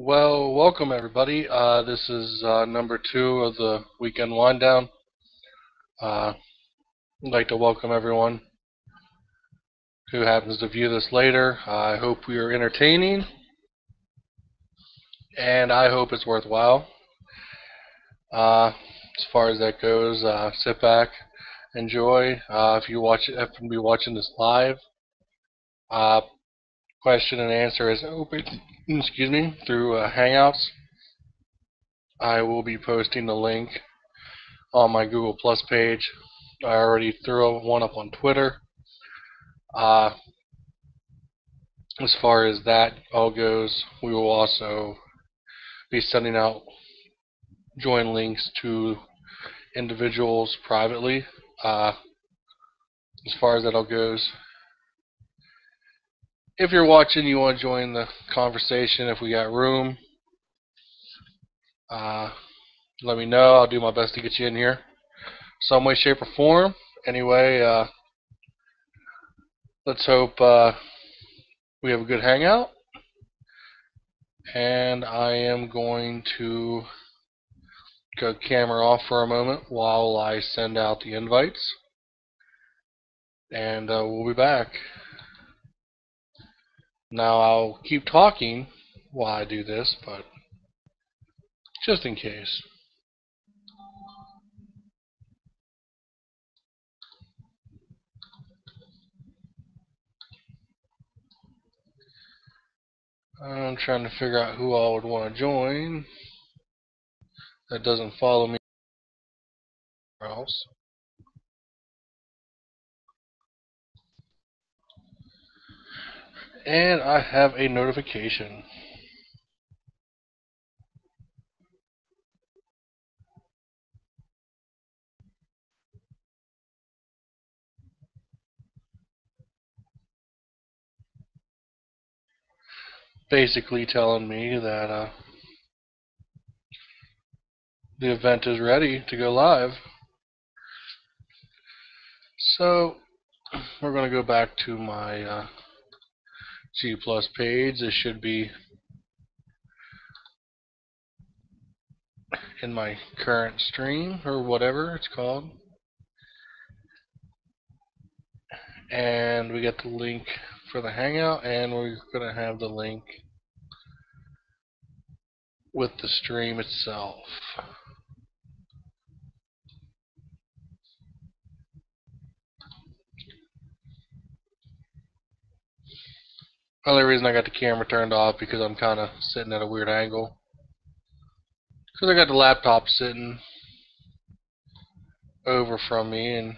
Well, welcome everybody. This is number 2 of the weekend wind down. I'd like to welcome everyone who happens to view this later. I hope we are entertaining, and I hope it's worthwhile. As far as that goes, sit back, enjoy. If you happen to be watching this live, uh, question and answer is open. Excuse me, through Hangouts. I will be posting the link on my Google Plus page. I already threw one up on Twitter. Uh, as far as that all goes, we will also be sending out join links to individuals privately. As far as that all goes, if you're watching, you want to join the conversation, if we got room, let me know. I'll do my best to get you in here some way, shape, or form. Anyway, let's hope we have a good hangout. And I am going to go camera off for a moment while I send out the invites. And we'll be back. Now I'll keep talking while I do this, but just in case. I'm trying to figure out who all would want to join that doesn't follow me else. And I have a notification. Basically telling me that the event is ready to go live. So we're going to go back to my G Plus page. This should be in my current stream or whatever it's called. And we get the link for the hangout, and we're going to have the link with the stream itself. Only reason I got the camera turned off because I'm kind of sitting at a weird angle. Because I got the laptop sitting over from me, and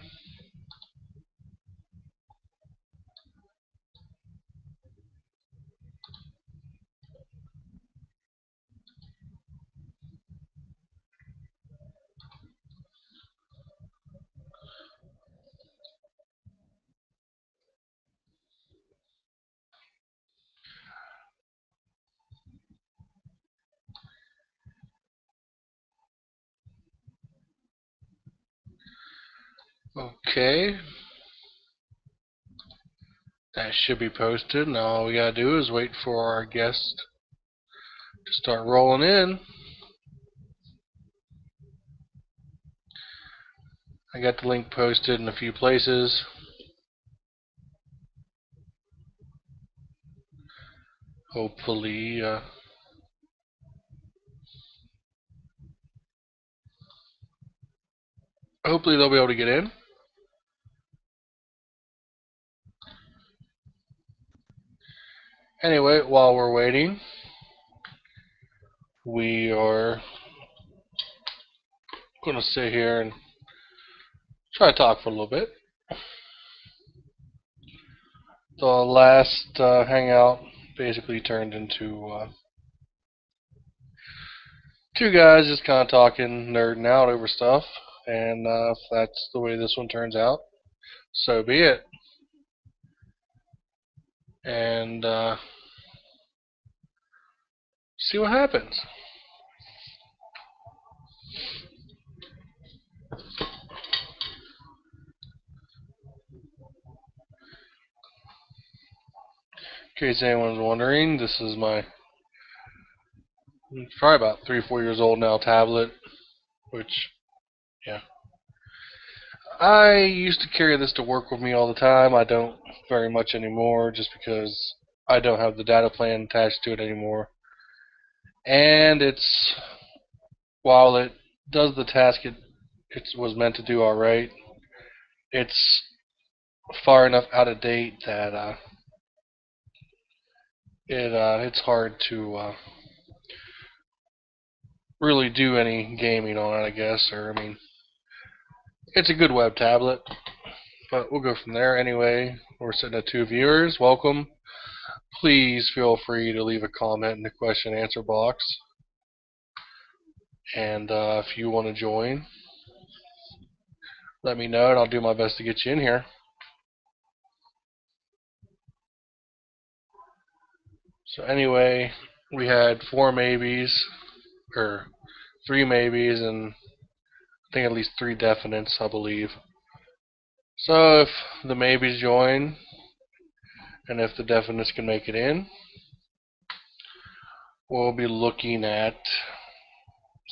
okay. That should be posted. Now all we gotta do is wait for our guest to start rolling in. I got the link posted in a few places. Hopefully, hopefully they'll be able to get in. Anyway, while we're waiting, we are going to sit here and try to talk for a little bit. The last hangout basically turned into two guys just kind of talking, nerding out over stuff, and if that's the way this one turns out, so be it. And see what happens. In case anyone's wondering, this is my It's probably about 3 or 4 years old now, tablet, which, yeah. I used to carry this to work with me all the time. I don't very much anymore just because I don't have the data plan attached to it anymore. And while it does the task it was meant to do alright, it's far enough out of date that it's hard to really do any gaming on it, I guess. Or, I mean, it's a good web tablet, but we'll go from there. Anyway, we're sitting at 2 viewers. Welcome. Please feel free to leave a comment in the question and answer box. And if you want to join, let me know, and I'll do my best to get you in here. So anyway, we had 4 maybes, or 3 maybes, and I think at least 3 definites, I believe. So if the maybes join, and if the definites can make it in, we'll be looking at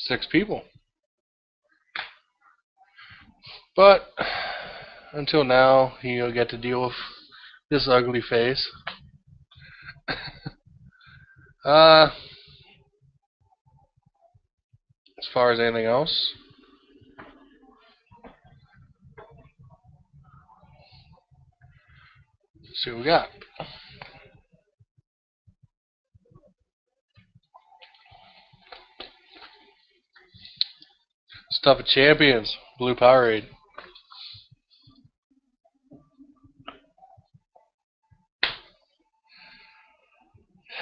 6 people. But until now, you'll get to deal with this ugly face. As far as anything else, let's see what we got. Stuff of Champions, Blue Powerade.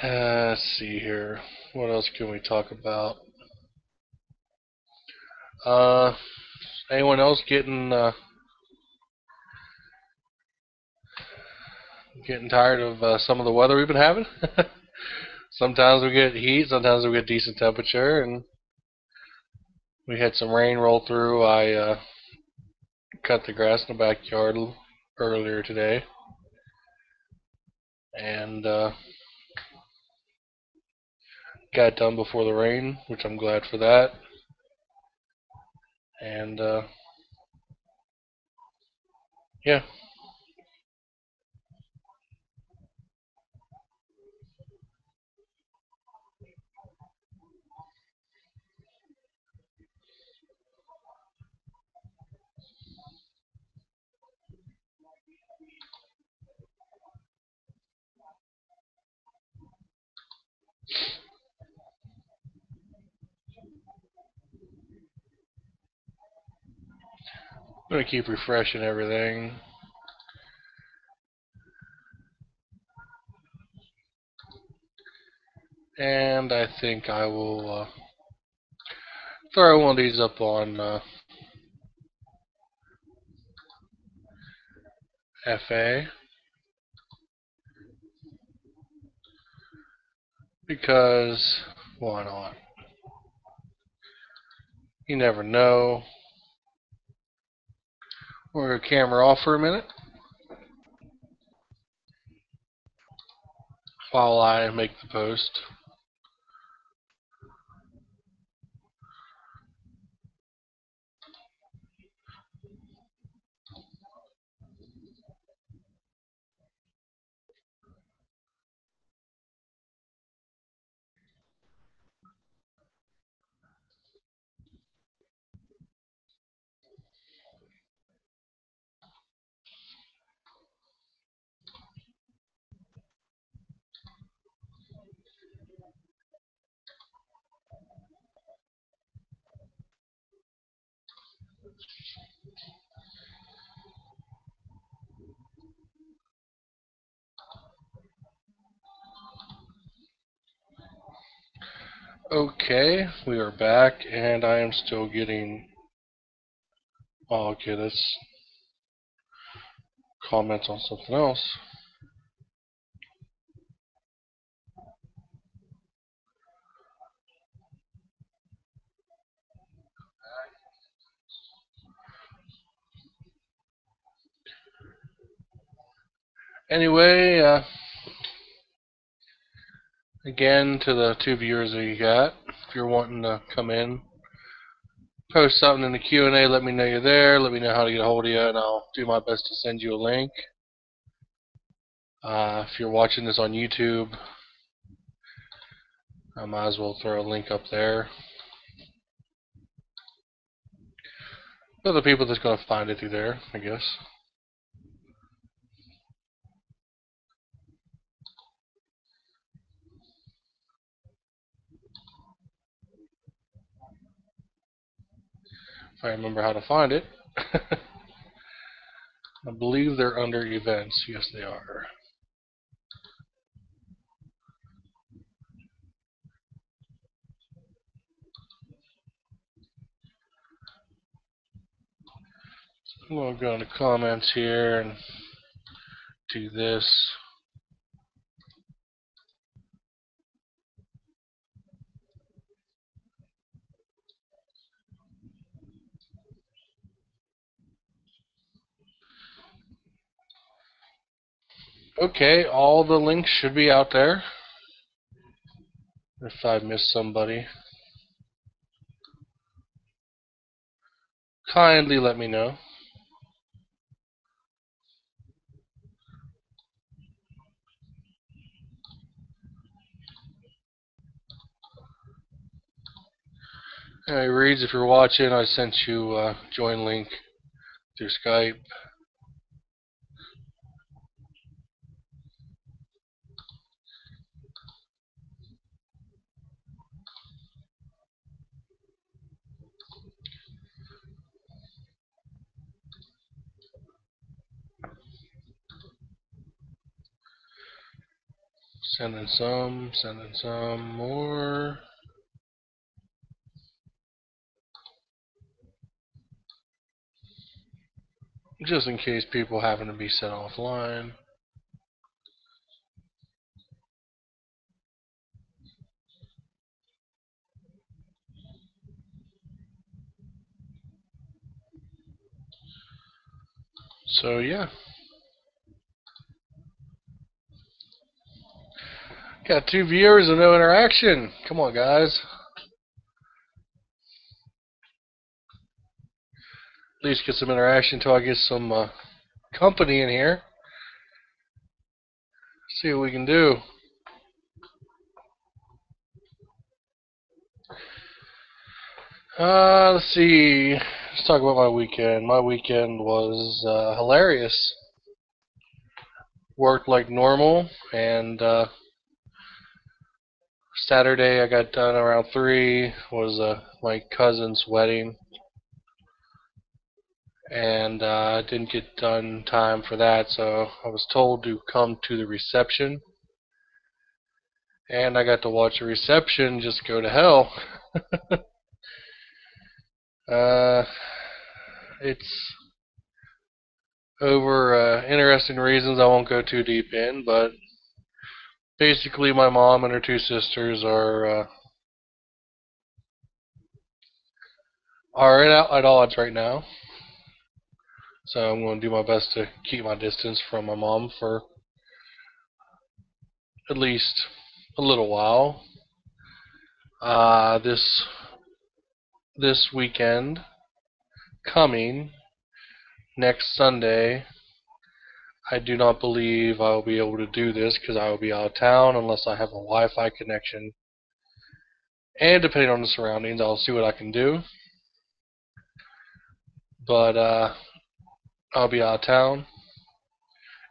Let's see here. What else can we talk about? Anyone else getting tired of some of the weather we've been having? Sometimes we get heat, sometimes we get decent temperature, and we had some rain roll through. I cut the grass in the backyard earlier today, and got it done before the rain, which I'm glad for that. And yeah. I'm going to keep refreshing everything. And I think I will throw one of these up on FA. Because, why not? You never know. We're going to camera off for a minute while I make the post. Okay, we are back, and I am still getting... Oh, okay, that's comments on something else. Anyway, Again, to the 2 viewers that you got, if you're wanting to come in, post something in the Q&A, let me know you're there, let me know how to get a hold of you, and I'll do my best to send you a link. If you're watching this on YouTube, I might as well throw a link up there. For the people that's going to find it through there, I guess. If I remember how to find it. I believe they're under events. Yes, they are. So I'm going to go into comments here and do this. Okay, all the links should be out there. If I missed somebody, kindly let me know. Anyway, Reeds, if you're watching, I sent you a join link through Skype. Sending some more. Just in case people happen to be set offline. So yeah. Got 2 viewers and no interaction. Come on, guys. At least get some interaction until I get some company in here. See what we can do. Let's see. Let's talk about my weekend. My weekend was hilarious. Worked like normal, and Saturday I got done around 3. Was my cousin's wedding, and I didn't get done in time for that, so I was told to come to the reception, and I got to watch the reception just go to hell. It's over interesting reasons I won't go too deep in, but basically my mom and her 2 sisters are at odds right now. So I'm going to do my best to keep my distance from my mom for at least a little while. This weekend coming next Sunday, I do not believe I will be able to do this because I will be out of town unless I have a Wi-Fi connection. And depending on the surroundings, I'll see what I can do. But I'll be out of town.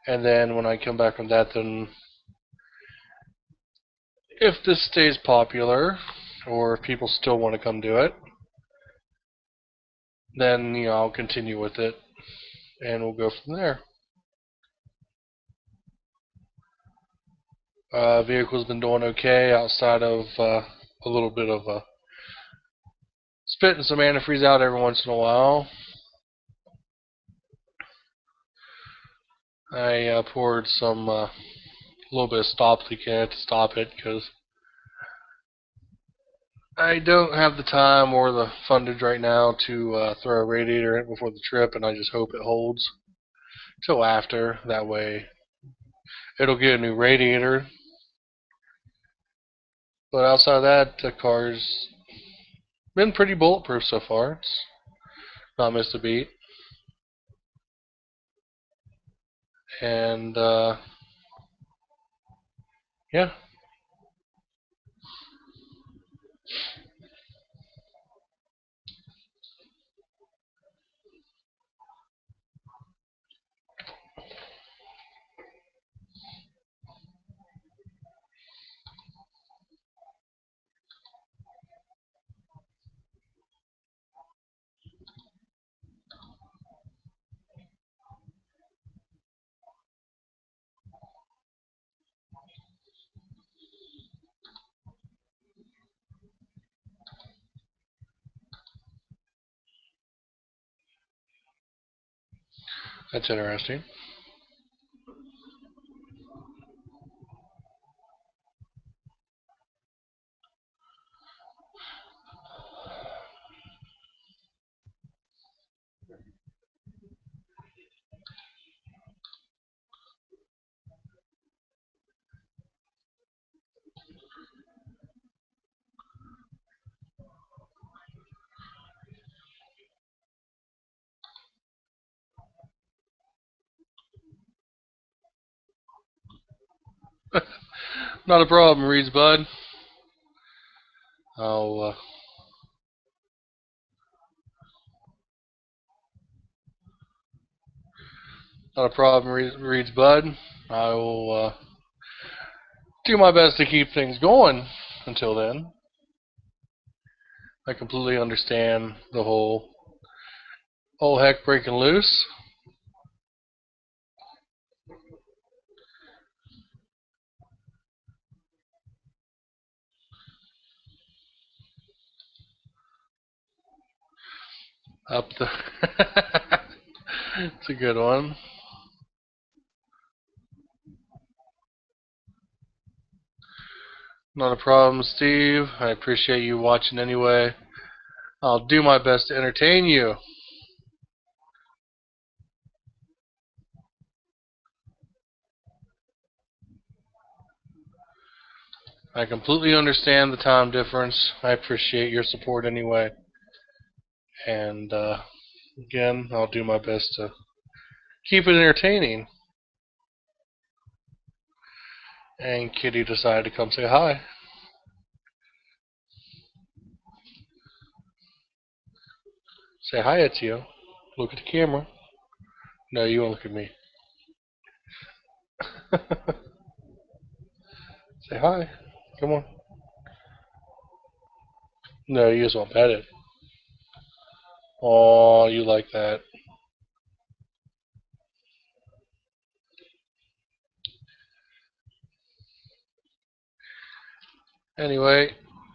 And then when I come back from that, then if this stays popular, or if people still want to come do it, then I'll continue with it, and we'll go from there. Vehicle's been doing okay outside of a little bit of spitting some antifreeze out every once in a while. I poured some little bit of stop leak in it to stop it because I don't have the time or the fundage right now to throw a radiator in before the trip, and I just hope it holds till after. That way it'll get a new radiator, But outside of that, the car's been pretty bulletproof so far. It's not missed a beat. And, yeah. That's interesting. Not a problem, Reeds Bud. I'll, not a problem, Reeds Bud. I will do my best to keep things going until then. I completely understand the whole heck breaking loose. Up the. It's a good one. Not a problem, Steve. I appreciate you watching anyway. I'll do my best to entertain you. I completely understand the time difference. I appreciate your support anyway. And again, I'll do my best to keep it entertaining. And Kitty decided to come say hi. Say hi, Ezio. Look at the camera. No, you won't look at me. Say hi. Come on. No, you just won't pet it. Oh, you like that. Anyway,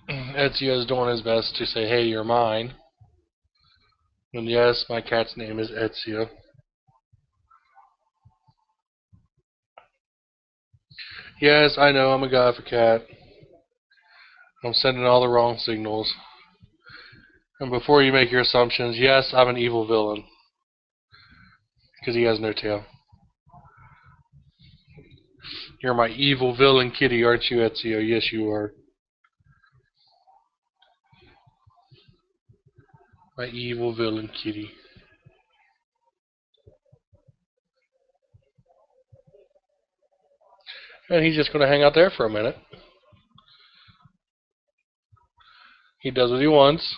Ezio's doing his best to say, hey, you're mine. And yes, my cat's name is Ezio. Yes, I know, I'm a guy for cat. I'm sending all the wrong signals. And before you make your assumptions, yes, I'm an evil villain. Because he has no tail. You're my evil villain kitty, aren't you, Ezio? Yes, you are. My evil villain kitty. And he's just going to hang out there for a minute. He does what he wants.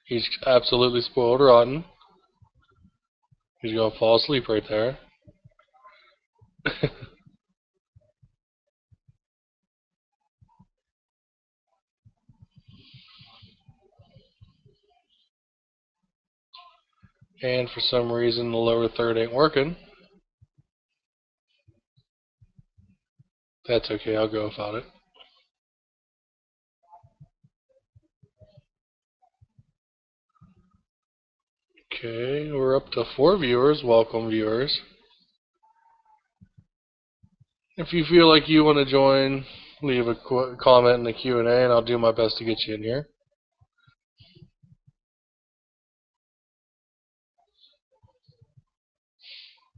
He's absolutely spoiled rotten. He's going to fall asleep right there. And for some reason, the lower third ain't working. That's okay, I'll go without it. Okay, we're up to 4 viewers. Welcome, viewers. If you feel like you want to join, leave a comment in the Q&A, and I'll do my best to get you in here.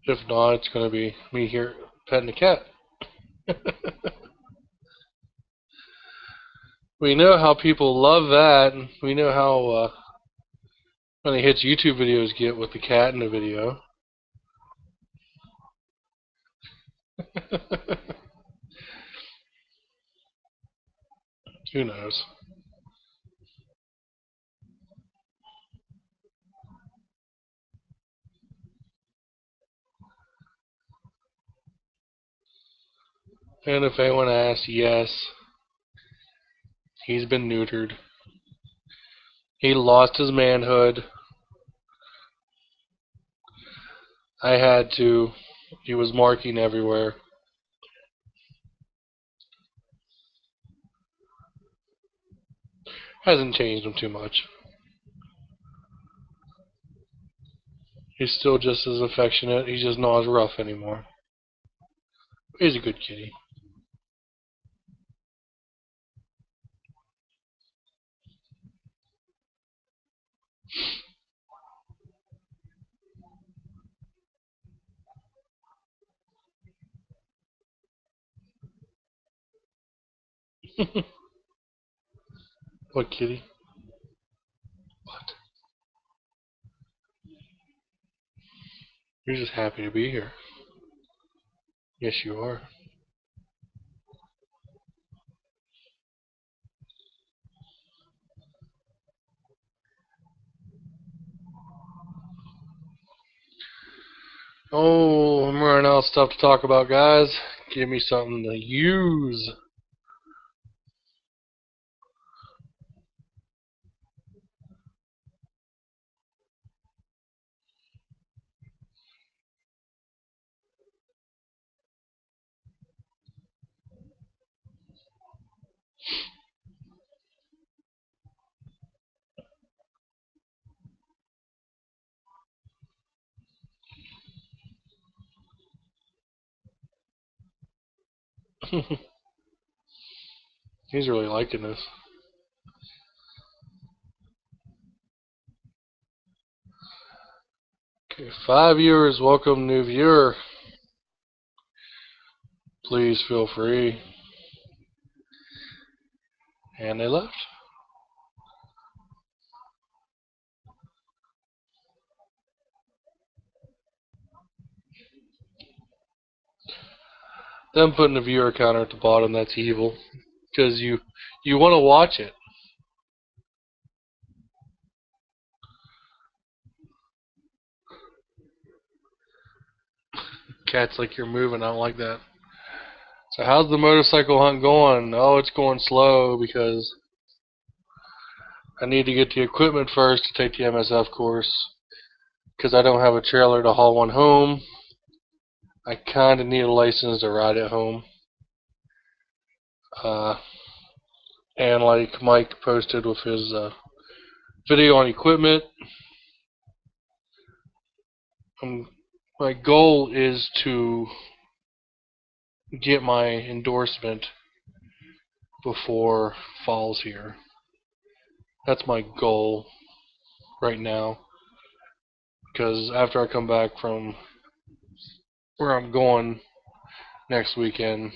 If not, it's going to be me here petting the cat. We know how people love that. We know how many hits YouTube videos get with the cat in the video. Who knows? And if anyone asks, yes, he's been neutered. He lost his manhood. I had to. He was marking everywhere. Hasn't changed him too much. He's still just as affectionate. He's just not as rough anymore. He's a good kitty. What kitty? What? You're just happy to be here. Yes, you are. Oh, I'm running out of stuff to talk about, guys. Give me something to use. He's really liking this. Okay, 5 viewers. Welcome, new viewer. Please feel free. And they left. Them putting a viewer counter at the bottom, that's evil. Because you want to watch it. Cat's like you're moving, I don't like that. So how's the motorcycle hunt going? Oh, it's going slow because I need to get the equipment first to take the MSF course. Because I don't have a trailer to haul one home. I kind of need a license to ride it home. And like Mike posted with his video on equipment, my goal is to get my endorsement before fall's here. That's my goal right now. Because after I come back from where I'm going next weekend,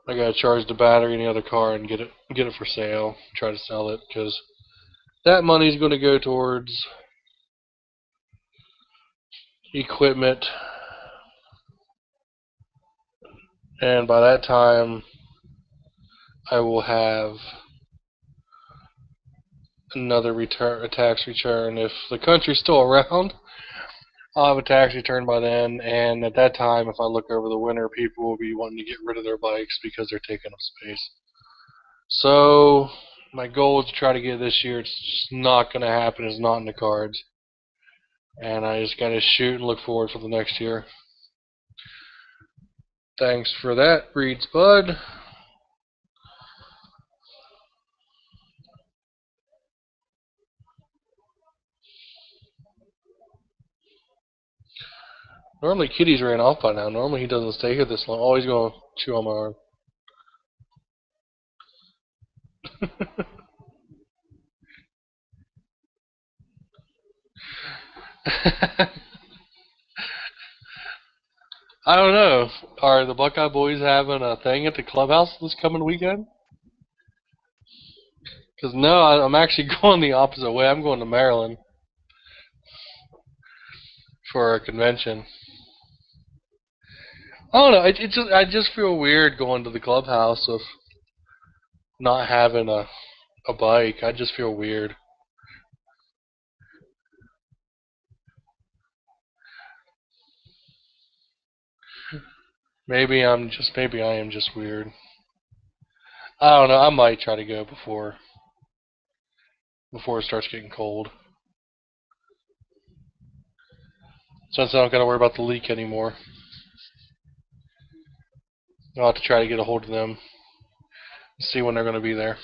I gotta charge the battery in the other car and get it for sale. Try to sell it because that money's going to go towards equipment, and by that time I will have another a tax return. If the country's still around, I'll have a tax return by then, and at that time, if I look over the winter, people will be wanting to get rid of their bikes because they're taking up space. So my goal is to try to get it this year. It's just not going to happen. It's not in the cards. And I just got to shoot and look forward for the next year. Thanks for that, Reed's Bud. Normally Kitty's ran off by now. Normally he doesn't stay here this long. Oh, he's going to chew on my arm. I don't know. Are the Buckeye boys having a thing at the clubhouse this coming weekend? Because no, I'm actually going the opposite way. I'm going to Maryland for a convention. I don't know. I just feel weird going to the clubhouse with not having a bike. I just feel weird. Maybe I am just weird. I don't know. I might try to go before it starts getting cold. Since I don't got to worry about the leak anymore. I'll have to try to get a hold of them and see when they're going to be there.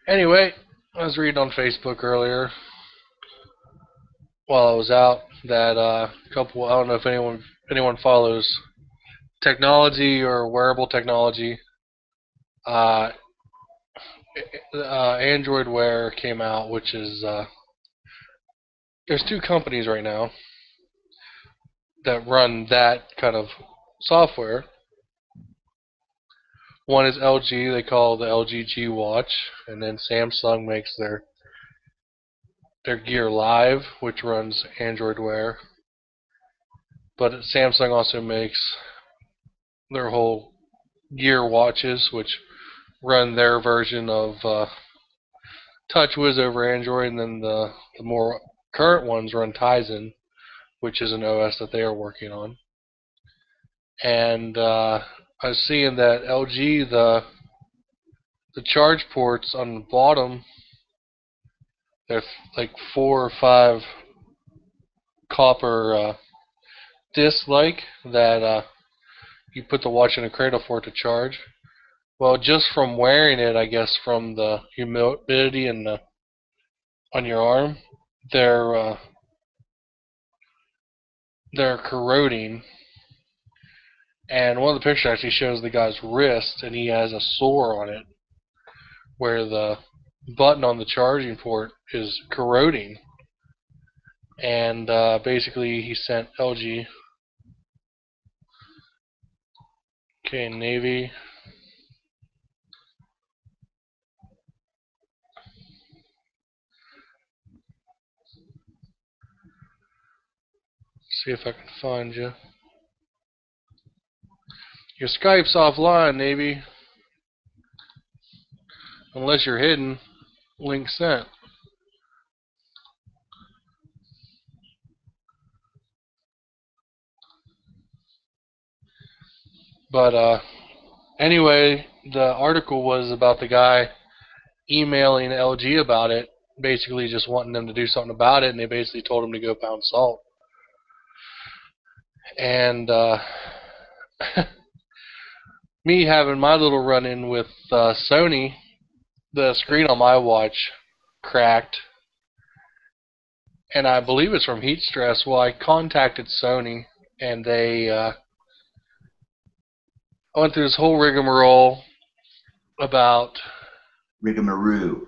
Anyway, I was reading on Facebook earlier while I was out that a couple. I don't know if anyone follows technology or wearable technology. Android Wear came out, which is there's two companies right now that run that kind of software. One is LG, they call the LG G Watch, and then Samsung makes their Gear Live, which runs Android Wear. But Samsung also makes their whole Gear watches, which run their version of TouchWiz over Android, and then the more current ones run Tizen, which is an OS that they are working on. And I was seeing that LG, the charge ports on the bottom, they're like 4 or 5 copper discs that you put the watch in a cradle for it to charge. Well, just from wearing it, I guess from the humidity on your arm, they're corroding. And one of the pictures actually shows the guy's wrist, and he has a sore on it where the button on the charging port is corroding. And basically he sent LG, Navy, see if I can find you. Your Skype's offline, Navy. Unless you're hidden. Link sent. But anyway, the article was about the guy emailing LG about it, basically just wanting them to do something about it, and they basically told him to go pound salt. And me having my little run-in with Sony, the screen on my watch cracked, and I believe it's from heat stress. Well, I contacted Sony, and they I went through this whole rigmarole about Rigmarole.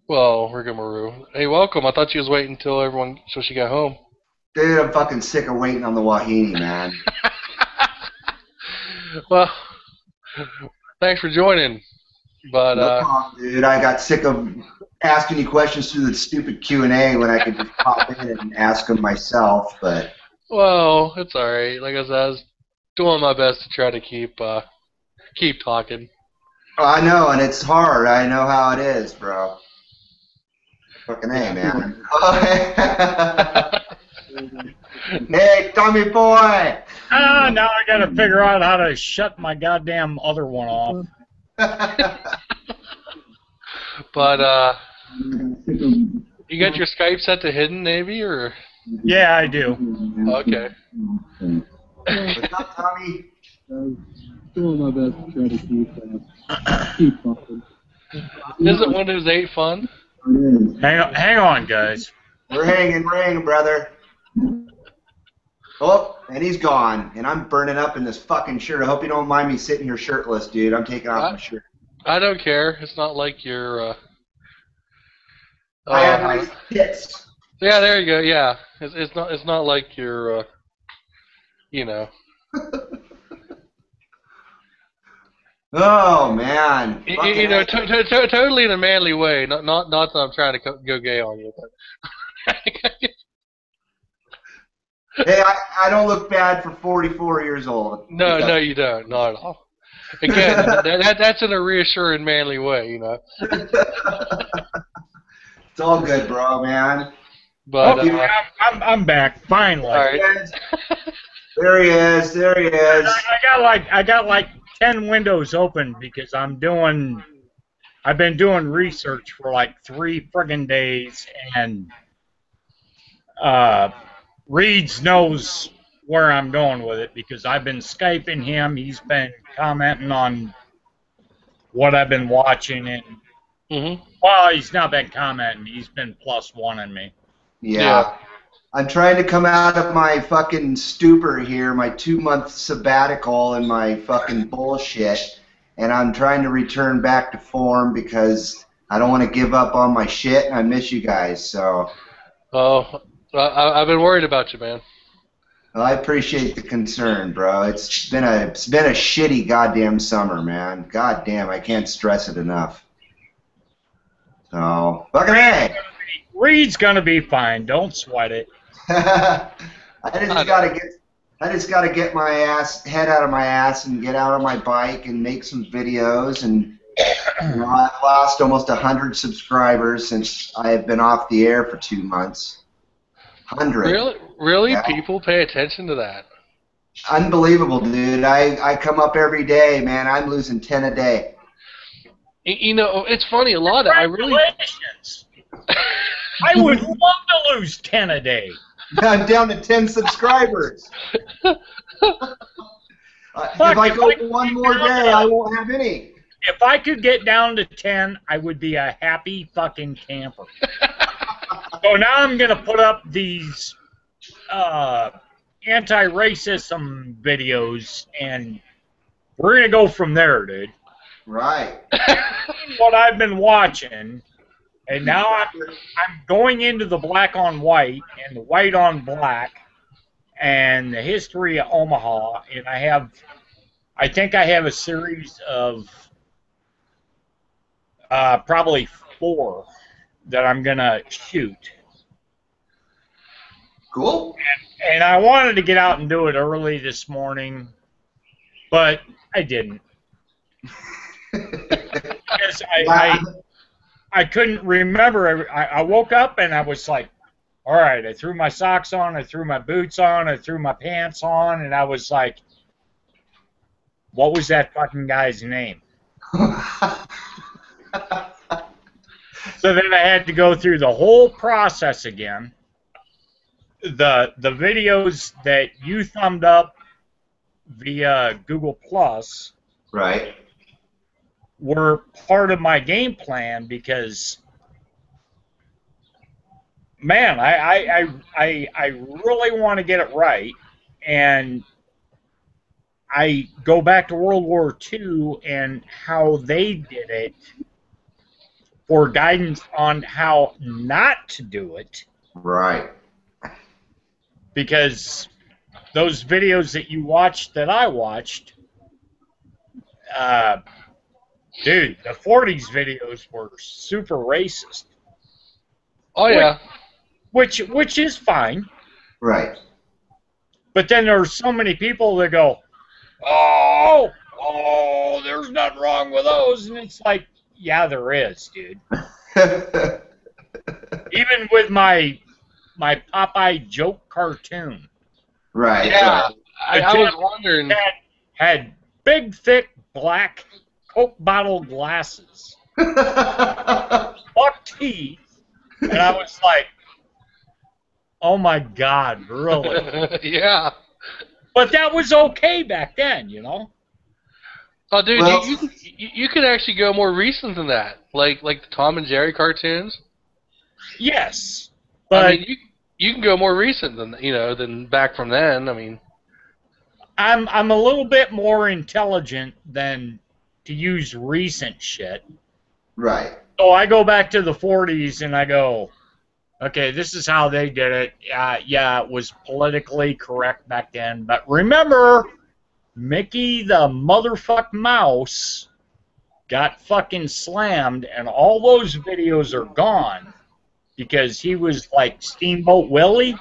Well, rigmarole. Hey, welcome. I thought you was waiting until she got home. Dude, I'm fucking sick of waiting on the Wahini, man. Well, thanks for joining. But no problem, dude. I got sick of asking you questions through the stupid Q&A when I could just pop in and ask them myself. But well, it's all right. Like I said, I was doing my best to try to keep talking. I know, and it's hard. I know how it is, bro. Fucking A, man. Hey, Tommy boy! Now I gotta figure out how to shut my goddamn other one off. But, you got your Skype set to hidden, Navy, or? Yeah, I do. Okay. What's up, Tommy? Doing my best to try to keep talking. Isn't Windows 8 fun? Hang on, guys. We're hanging, brother. Oh, and he's gone, and I'm burning up in this fucking shirt. I hope you don't mind me sitting here shirtless, dude. I'm taking off my shirt. I don't care. It's not like you're, I have nice tits. Yeah, there you go. Yeah, it's not like you're, you know. Oh man. You know, totally in a manly way. Not that I'm trying to go gay on you, but. Hey, I don't look bad for 44 years old. No, you don't. Not at all. Again, that's in a reassuring, manly way, you know. It's all good, bro, man. But I'm back finally. All right. There he is. There he is. I got like 10 windows open because I've been doing research for like 3 friggin' days, and Reeds knows where I'm going with it because I've been Skyping him. He's been commenting on what I've been watching, and well, he's not been commenting. He's been +1ing me. Yeah. I'm trying to come out of my fucking stupor here, my 2-month sabbatical and my fucking bullshit, and I'm trying to return back to form because I don't want to give up on my shit, and I miss you guys, so. Oh, I've been worried about you, man. Well, I appreciate the concern, bro. It's been a shitty goddamn summer, man. Goddamn, I can't stress it enough. So, fucking A. Reed's gonna be fine. Don't sweat it. I just gotta get my head out of my ass and get out on my bike and make some videos. And you know, I've lost almost 100 subscribers since I have been off the air for 2 months. 100. Really? Yeah. People pay attention to that? Unbelievable, dude. I come up every day, man. I'm losing 10 a day. You know, it's funny. A lot of I would love to lose 10 a day. I'm down to 10 subscribers. If I go one more day, I won't have any. If I could get down to 10, I would be a happy fucking camper. So now I'm going to put up these anti-racism videos, and we're going to go from there, dude. Right. What I've been watching, and now I'm going into the black on white and the white on black and the history of Omaha, and I think I have a series of probably 4 that I'm going to shoot. Cool. And I wanted to get out and do it early this morning, but I didn't. Because I couldn't remember. I woke up and I was like, all right, I threw my socks on, I threw my boots on, I threw my pants on, and I was like, what was that fucking guy's name? So then I had to go through the whole process again. The videos that you thumbed up via Google Plus, right, were part of my game plan because, man, I really want to get it right, and I go back to World War II and how they did it for guidance on how not to do it. Right. Because those videos that you watched that I watched, dude, the 40s videos were super racist. Oh yeah. Which is fine. Right. But then there's so many people that go, oh, there's nothing wrong with those, and it's like, yeah, there is, dude. Even with my Popeye joke cartoon. Right. Yeah, Right. I was wondering. Had big, thick, black Coke bottle glasses, buck teeth, and I was like, oh my God, really? Yeah. But that was okay back then, you know? Oh, dude, Well- you could actually go more recent than that, like the Tom and Jerry cartoons. Yes. But I mean, you can go more recent than back from then. I mean, I'm a little bit more intelligent than to use recent shit. Right. So I go back to the 40s and I go, okay, this is how they did it. Yeah, it was politically correct back then. But remember, Mickey the motherfuck Mouse got fucking slammed, and all those videos are gone because he was like Steamboat Willie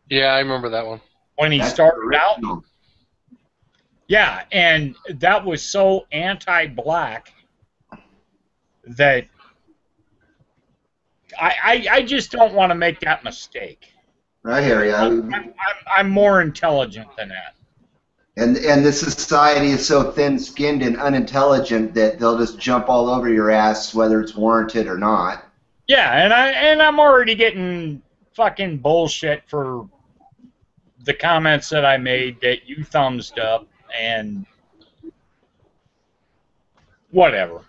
yeah, I remember that one. when he That's started out. original. Yeah, and that was so anti-black that I just don't want to make that mistake. I hear you. I'm more intelligent than that. And this society is so thin-skinned and unintelligent that they'll just jump all over your ass whether it's warranted or not. Yeah, and I'm already getting fucking bullshit for the comments that I made that you thumbs up and whatever.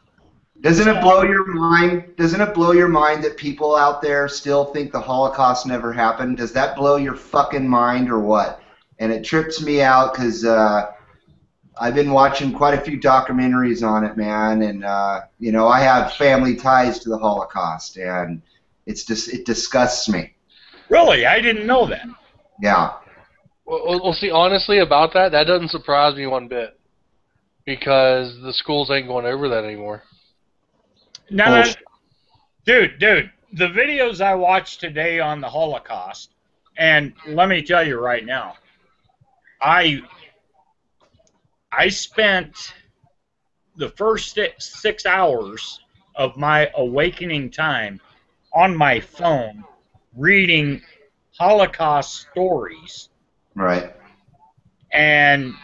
Doesn't it blow your mind? Doesn't it blow your mind that people out there still think the Holocaust never happened? Does that blow your fucking mind or what? And it trips me out because I've been watching quite a few documentaries on it, man, and you know, I have family ties to the Holocaust, and it disgusts me. Really, I didn't know that. Yeah. Well, see, honestly, about that doesn't surprise me one bit, because the schools ain't going over that anymore. No, Bullshit. dude, the videos I watched today on the Holocaust, and let me tell you right now, I spent the first 6 hours of my awakening time on my phone reading Holocaust stories, Right. and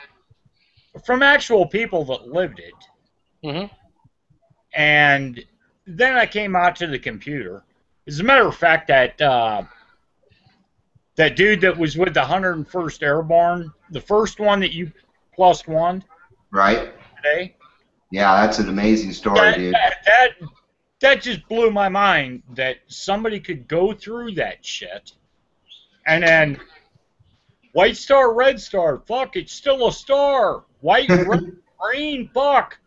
from actual people that lived it. Mm-hmm. And then I came out to the computer. As a matter of fact, that dude that was with the 101st Airborne, the first one that you +1 Right. today, Yeah, that's an amazing story, dude. that just blew my mind that somebody could go through that shit and then white star, red star, fuck, it's still a star. White, red, green, fuck.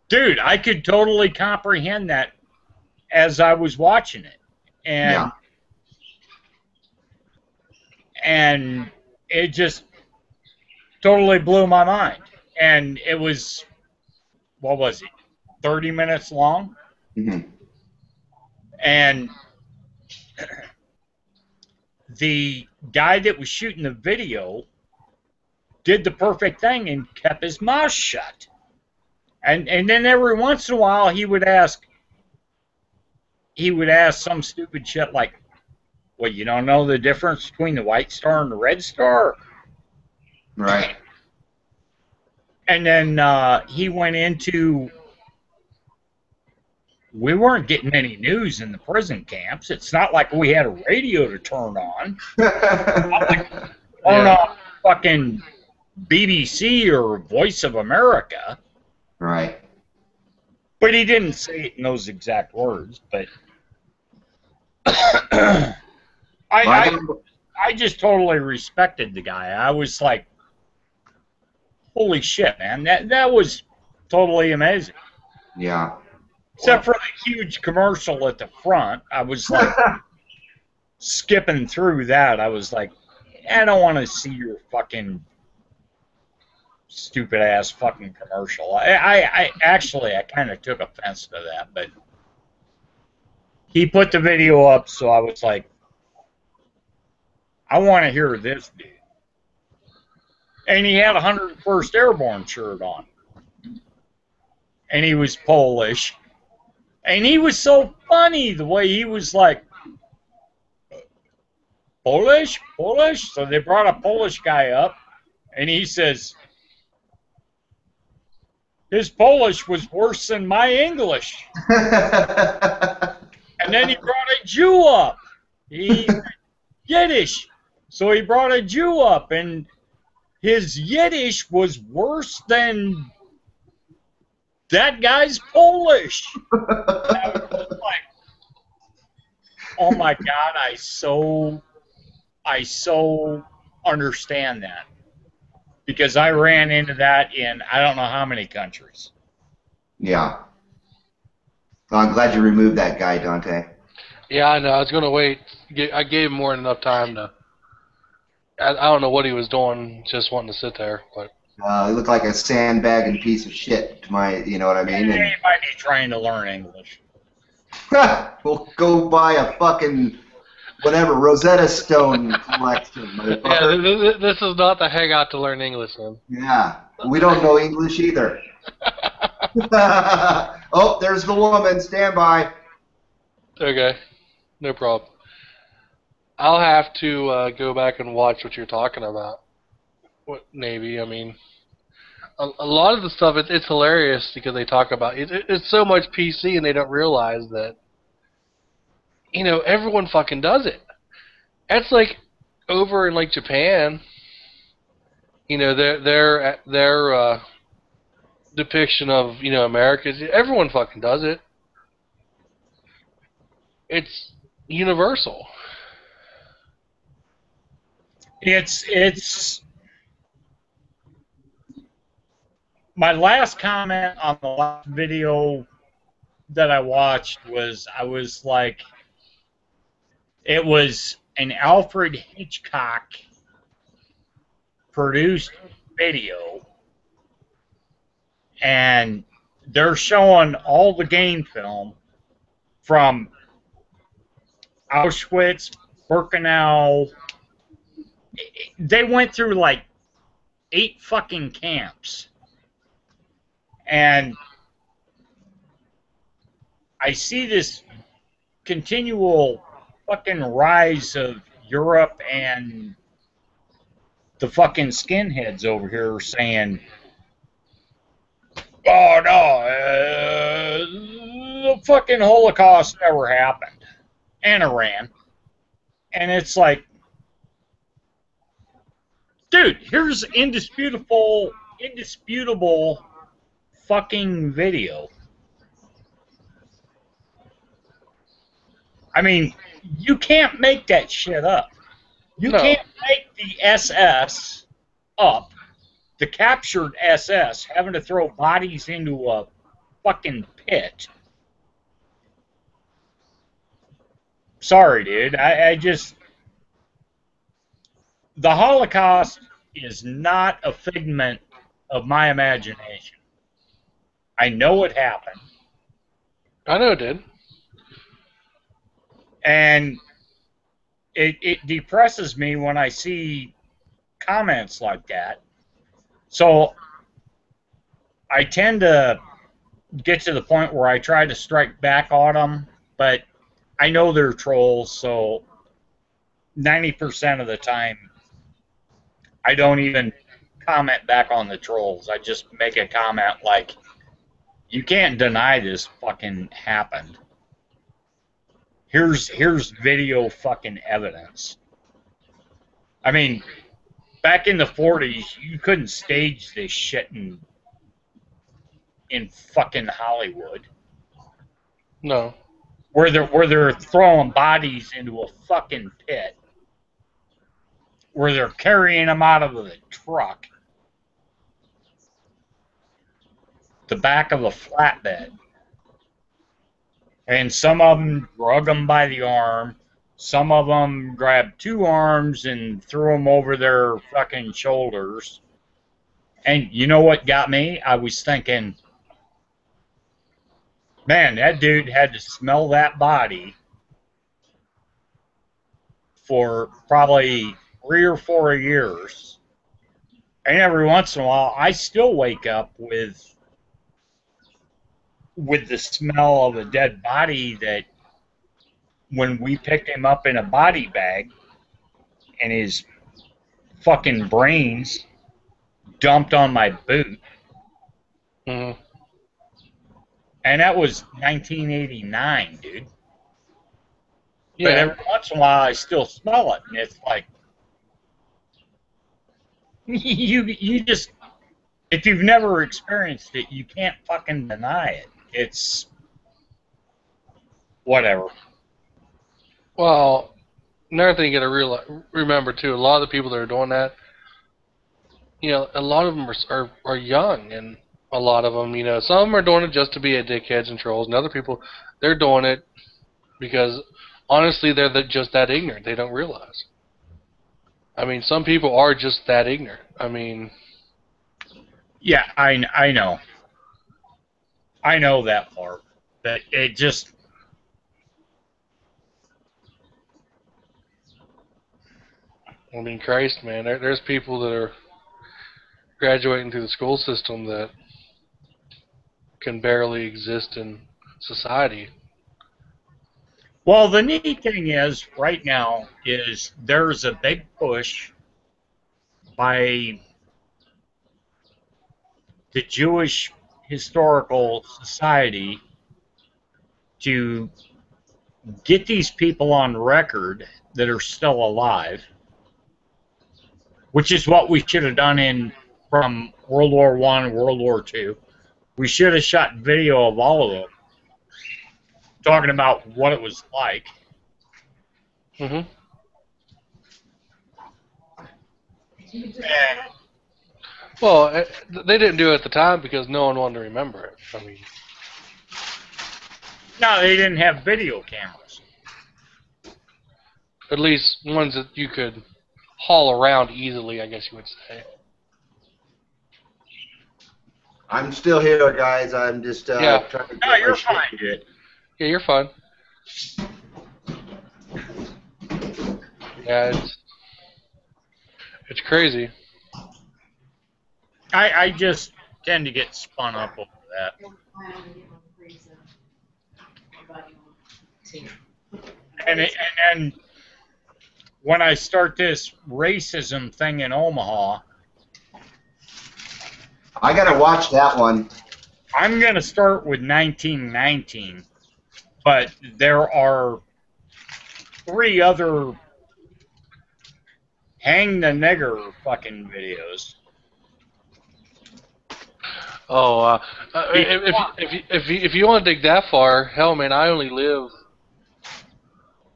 Dude, I could totally comprehend that as I was watching it. Yeah. And it just totally blew my mind. And it was, what was it, 30 minutes long? Mm-hmm. And the guy that was shooting the video did the perfect thing and kept his mouth shut. And then every once in a while he would ask some stupid shit like, well, you don't know the difference between the white star and the red star? Right. And then he went into, we weren't getting any news in the prison camps. It's not like we had a radio to turn on. Turn on fucking BBC or Voice of America. Right. But he didn't say it in those exact words. But I just totally respected the guy. I was like, holy shit, man. That was totally amazing. Yeah. Except for the huge commercial at the front. I was like skipping through that. I was like, I don't want to see your fucking stupid ass fucking commercial. I actually kind of took offense to that, but he put the video up, so I was like, I want to hear this dude. And he had a 101st Airborne shirt on. And he was Polish. And he was so funny the way he was like, Polish? Polish? So they brought a Polish guy up, and he says, his Polish was worse than my English. And then he brought a Jew up. He Yiddish. So he brought a Jew up, and his Yiddish was worse than that guy's Polish. I was like, oh my God, I so understand that. Because I ran into that in I don't know how many countries. Yeah. Well, I'm glad you removed that guy, Dante. Yeah, I know. I was going to wait. I gave him more than enough time to... I don't know what he was doing, just wanting to sit there. But He looked like a sandbagging piece of shit to my, you know what I mean? He might be trying to learn English. We'll go buy a fucking, whatever, Rosetta Stone collection, motherfucker. yeah, this is not the hangout to learn English, man. Yeah, we don't know English either. Oh, there's the woman. Stand by. Okay, no problem. I'll have to go back and watch what you're talking about. What Navy? I mean, a lot of the stuff it's hilarious because they talk about it's so much PC and they don't realize that everyone fucking does it. That's like over in like Japan. Their depiction of Americans. Everyone fucking does it. It's universal. It's my last comment on the last video that I watched was I was like, it was an Alfred Hitchcock produced video, and they're showing all the game film from Auschwitz, Birkenau. They went through like 8 fucking camps. And I see this continual fucking rise of Europe and the fucking skinheads over here saying, oh no, the fucking Holocaust never happened. And Iran. And it's like, dude, here's indisputable fucking video. I mean, you can't make that shit up. You can't make the SS up, the captured SS, having to throw bodies into a fucking pit. Sorry, dude. I just... The Holocaust is not a figment of my imagination. I know it happened. I know it did. And it depresses me when I see comments like that. So I tend to get to the point where I try to strike back on them, but I know they're trolls, so 90% of the time I don't even comment back on the trolls. I just make a comment like, you can't deny this fucking happened. Here's video fucking evidence. I mean, back in the 40s, you couldn't stage this shit in fucking Hollywood. No. Where they're throwing bodies into a fucking pit. Where they're carrying them out of the truck. The back of a flatbed. And some of them drug them by the arm. Some of them grabbed 2 arms and threw them over their fucking shoulders. And you know what got me? I was thinking, man, that dude had to smell that body for probably 3 or 4 years. And every once in a while, I still wake up with the smell of a dead body that when we picked him up in a body bag and his fucking brains dumped on my boot. Mm-hmm. And that was 1989, dude. Yeah. But every once in a while, I still smell it, and it's like you just, if you've never experienced it, you can't fucking deny it. It's whatever. Well, another thing you got to remember too, a lot of the people that are doing that, a lot of them are young, and a lot of them, some of them are doing it just to be a dickheads and trolls, and other people, they're doing it because honestly, they're just that ignorant. They don't realize. I mean, some people are just that ignorant. I mean, yeah, I know. I know that part. But it just, I mean, Christ, man, there's people that are graduating through the school system that can barely exist in society. well, the neat thing is, right now, is there's a big push by the Jewish Historical Society to get these people on record that are still alive, which is what we should have done from World War I and World War II. We should have shot video of all of them, talking about what it was like. Mm-hmm. And, Well, they didn't do it at the time because no one wanted to remember it. I mean, no, they didn't have video cameras. at least ones that you could haul around easily, I guess you would say. I'm still here, guys. I'm just Yeah. trying to. No, you're fine, dude. Yeah, you're fine. Yeah, it's crazy. I just tend to get spun up over that. And when I start this racism thing in Omaha, I gotta watch that one. I'm going to start with 1919, but there are 3 other hang the nigger fucking videos. Oh, if you want to dig that far, hell, man, I only live.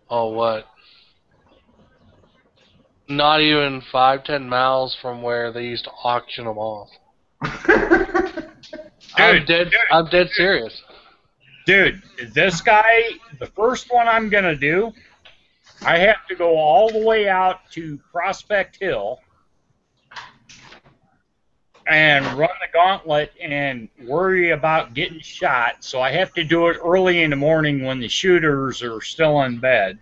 Oh, what? Not even 5-10 miles from where they used to auction them off. I'm dead serious. Dude, this guy, the first one I'm going to do, I have to go all the way out to Prospect Hill and run the gauntlet and worry about getting shot. So I have to do it early in the morning when the shooters are still in bed.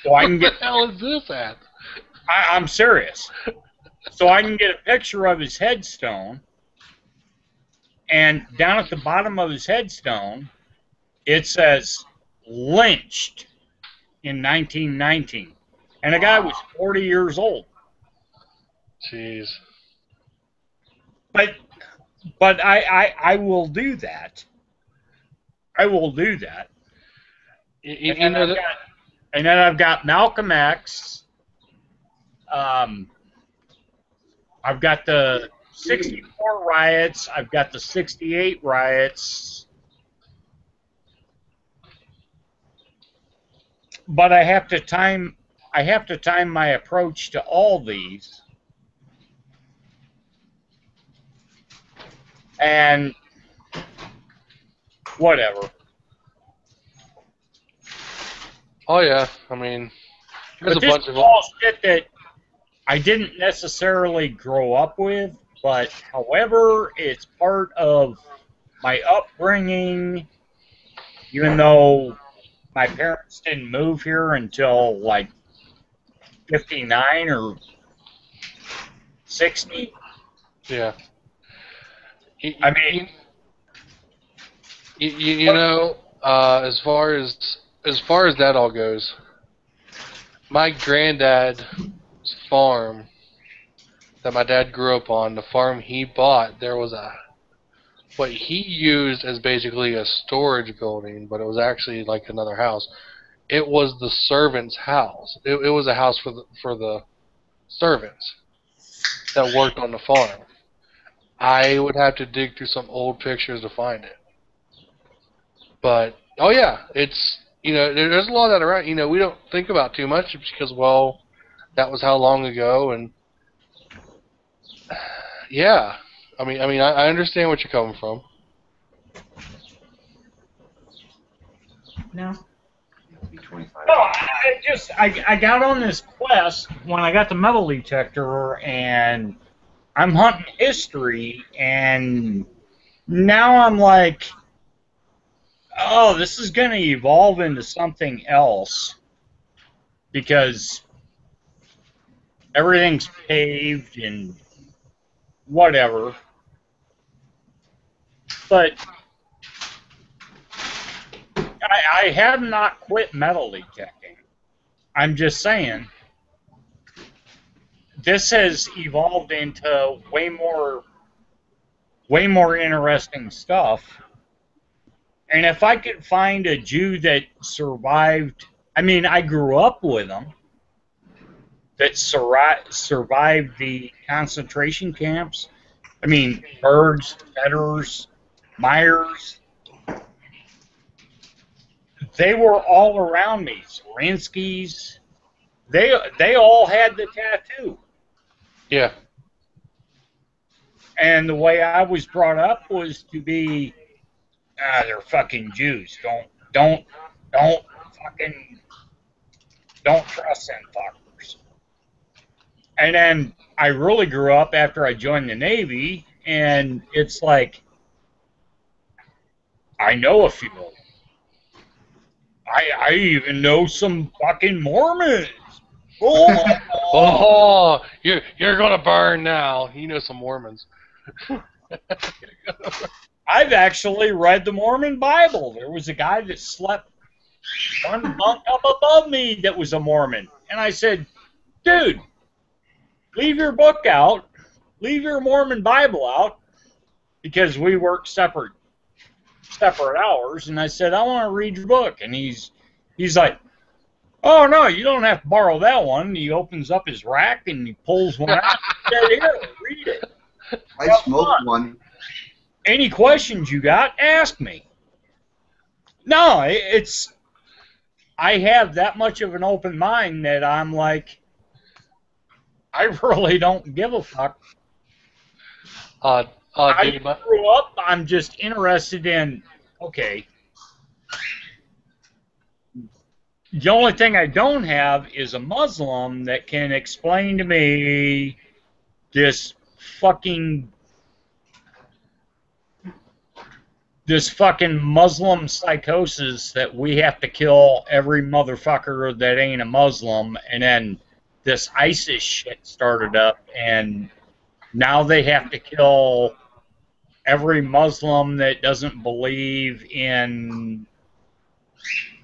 So I can get. What the hell is this at? I'm serious. So I can get a picture of his headstone, and down at the bottom of his headstone, it says lynched in 1919, and the guy was 40 years old. Jeez. But I will do that. I will do that. And then I've got Malcolm X. I've got the 64 riots. I've got the 68 riots. But I have to time my approach to all these. And whatever. Oh yeah, I mean, there's But a this bunch is of all shit that I didn't necessarily grow up with, but however, it's part of my upbringing, even though my parents didn't move here until like 59 or 60. Yeah. I mean, you know, as far as as far as that all goes, my granddad's farm that my dad grew up on, the farm he bought, there was what he used as basically a storage building, but it was actually like another house. It was the servant's house. It was a house for the servants that worked on the farm. I would have to dig through some old pictures to find it. But oh yeah, it's there's a lot of that around. We don't think about too much because well, that was how long ago, and yeah. I understand what you're coming from. No. No, I got on this quest when I got the metal detector, and I'm hunting history, and now I'm like, oh, this is going to evolve into something else because everything's paved and whatever. But I have not quit metal detecting. I'm just saying this has evolved into way more interesting stuff. And if I could find a Jew that survived, I grew up with them, that survived the concentration camps. Bergs, Fedders, Myers. They were all around me. Zorinsky's. They all had the tattoo. Yeah. And the way I was brought up was to be, they're fucking Jews. Don't trust them fuckers. And then I really grew up after I joined the Navy, and it's like, I know a few of them. I even know some fucking Mormons. Oh, you're gonna burn now. You know some Mormons. I've actually read the Mormon Bible. There was a guy that slept one bunk up above me that was a Mormon. And I said, dude, leave your book out. Leave your Mormon Bible out. Because we work separate hours. And I said, I want to read your book. And he's like, oh, no, you don't have to borrow that one. And he opens up his rack and he pulls one out. He said, here, read it. I smoked one. Any questions you got, ask me. No, I have that much of an open mind that I'm like, I really don't give a fuck. I grew up, I'm just interested in, okay, the only thing I don't have is a Muslim that can explain to me this fucking Muslim psychosis that we have to kill every motherfucker that ain't a Muslim, and then this ISIS shit started up, and now they have to kill every Muslim that doesn't believe in,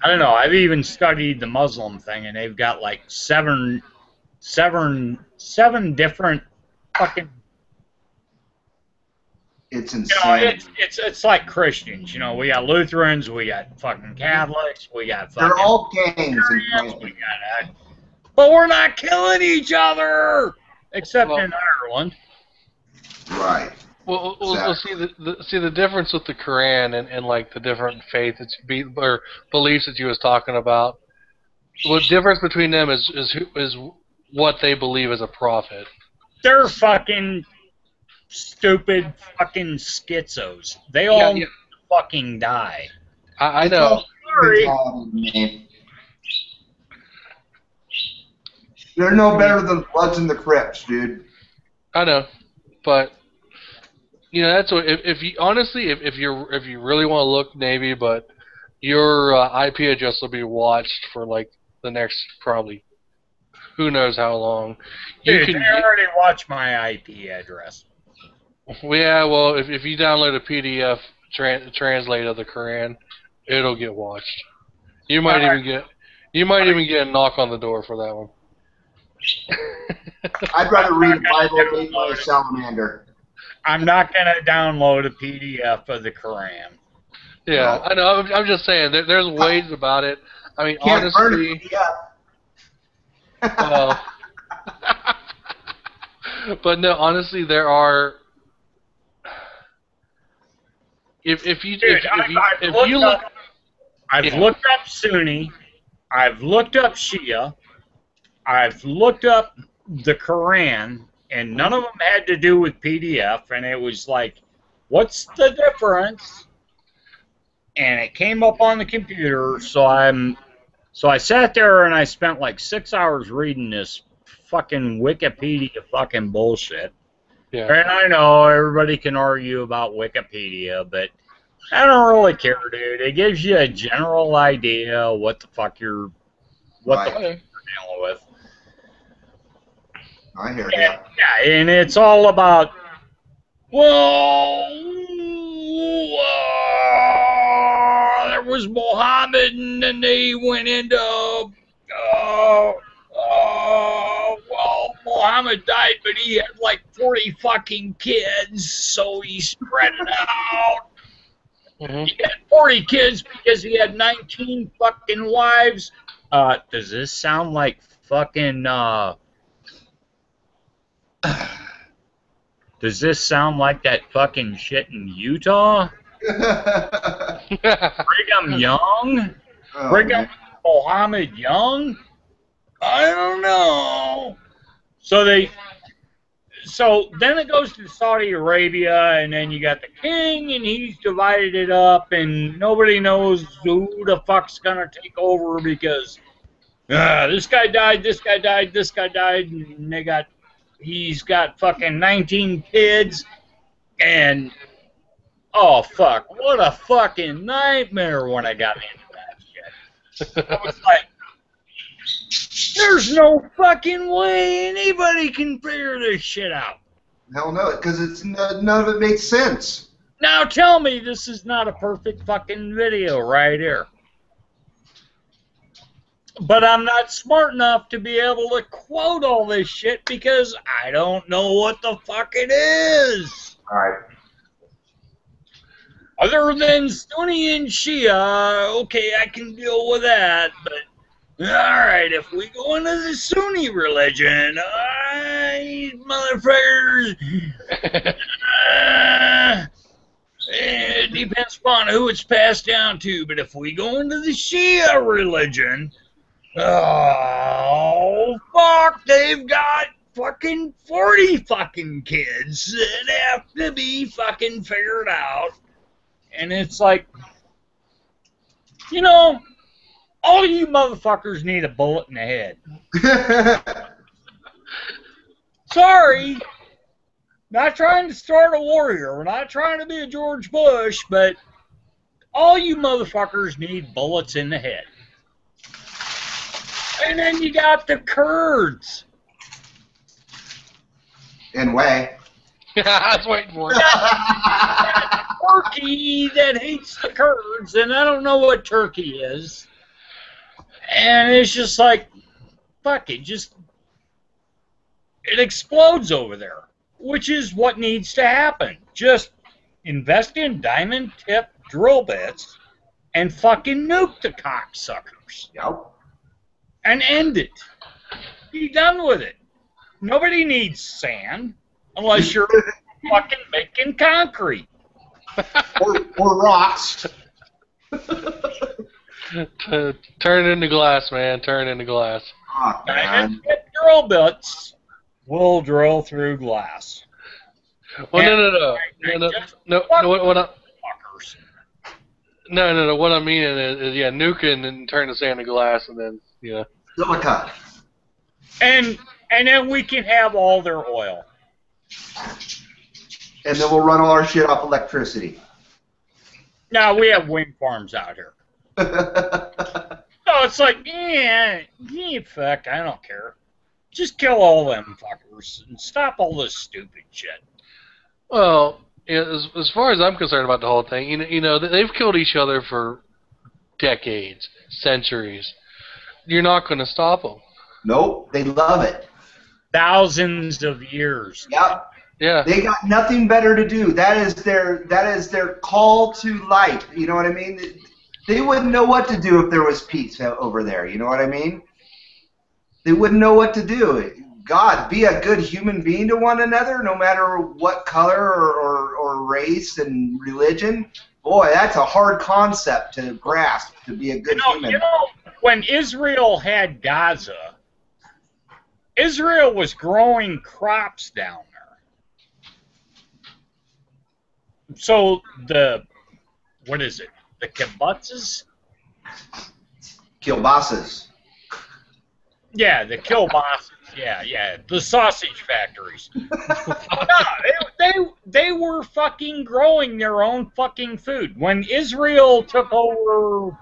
I don't know, I've even studied the Muslim thing, and they've got like seven different fucking. It's insane. It's like Christians, we got Lutherans, we got fucking Catholics, we got fucking. They're all gangs. But we're not killing each other, except in Ireland. Right. Well, Exactly. see the difference with the Quran and like the different faiths or beliefs that you was talking about. What difference between them is what they believe as a prophet. They're fucking stupid fucking schizos. They all need to fucking die. I know. Sorry. They're no better than Bloods and the Crips, dude. I know, but that's what if you honestly if you really want to look Navy, but your IP address will be watched for like the next probably who knows how long. Dude, they already watched my IP address. Yeah, well, if you download a PDF translate of the Quran, it'll get watched. You might even get a knock on the door for that one. I'd rather read a Bible than eat by a salamander. I'm not going to download a PDF of the Quran. Yeah, No. I know. I'm just saying. There's ways about it. I mean, Can't burn honestly. it. Yeah. Well, but no, honestly, there are. If you look, I've looked up Sunni, I've looked up Shia, I've looked up the Quran, and none of them had to do with PDF, and it was like, what's the difference? And it came up on the computer, so I sat there and I spent like 6 hours reading this fucking Wikipedia fucking bullshit. yeah. And I know everybody can argue about Wikipedia, but I don't really care, dude. It gives you a general idea what the fuck you're dealing with. I hear And, you. yeah, and it's all about, well, there was Muhammad, and then they went into, well, Muhammad died, but he had like 40 fucking kids, so he spread it out. Mm-hmm. He had 40 kids because he had 19 fucking wives. Does this sound like fucking, does this sound like that fucking shit in Utah? Brigham Young? Oh, Brigham man. Mohammed Young? I don't know. So then it goes to Saudi Arabia, and then you got the king, and he's divided it up, and nobody knows who the fuck's gonna take over because this guy died, this guy died, this guy died, and he's got fucking 19 kids, and oh fuck, what a fucking nightmare when I got into that shit. I was like, there's no fucking way anybody can figure this shit out. Hell no, because none of it makes sense. Now tell me this is not a perfect fucking video right here. But I'm not smart enough to be able to quote all this shit because I don't know what the fuck it is. All right. Other than Sunni and Shia, okay, I can deal with that, but alright, if we go into the Sunni religion, these motherfuckers, it depends upon who it's passed down to, but if we go into the Shia religion, oh, fuck, they've got fucking 40 fucking kids that have to be fucking figured out. And it's like, you know, all you motherfuckers need a bullet in the head. Sorry. Not trying to start a war here. We're not trying to be a George Bush, but all you motherfuckers need bullets in the head. And then you got the Kurds. And way. I was waiting for it. Turkey that hates the Kurds, and I don't know what Turkey is. And it's just like, fuck it, it explodes over there, which is what needs to happen. Just invest in diamond tip drill bits and fucking nuke the cocksuckers. Yep. And end it. Be done with it. Nobody needs sand unless you're fucking making concrete. or rocks. Turn into glass, man. Turn into glass. Oh, Diamond man. tip drill bits will drill through glass. Well, no. Fuckers. No. What I mean is yeah, nuking and turn the sand to glass, and then yeah. Silica. And then we can have all their oil. And then we'll run all our shit off electricity. Now we have wind farms out here. So it's like, yeah, fuck, I don't care. Just kill all them fuckers and stop all this stupid shit. Well, as far as I'm concerned about the whole thing, you know, they've killed each other for decades, centuries. You're not going to stop them. Nope, they love it. Thousands of years. Yep. Yeah. They got nothing better to do. That is their call to life. You know what I mean? They wouldn't know what to do if there was peace over there. You know what I mean? They wouldn't know what to do. God, be a good human being to one another, no matter what color or race and religion. Boy, that's a hard concept to grasp, to be a good human. You know, when Israel had Gaza, Israel was growing crops down there. So what is it? The kibbutzes? Kielbasa's. Yeah, the kielbasa's. Yeah. The sausage factories. No, they were fucking growing their own fucking food. When Israel took over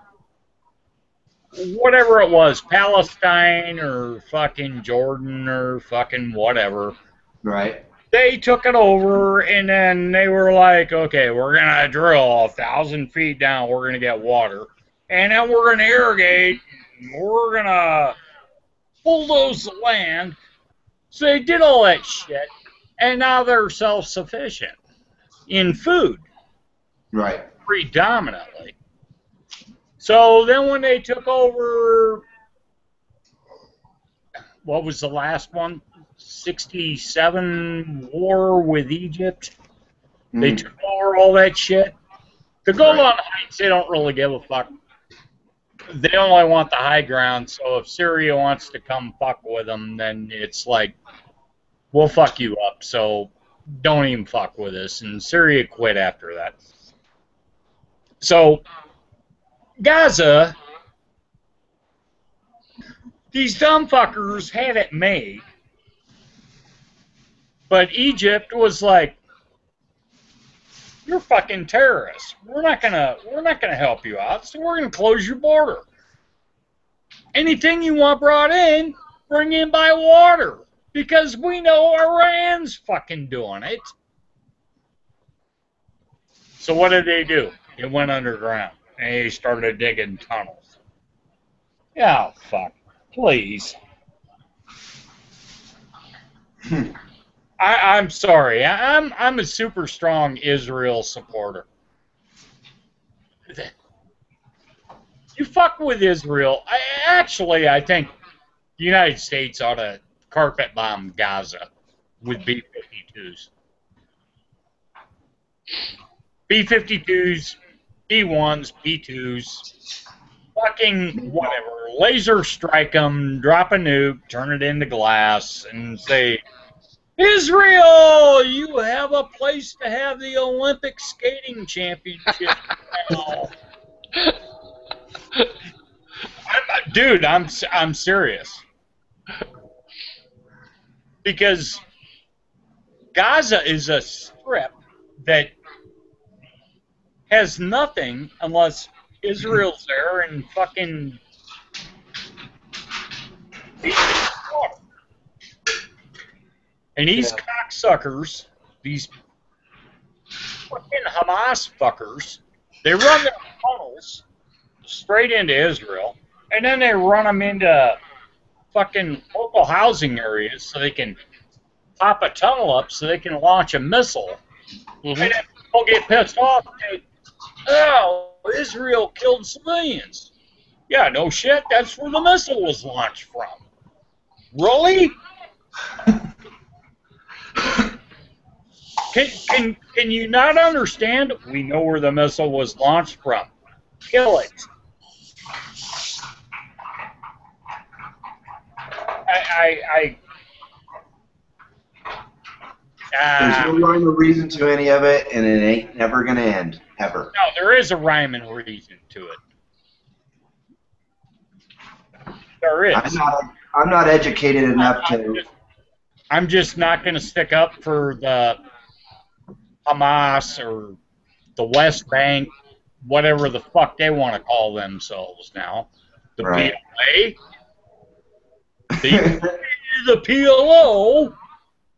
whatever it was, Palestine or fucking Jordan or fucking whatever. Right. They took it over, and then they were like, okay, we're going to drill 1,000 feet down. We're going to get water. And then we're going to irrigate. We're going to bulldoze the land. So they did all that shit, and now they're self-sufficient in food. Right. Predominantly. So then when they took over, what was the last one? 67 war with Egypt. They took over all that shit. The Golan Heights, they don't really give a fuck. They only want the high ground, so if Syria wants to come fuck with them, then it's like, we'll fuck you up, so don't even fuck with us. And Syria quit after that. So, Gaza, these dumb fuckers had it made. But Egypt was like, you're fucking terrorists. We're not gonna help you out, so we're gonna close your border. Anything you want brought in, bring in by water. Because we know Iran's fucking doing it. So what did they do? They went underground. And they started digging tunnels. Yeah, fuck. Please. I'm sorry. I'm a super strong Israel supporter. You fuck with Israel. I think the United States ought to carpet bomb Gaza with B-52s. B-52s, B-1s, B-2s, fucking whatever. Laser strike them, drop a nuke, turn it into glass, and say, Israel, you have a place to have the Olympic skating championship now. Dude, I'm serious. Because Gaza is a strip that has nothing unless Israel's there and fucking and these cocksuckers, these fucking Hamas fuckers, they run their tunnels straight into Israel, and then they run them into fucking local housing areas so they can pop a tunnel up so they can launch a missile. And then people get pissed off and say, oh, Israel killed civilians. Yeah, no shit, that's where the missile was launched from. Really? Can you not understand? We know where the missile was launched from. Kill it. There's no rhyme or reason to any of it, and it ain't never gonna end, ever. No, there is a rhyme and reason to it. There is. I'm not educated enough to. I'm just not going to stick up for the Hamas or the West Bank, whatever the fuck they want to call themselves now. The PLA. The PLO.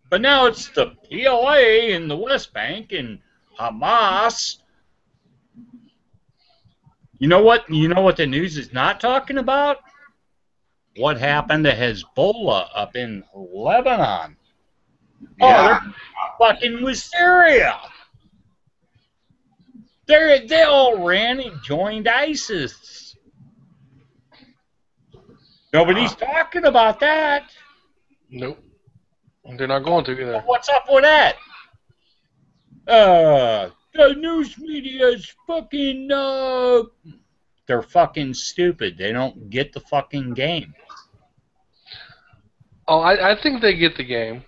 But now it's the PLA in the West Bank and Hamas. You know what? You know what the news is not talking about? What happened to Hezbollah up in Lebanon? Oh, Yeah. they're fucking with Syria. They all ran and joined ISIS. Nobody's talking about that. Nope. They're not going to either. What's up with that? The news media is fucking, they're fucking stupid. They don't get the fucking game. Oh, I think they get the game.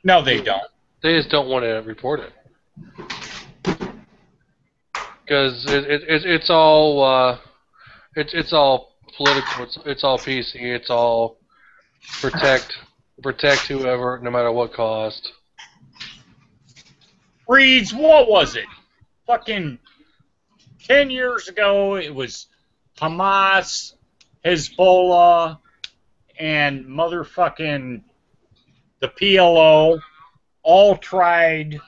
No, they don't. They just don't want to report it. Because it's all it's all political. It's all PC. It's all protect whoever, no matter what cost. Reeds, what was it? Fucking 10 years ago, it was Hamas, Hezbollah, and motherfucking the PLO all tried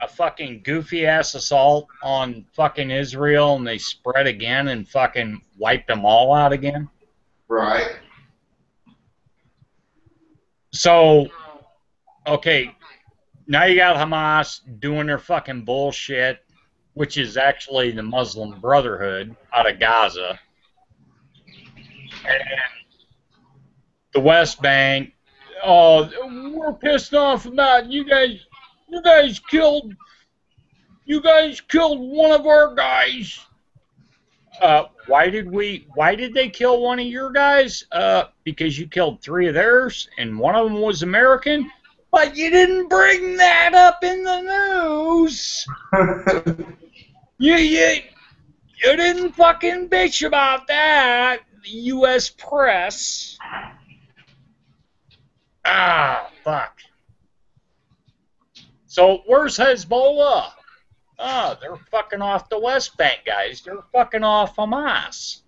a fucking goofy-ass assault on fucking Israel, and they spread again and fucking wiped them all out again. Right. So, okay, now you got Hamas doing their fucking bullshit, which is actually the Muslim Brotherhood out of Gaza. And the West Bank, oh, we're pissed off about you guys killed one of our guys. Why did they kill one of your guys? Because you killed 3 of theirs and one of them was American? But you didn't bring that up in the news. You didn't fucking bitch about that, the U.S. press. Ah, fuck. So where's Hezbollah? Oh, they're fucking off the West Bank, guys. They're fucking off Hamas,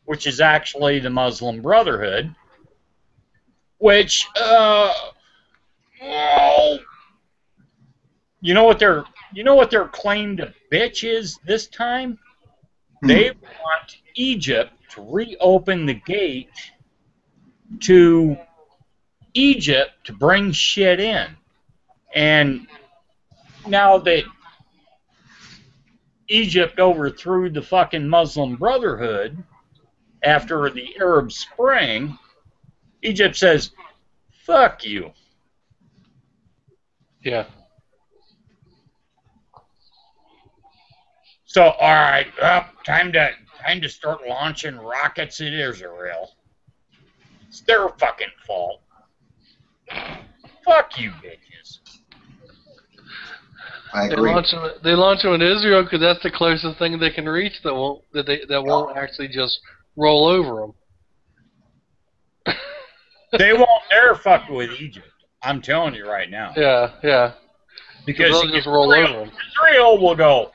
which is actually the Muslim Brotherhood, which, well, you know what their claim to bitch is this time? They want Egypt to reopen the gate to Egypt to bring shit in. And now that Egypt overthrew the fucking Muslim Brotherhood after the Arab Spring, Egypt says, fuck you. Yeah. So, all right, time to start launching rockets at Israel. It's their fucking fault. Fuck you, bitches. I They agree. launch them in Israel because that's the closest thing they can reach that won't actually just roll over them. They won't dare fuck with Egypt. I'm telling you right now. Yeah. Because they'll just roll over them. Israel will go,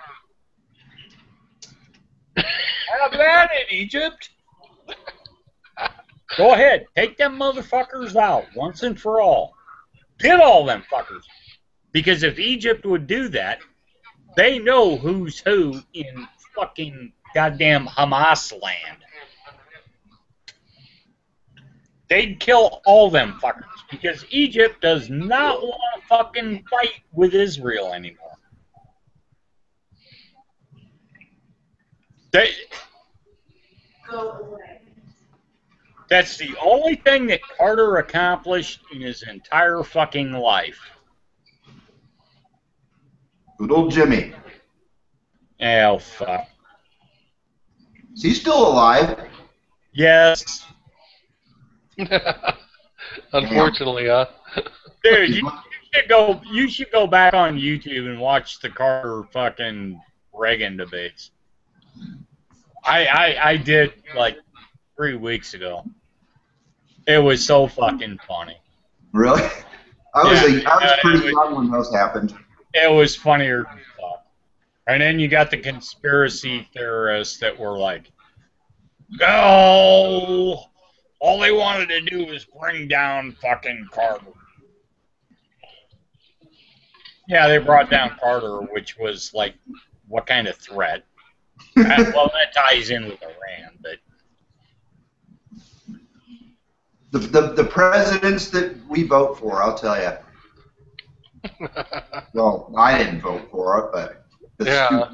have at it, Egypt. Go ahead. Take them motherfuckers out once and for all. Get all them fuckers. Because if Egypt would do that, they know who's who in fucking goddamn Hamas land. They'd kill all them fuckers. Because Egypt does not want to fucking fight with Israel anymore. That's the only thing that Carter accomplished in his entire fucking life. Good old Jimmy. Oh, fuck. Is he still alive? Yes. Unfortunately, huh? Dude, you should go back on YouTube and watch the Carter fucking Reagan debates. I did like 3 weeks ago. It was so fucking funny. Really? I was pretty it young when those happened. It was funnier than fuck. And then you got the conspiracy theorists that were like, "Oh, all they wanted to do was bring down fucking Carter." Yeah, they brought down Carter, which was like, what kind of threat? Well, that ties in with Iran, but The presidents that we vote for, I'll tell you. Well, I didn't vote for it, but the Yeah.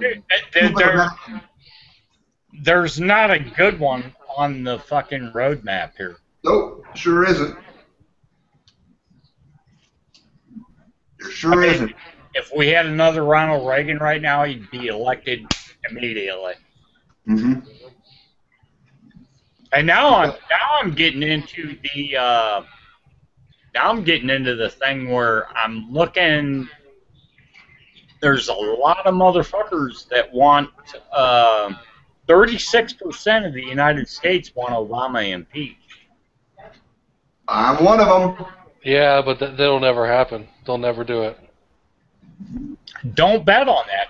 there's not a good one on the fucking roadmap here. Nope, sure isn't. There sure isn't. If we had another Ronald Reagan right now, he'd be elected immediately. Mm-hmm. And now I'm getting into the thing where I'm looking. There's a lot of motherfuckers that want 36% of the United States want Obama impeached. I'm one of them. Yeah, but that'll never happen. They'll never do it. Don't bet on that.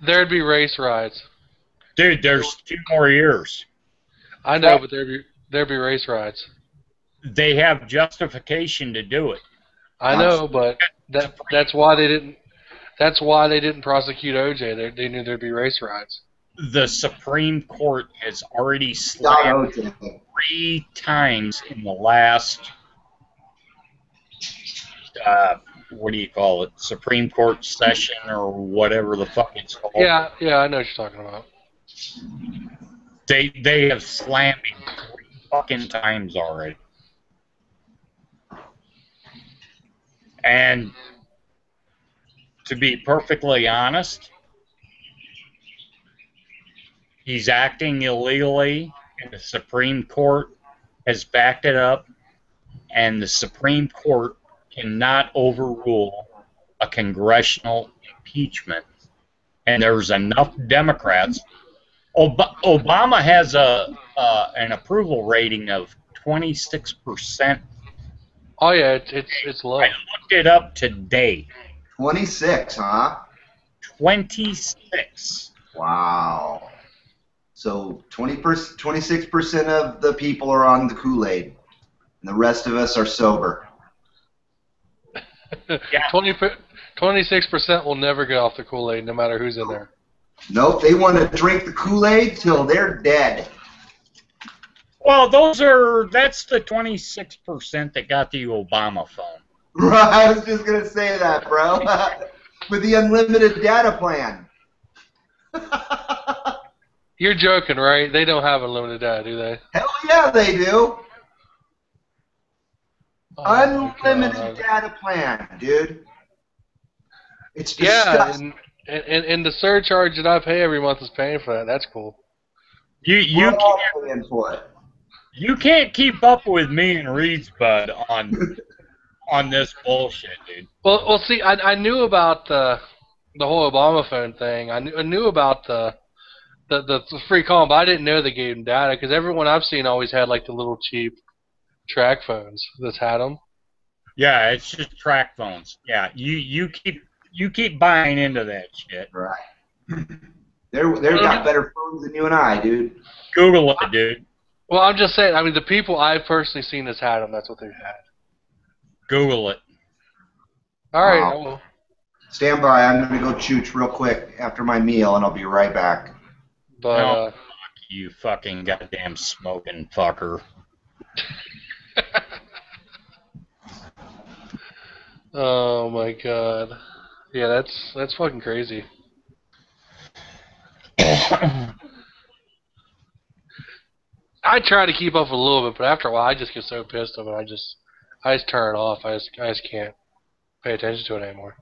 There'd be race riots. Dude, there's 2 more years. I know, but there'd be race riots. They have justification to do it. I know, but that's why they didn't. That's why they didn't prosecute OJ. They knew there'd be race riots. The Supreme Court has already slammed 3 times in the last. What do you call it? Supreme Court session or whatever the fuck it's called. Yeah, I know what you're talking about. They have slammed me 3 fucking times already. And to be perfectly honest, he's acting illegally, and the Supreme Court has backed it up, and the Supreme Court cannot overrule a congressional impeachment. And there's enough Democrats. Obama has an approval rating of 26%. Oh yeah, it's low. I looked it up today. 26, huh? 26. Wow. So 26% of the people are on the Kool-Aid, and the rest of us are sober. Yeah. 26% will never get off the Kool-Aid, no matter who's in there. Nope, they want to drink the Kool-Aid till they're dead. Well, that's the 26% that got the Obama phone. Right, I was just going to say that, bro. With the unlimited data plan. You're joking, right? They don't have unlimited data, do they? Hell yeah, they do. Oh, Unlimited data plan, dude. It's disgusting. Yeah, and the surcharge that I pay every month is paying for that. That's cool. You can't keep up with me and Reed's Bud on this bullshit, dude. Well, see, I knew about the whole Obama phone thing. I knew about the free call, but I didn't know they gave them data because everyone I've seen always had like the little cheap track phones that's had them. Yeah, it's just track phones. Yeah, you keep buying into that shit. Right. They've got better phones than you and I, dude. Google it, dude. Well, I'm just saying. I mean, the people I've personally seen that's had them, that's what they've had. Google it. All right. Wow. Well, stand by. I'm going to go chooch real quick after my meal, and I'll be right back. but No. Fuck you fucking goddamn smoking fucker. oh my god. Yeah, that's fucking crazy. I try to keep up a little bit, but after a while, I just get so pissed of it. I just turn it off. I just can't pay attention to it anymore.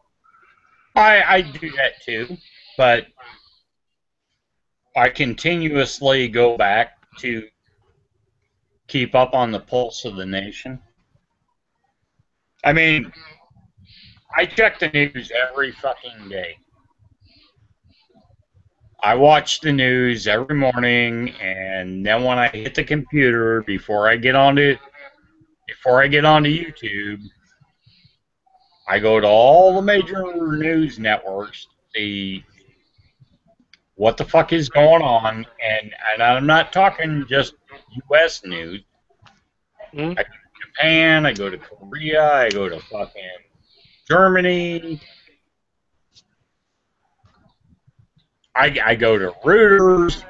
I do that too, but I continuously go back to keep up on the pulse of the nation. I mean, I check the news every fucking day. I watch the news every morning, and then when I hit the computer, before I get onto YouTube, I go to all the major news networks to see what the fuck is going on, and I'm not talking just U.S. news. Mm-hmm. I go to Japan, I go to Korea, I go to fucking Germany. I go to Reuters.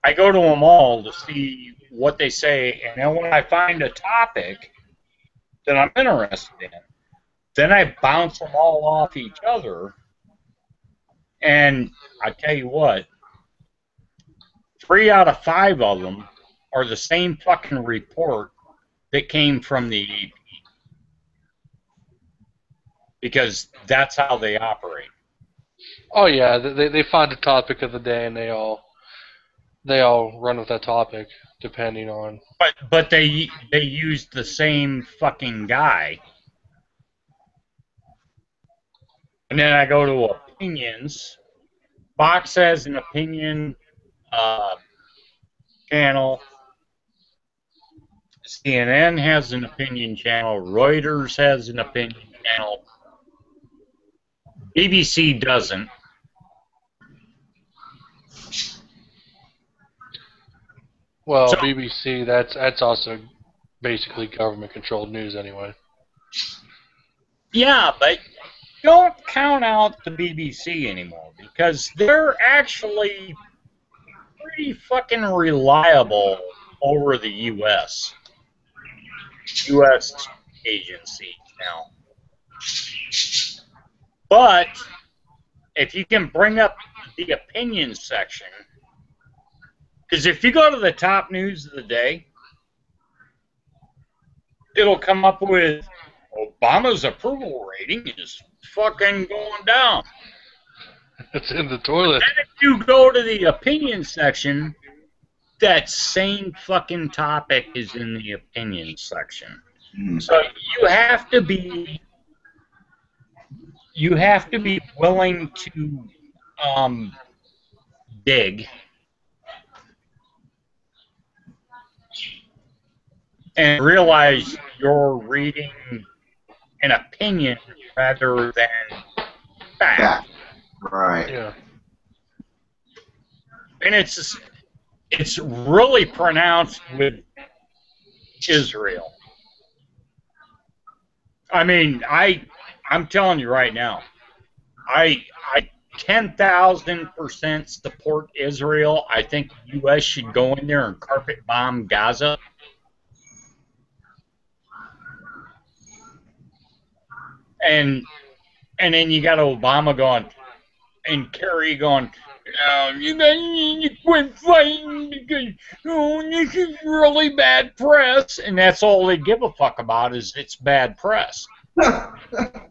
I go to them all to see what they say, and then when I find a topic that I'm interested in, then I bounce them all off each other. And I tell you what, 3 out of 5 of them are the same fucking report that came from the AP. Because that's how they operate. Oh yeah, they find a topic of the day and they all run with that topic depending on. But they used the same fucking guy. And then I go to opinions. Fox has an opinion channel. CNN has an opinion channel. Reuters has an opinion channel. BBC doesn't. Well, So- BBC, that's also basically government-controlled news anyway. Yeah, but don't count out the BBC anymore because they're actually pretty fucking reliable over the U.S. agency now. But if you can bring up the opinion section, because if you go to the top news of the day, it'll come up with Obama's approval rating is fucking going down. It's in the toilet. And if you go to the opinion section, that same fucking topic is in the opinion section. So you have to be willing to dig and realize you're reading an opinion rather than fact. Yeah. Right. Yeah. And it's really pronounced with Israel. I mean, I'm telling you right now, I 10,000% support Israel. I think the U.S. should go in there and carpet bomb Gaza. And then you got Obama going, and Kerry going, you guys need to quit fighting because this is really bad press. And that's all they give a fuck about is it's bad press.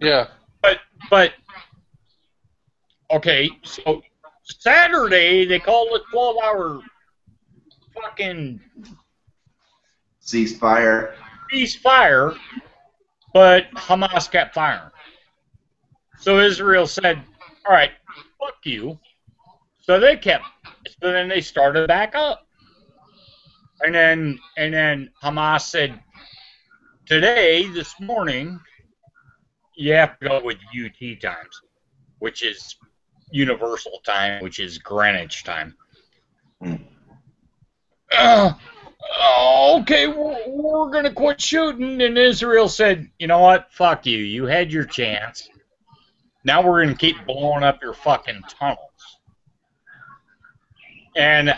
Yeah. But okay, so Saturday they called it 12-hour fucking Ceasefire. ceasefire, but Hamas kept firing. So Israel said, all right, fuck you. So then they started back up. And then Hamas said, this morning, you have to go with UT times, which is universal time, which is Greenwich time. Okay, we're going to quit shooting. And Israel said, you know what? Fuck you. You had your chance. Now we're going to keep blowing up your fucking tunnels. And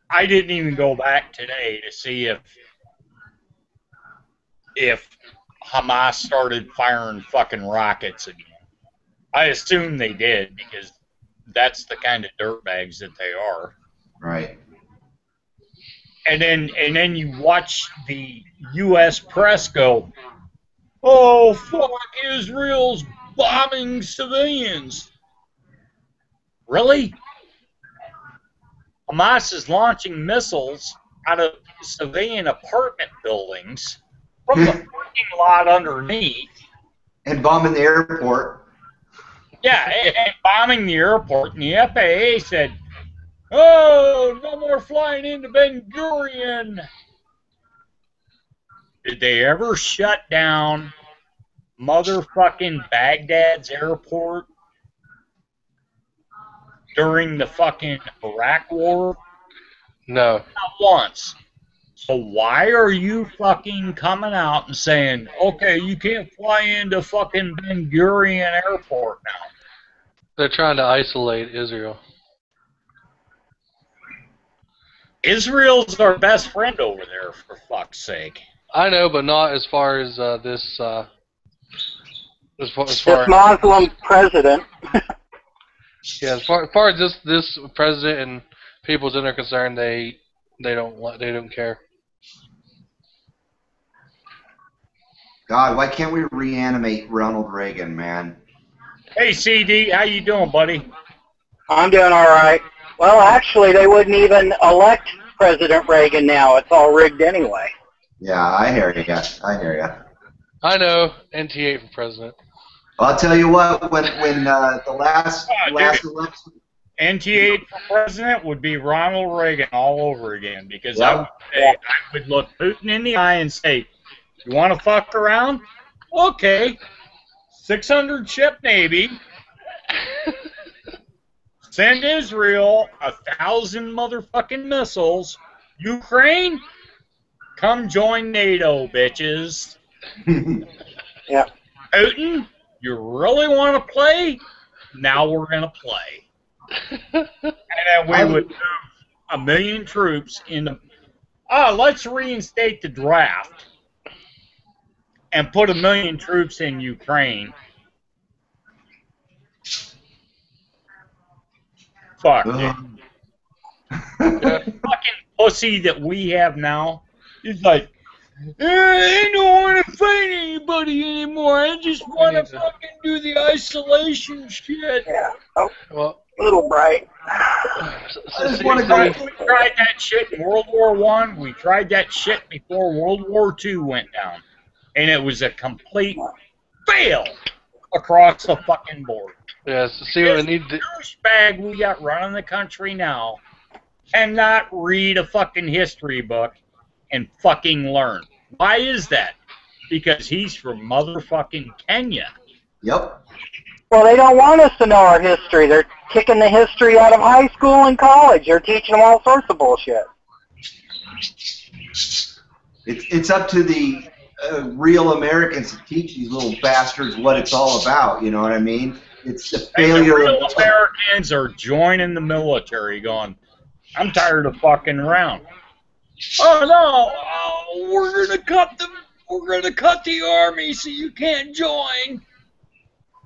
I didn't even go back today to see if Hamas started firing fucking rockets again. I assume they did because that's the kind of dirtbags that they are. Right. And then you watch the U.S. press go, oh, fuck, Israel's bombing civilians. Really? Hamas is launching missiles out of civilian apartment buildings from the parking lot underneath. And bombing the airport. Yeah, and bombing the airport. And the FAA said, oh, no more flying into Ben Gurion. Did they ever shut down motherfucking Baghdad's airport during the fucking Iraq war? No. Not once. So why are you fucking coming out and saying, okay, you can't fly into fucking Ben Gurion Airport now? They're trying to isolate Israel. Israel's our best friend over there, for fuck's sake. I know, but not as far as this. As far This as Muslim president. yeah, as far as this president and people's are concerned, they don't care. God, why can't we reanimate Ronald Reagan, man? Hey, CD, how you doing, buddy? I'm doing all right. Well, actually, they wouldn't even elect President Reagan now. It's all rigged anyway. Yeah, I hear you. I hear you. I know. NT8 for president. I'll tell you what. When the last election. NT8 for president would be Ronald Reagan all over again, because Yeah. I would look Putin in the eye and say, "You want to fuck around? Okay, 600 ship Navy." Send Israel 1,000 motherfucking missiles. Ukraine, come join NATO, bitches. Yeah. Putin, you really want to play? Now we're going to play. And then we would move 1 million troops into... let's reinstate the draft and put 1 million troops in Ukraine. Fuck, dude. Fucking pussy that we have now. He's like, I don't want to fight anybody anymore. I just want to fucking do the isolation shit. Yeah. Oh, Well, little bright. I just see, wanna We go- tried that shit in World War I. We tried that shit before World War II went down. And it was a complete fail across the fucking board. yes. See what I need to. Douchebag we got running the country now cannot read a fucking history book and fucking learn. Why is that? Because he's from motherfucking Kenya. Yep. Well, they don't want us to know our history. They're kicking the history out of high school and college. They're teaching them all sorts of bullshit. It's up to the real Americans to teach these little bastards what it's all about. You know what I mean? It's the And the failure real of Americans are joining the military going, I'm tired of fucking around. Oh no, we're gonna cut the army so you can't join.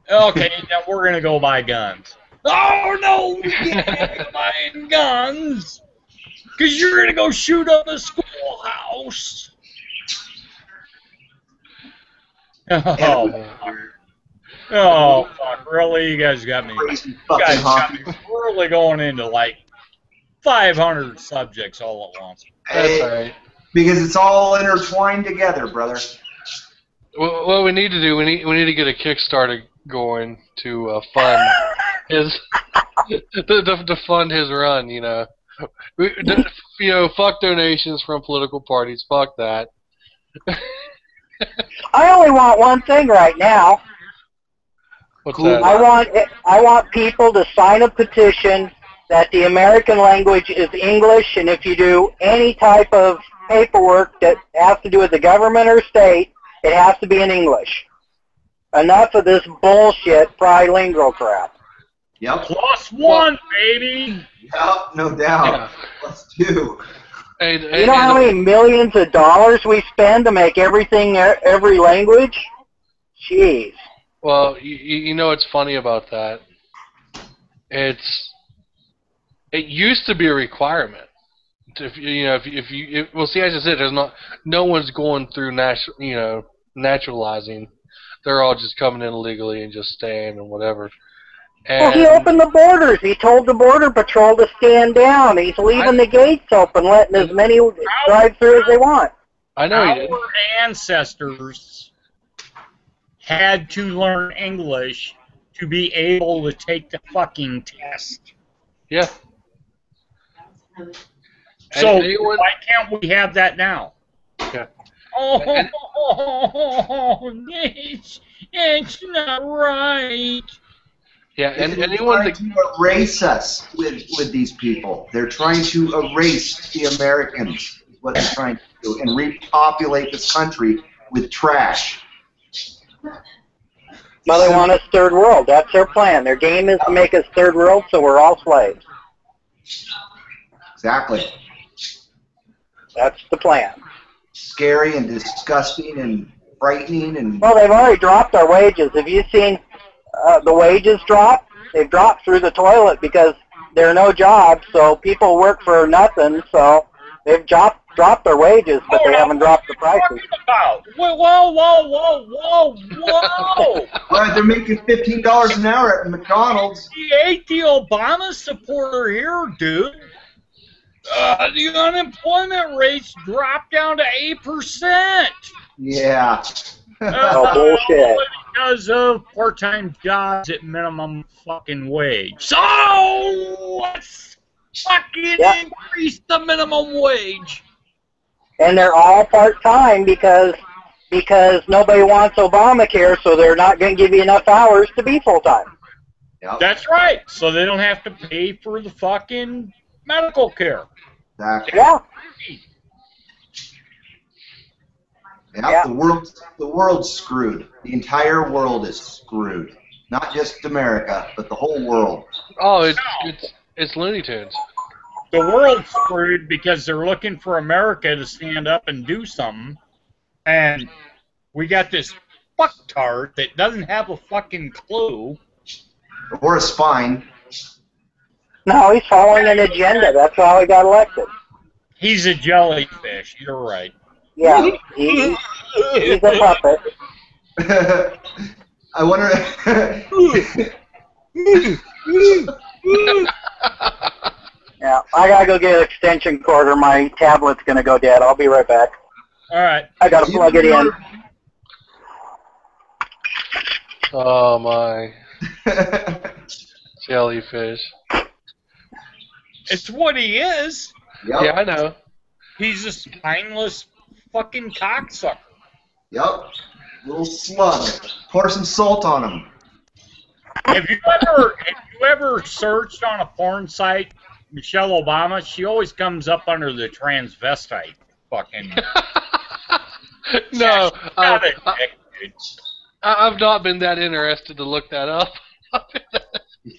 Okay, then we're gonna go buy guns. Oh no, we can't buy guns because you're gonna go shoot up a schoolhouse. Oh fuck! Really, you guys got me. crazy You fucking guys got me hockey. really going into like 500 subjects all at once. That's all right. Because it's all intertwined together, brother. Well, what we need to do, we need to get a Kickstarter going to fund his to fund his run. You know, fuck donations from political parties. Fuck that. I only want one thing right now. What's Cool. that? I want people to sign a petition that the American language is English, and if you do any type of paperwork that has to do with the government or state, it has to be in English. Enough of this bullshit trilingual crap. Yep. +1, baby. Yep. No doubt. Yeah. Let's do. Hey, You know how many millions of dollars we spend to make everything every language? Jeez. Well, you know what's funny about that? It used to be a requirement. Well, see, as I said, there's no one's going through naturalizing. They're all just coming in illegally and just staying and whatever. Well, And he opened the borders. He told the Border Patrol to stand down. He's leaving the gates open, letting as many drive through as they want. I know he did. Our ancestors had to learn English to be able to take the fucking test. Yeah. So anyone- why can't we have that now? Yeah. Oh, it's not right. Yeah, and They're anyone trying that to erase us with these people. They're trying to erase the Americans. Is what they're trying to do, and repopulate this country with trash. Well, they want us third world. That's their plan. Their game is to make us third world, so we're all slaves. Exactly. That's the plan. Scary and disgusting and frightening and. Well, they've already dropped our wages. Have you seen the wages drop? They've dropped through the toilet because there are no jobs, so people work for nothing, so they've dropped their wages, but they haven't dropped the prices. About? Whoa, whoa, whoa, whoa, whoa! Right, they're making $15 an hour at McDonald's. You ain't the Obama supporter here, dude. The unemployment rates dropped down to 8%. Yeah. Oh, bullshit. Because of part-time jobs at minimum fucking wage. So let's fucking increase the minimum wage. And they're all part-time because nobody wants Obamacare, so they're not going to give you enough hours to be full-time. Yep. That's right. So they don't have to pay for the fucking medical care. Exactly. Yeah. Yeah. The world's screwed. The entire world is screwed. Not just America, but the whole world. Oh, it's Looney Tunes. The world's screwed because they're looking for America to stand up and do something, and we got this fucktard that doesn't have a fucking clue. Or a spine. No, he's following an agenda. That's how he got elected. He's a jellyfish. You're right. Yeah, he's a puppet. I wonder. Yeah, I gotta go get an extension cord or my tablet's gonna go dead. I'll be right back. All right. I gotta plug it in. Oh my. Jellyfish. It's what he is. Yep. Yeah, I know. He's a spineless fucking cocksucker. Yep. Little slug. Pour some salt on him. Have you ever searched on a porn site Michelle Obama? She always comes up under the transvestite fucking. No, Got it, dude. I've not been that interested to look that up.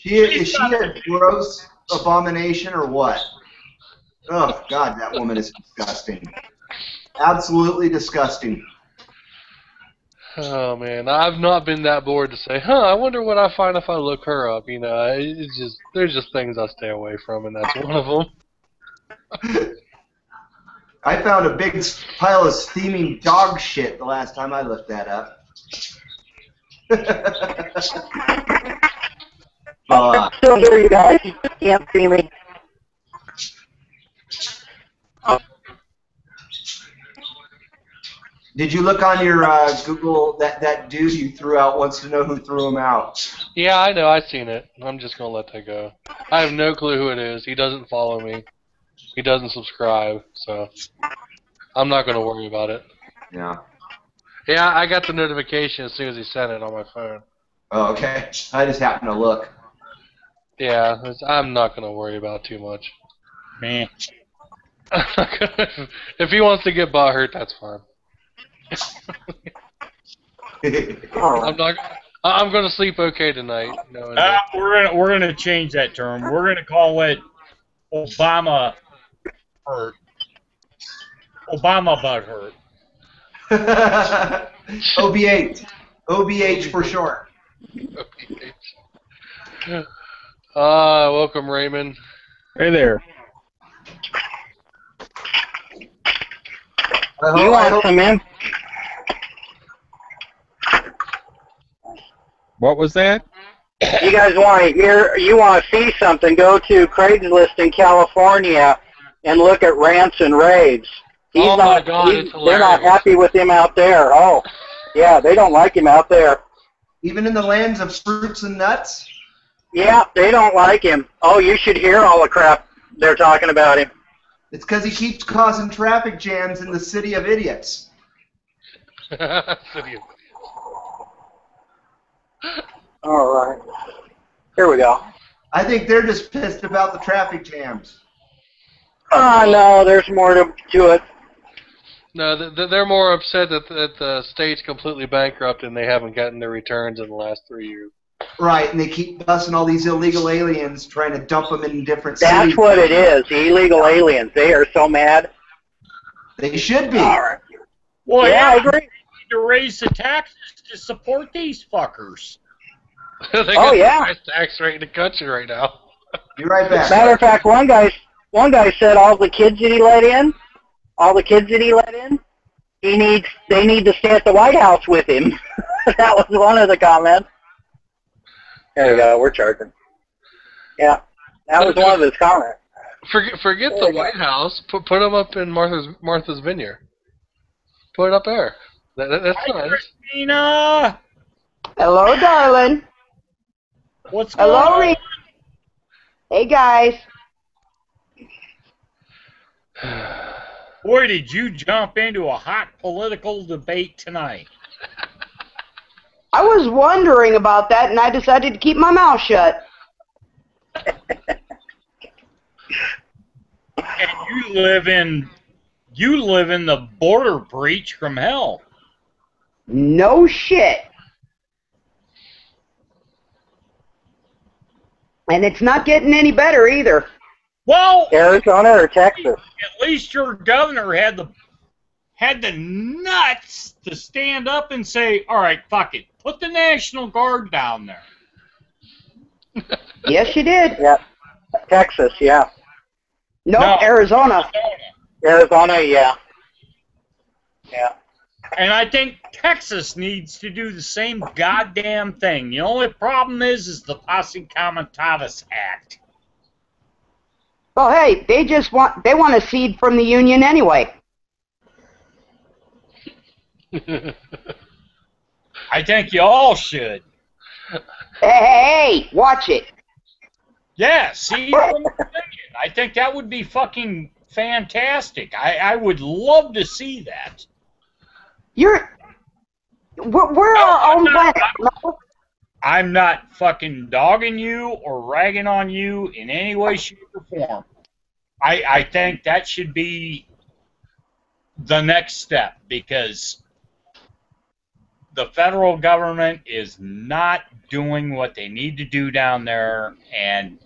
Is she a gross abomination or what? Oh, God, that woman is disgusting. Absolutely disgusting. Oh man, I've not been that bored to say, I wonder what I find if I look her up. You know, it's just there's just things I stay away from, and that's one of them. I found a big pile of steaming dog shit the last time I looked that up. I'm still here, you guys. You can't see me. Did you look on your Google that dude you threw out wants to know who threw him out? Yeah, I know. I've seen it. I'm just gonna let that go. I have no clue who it is. He doesn't follow me. He doesn't subscribe, so I'm not gonna worry about it. Yeah. Yeah, I got the notification as soon as he sent it on my phone. Oh, okay. I just happened to look. Yeah, I'm not gonna worry about it too much. Man. If he wants to get butthurt, that's fine. I'm not. I'm gonna sleep okay tonight. No, We're gonna change that term. We're gonna call it Obama hurt. Obama butt hurt. OBH. OBH for short. Welcome, Raymond. Hey there. You want some in? What was that? You guys want to hear? You want to see something? Go to Craigslist in California and look at rants and raves. Oh my God, it's hilarious. They're not happy with him out there. Oh, yeah, they don't like him out there. Even in the lands of fruits and nuts? Yeah, they don't like him. Oh, you should hear all the crap they're talking about him. It's because he keeps causing traffic jams in the city of idiots. All right. Here we go. I think they're just pissed about the traffic jams. Oh, no, there's more to it. No, they're more upset that the state's completely bankrupt and they haven't gotten their returns in the last 3 years. Right, and they keep busing all these illegal aliens, trying to dump them in different That's cities. what it is. The illegal aliens. They are so mad. They should be. All right. Well, Yeah, I agree. We need to raise the taxes to support these fuckers. They Oh, got yeah. the highest tax rate in the country right now. Be right back. Matter of fact, one guy said all the kids that he let in, they need to stay at the White House with him. That was one of the comments. There we go. We're charging. Yeah, that was one of his comments. Forget the White House. Put them up in Martha's Vineyard. Put it up there. That's Hi, nice. Christina. Hello, darling. What's going Hello, on? Reed. Hey, guys. Boy, did you jump into a hot political debate tonight. I was wondering about that, and I decided to keep my mouth shut. And you live in the border breach from hell. No shit. And it's not getting any better either. Well, Arizona or Texas? at least your governor had the nuts to stand up and say, "All right, fuck it, put the National Guard down there." Yes, you did. Yeah. Texas, yeah. No, No. Arizona. Arizona, yeah. Yeah. And I think Texas needs to do the same goddamn thing. The only problem is the Posse Comitatus Act. Well, hey, they want to cede from the Union anyway. I think you all should. Hey, watch it. Yeah, see from the Union. I think that would be fucking fantastic. I would love to see that. We're our own planet. No? I'm not fucking dogging you or ragging on you in any way, shape, or form. I think that should be the next step because the federal government is not doing what they need to do down there. And,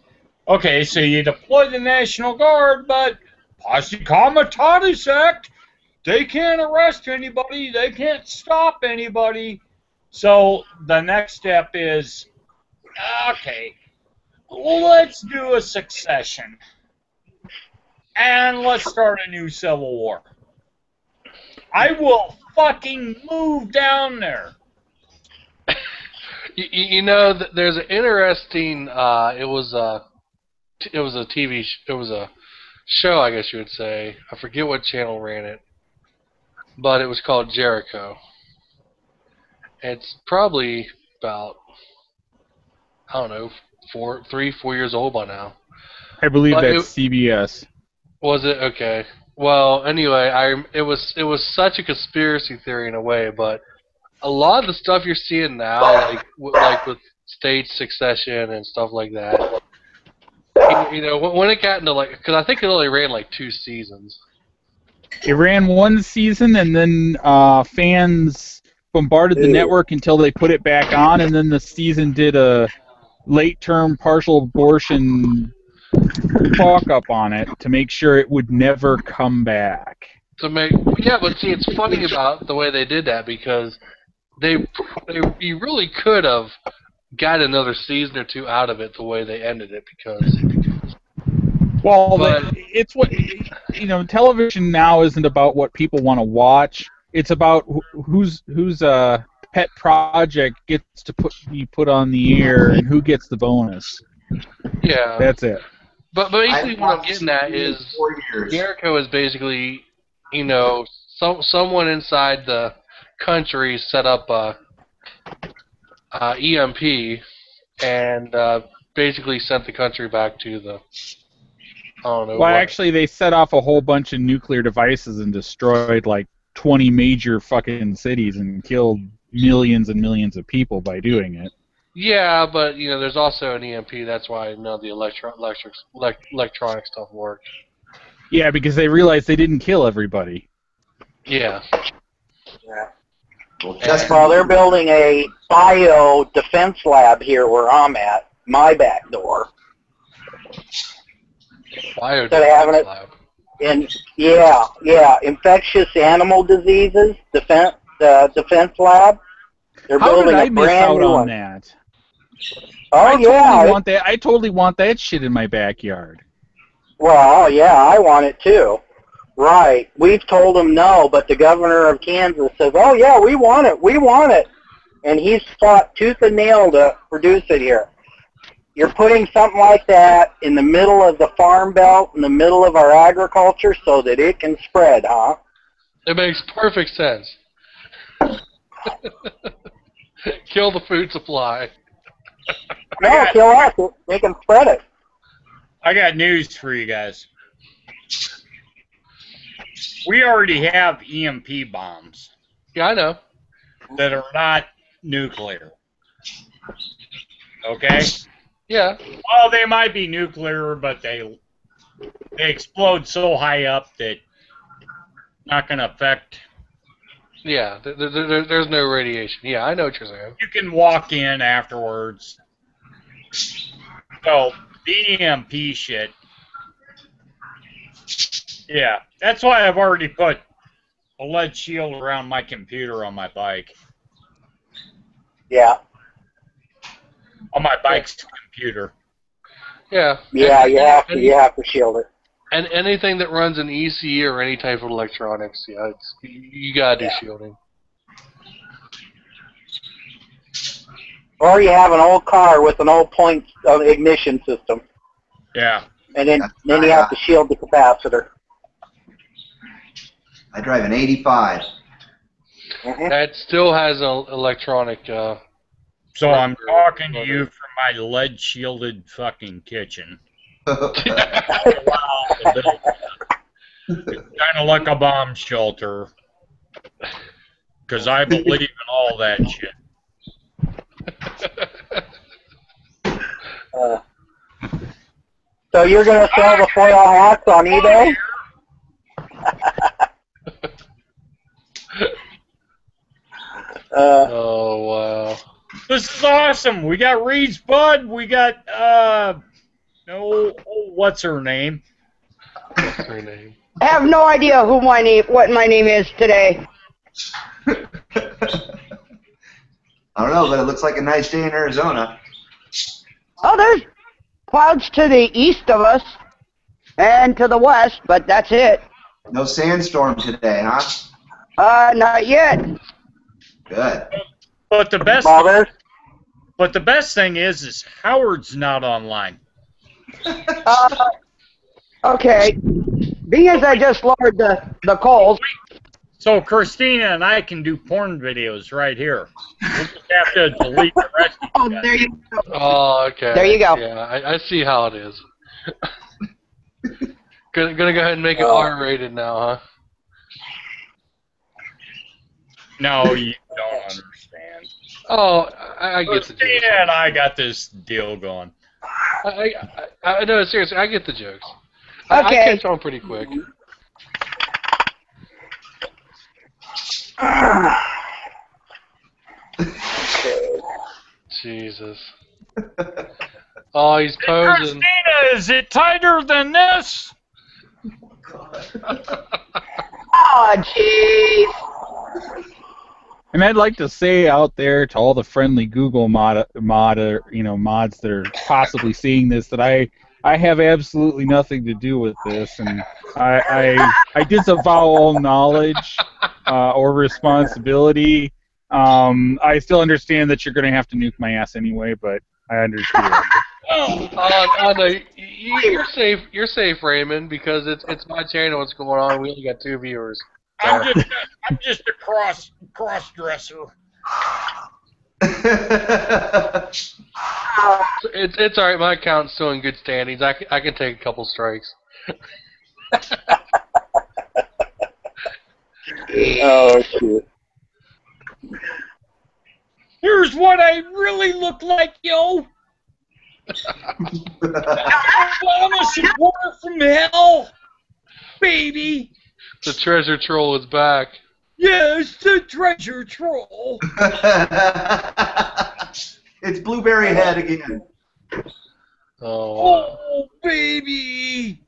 okay, so you deploy the National Guard, but Posse Comitatus Act, they can't arrest anybody, they can't stop anybody. So the next step is, okay, let's do a succession. And let's start a new civil war. I will fucking move down there. You know, there's an interesting. It was a TV. It was a show, I guess you would say. I forget what channel ran it, but it was called Jericho. It's probably about, I don't know, 4 years old by now. I believe But that's CBS. Was it? Okay. Well, anyway, it was such a conspiracy theory in a way, but a lot of the stuff you're seeing now, like with state succession and stuff like that, you know, when it got into because I think it only ran 2 seasons. It ran 1 season, and then fans bombarded the network until they put it back on, and then the season did a late-term partial abortion fuck-up on it to make sure it would never come back. Yeah, but see, it's funny about the way they did that because you really could have got another season or 2 out of it the way they ended it because. Well, But- it's what television now isn't about what people want to watch. It's about whose pet project gets to be put on the air and who gets the bonus. Yeah. That's it. But basically, I've what I'm watched getting at TV in is 4 years. Jericho is basically, someone inside the country set up a EMP and basically sent the country back to the. I don't know. Well, what. actually, they set off a whole bunch of nuclear devices and destroyed 20 major fucking cities and killed millions and millions of people by doing it. Yeah, but there's also an EMP. That's why none of the electronic stuff worked. Yeah, because they realized they didn't kill everybody. Yeah. Well, just Well, they're building a bio defense lab here where I'm at, my back door. Instead of having it Lab. in, infectious animal diseases defense lab. They're How building did I a miss brand out new on one. that? Oh I totally want that shit in my backyard. Well, yeah, I want it too. Right. We've told him no, but the governor of Kansas says, oh, yeah, we want it. And he's fought tooth and nail to produce it here. You're putting something like that in the middle of the farm belt, in the middle of our agriculture, so that it can spread, huh? It makes perfect sense. Kill the food supply. No, kill us. They can spread it. I got news for you guys. We already have EMP bombs Yeah, I know. that are not nuclear. Okay? Yeah. Well, they might be nuclear, but they explode so high up that not going to affect. Yeah, there's no radiation. Yeah, I know what you're saying. You can walk in afterwards. So, the EMP shit. Yeah, that's why I've already put a lead shield around my computer on my bike. Yeah. On my bike's computer. Yeah. Yeah, you have to shield it. And anything that runs an ECU or any type of electronics, yeah, you gotta do shielding. Or you have an old car with an old point of ignition system. Yeah. And then you have to shield the capacitor. I drive an 85. That still has an electronic. So I'm talking to you from my lead-shielded fucking kitchen. It's kind of like a bomb shelter. Because I believe in all that shit. So you're going to sell the foil hats on eBay? Oh, wow. This is awesome. We got Reed's Bud. We got, what's her name? What's her name? I have no idea what my name is today. I don't know, but it looks like a nice day in Arizona. Oh, there's clouds to the east of us and to the west, but that's it. No sandstorm today, huh? Not yet. Good. But the best thing is Howard's not online. Okay. Being as I just lowered the coals. So Christina and I can do porn videos right here. We'll just have to delete the rest of Oh, that. there you go. Oh, okay. There you go. Yeah, I see how it is. Gonna go ahead and make it R-rated now, huh? No, you don't understand. Oh, I get the Christina jokes. and I got this deal going. I no, seriously, I get the jokes. I Okay. catch on pretty quick. Jesus. Oh, he's posing. Christina, is it tighter than this? Oh, jeez. And I'd like to say out there to all the friendly Google mods that are possibly seeing this that I have absolutely nothing to do with this, and I disavow all knowledge or responsibility. I still understand that you're going to have to nuke my ass anyway, but I understand. Oh no, you're safe. You're safe, Raymond, because it's my channel. What's going on? We only got 2 viewers. I'm just a cross dresser. It's all right. My account's still in good standings. I can take a couple strikes. Oh, shit. Here's what I really look like, yo. I'm a supporter from hell, baby. The treasure troll is back. Yes, the treasure troll. It's Blueberry Head again. Oh, baby.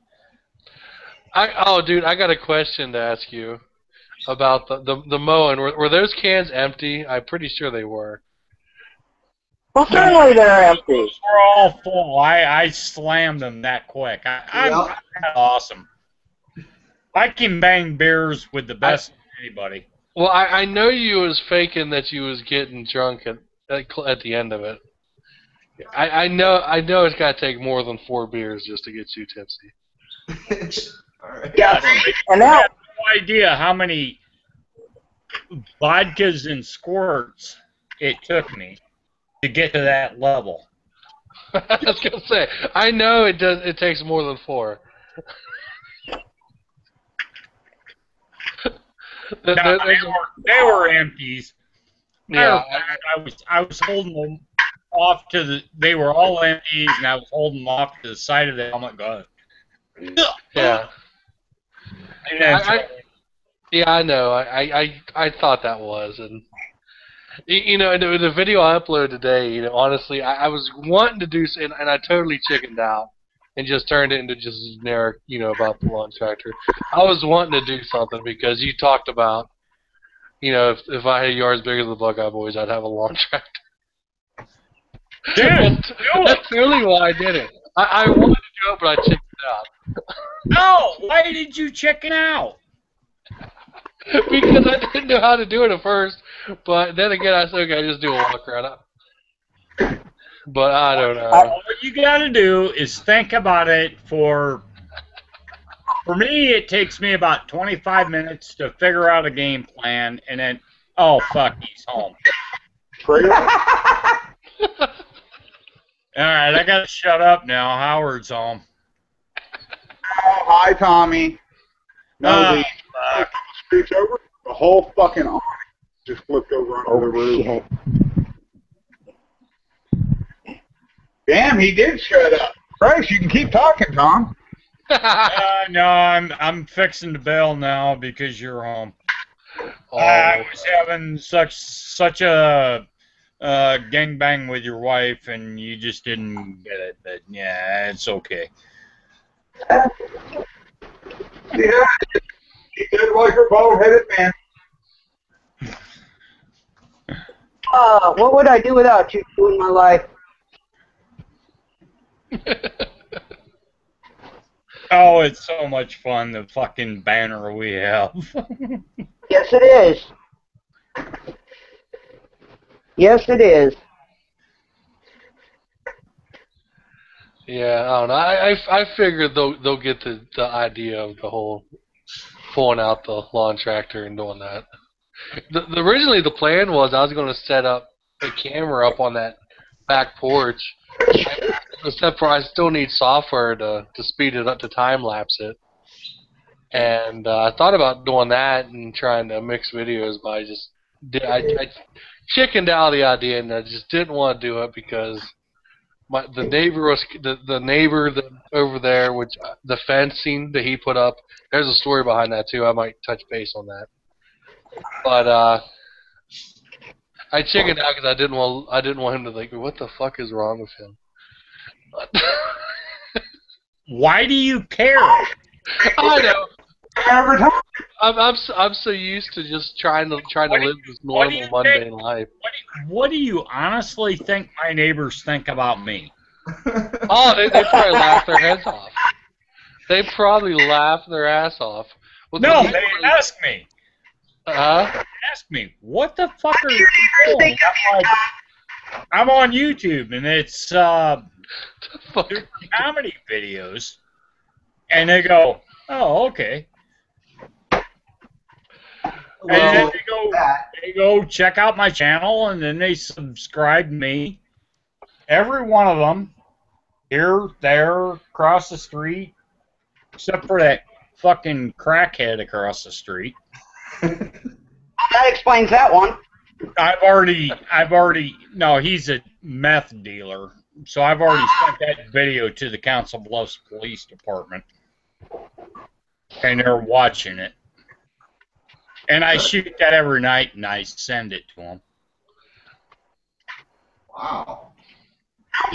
Dude, I got a question to ask you about the mowing. Were those cans empty? I'm pretty sure they were. Well, certainly they're empty. We're all full. I slammed them that quick. I'm awesome. I can bang beers with the best of anybody. Well, I know you was faking that you was getting drunk at the end of it. I know it's got to take more than 4 beers just to get you tipsy. All right. Yeah, And I now, have no idea how many vodkas and squirts it took me to get to that level. I was gonna say, I know it does. It takes more than 4. No, they were empties. Yeah, I was holding them off to the. They were all empties, and I was holding them off to the side of the helmet, going. yeah. And Yeah, I know. I thought that was, and you know, the video I uploaded today. You know, honestly, I was wanting to do, and I totally chickened out and just turned it into just generic, you know, about the lawn tractor. I was wanting to do something because you talked about, you know, if I had a yard as big as the Buckeye Boys, I'd have a lawn tractor. dude, That's really why I did it. I wanted to do it, but I chickened out. no, why did you chicken out? Because I didn't know how to do it at first, but then again, I said, okay, just do a walk around. But I don't know. What you got to do is think about it for me, it takes me about 25 minutes to figure out a game plan, and then, oh, fuck, he's home. All right, I got to shut up now. Howard's home. Oh, hi, Tommy. No, the Fuck. street's over. The whole fucking awning just flipped over onto the roof. Shit. Damn, he did shut up. Christ, you can keep talking, Tom. No, I'm fixing to bail now because you're home. Oh, I was having such a gangbang with your wife, and you just didn't get it. But yeah, it's okay. Yeah, he did like a bald-headed man. What would I do without you in my life? Oh, it's so much fun, the fucking banner we have. Yes, it is. Yes, it is. yeah, I don't know. I figured they'll get the idea of the whole pulling out the lawn tractor and doing that. Originally the plan was I was going to set up a camera up on that back porch, except for I still need software to speed it up to time lapse it. And I thought about doing that and trying to mix videos, but I chickened out of the idea, and I just didn't want to do it because the neighbor over there, which the fencing that he put up. There's a story behind that too. I might touch base on that, but I chickened out because I didn't want him to think, what the fuck is wrong with him? Why do you care? I know. Every time. I'm so used to just trying to live this normal mundane life. What do you honestly think my neighbors think about me? Oh, they probably laugh their heads off. They probably laugh their ass off. Well, No, they ask me. Ask me, what the fuck are you doing? I'm like, I'm on YouTube, and it's comedy videos, and they go, oh, okay. And then they go check out my channel, and then they subscribe to me. Every one of them, here, there, across the street, except for that fucking crackhead across the street. That explains that one. No, he's a meth dealer. So I've already sent that video to the Council Bluffs Police Department. And they're watching it. And I shoot that every night, and I send it to them. Wow.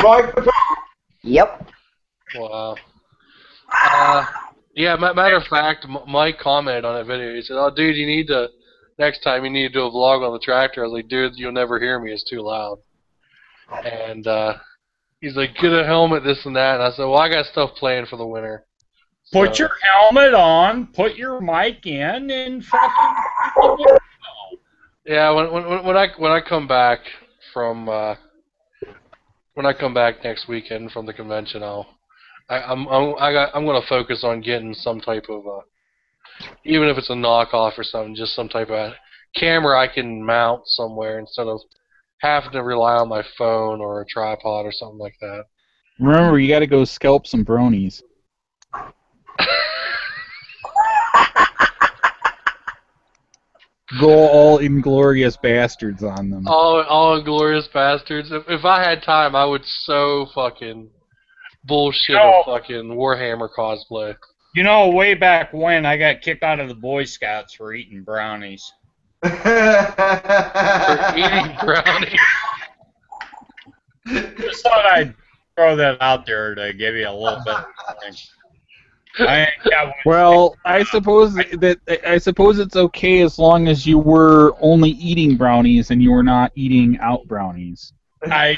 Like the Yep. Wow. Yeah, matter of fact, Mike commented on that video. He said, "Oh, dude, next time you need to do a vlog on the tractor." I was like, "Dude, you'll never hear me. It's too loud." And he's like, "Get a helmet, this and that." And I said, "Well, I got stuff planned for the winter." Put your helmet on, put your mic in, and fucking. Yeah, when I come back from when I come back next weekend from the convention, I'm gonna focus on getting some type of even if it's a knockoff or something, just some type of camera I can mount somewhere instead of having to rely on my phone or a tripod or something like that. Remember, you got to go scalp some bronies. Go all inglorious bastards on them. All inglorious bastards. If I had time, I would so fucking bullshit a fucking Warhammer cosplay. You know, way back when I got kicked out of the Boy Scouts for eating brownies. For eating brownies. Just thought I'd throw that out there to give you a little bit of Well, I suppose it's okay as long as you were only eating brownies and you were not eating out brownies. I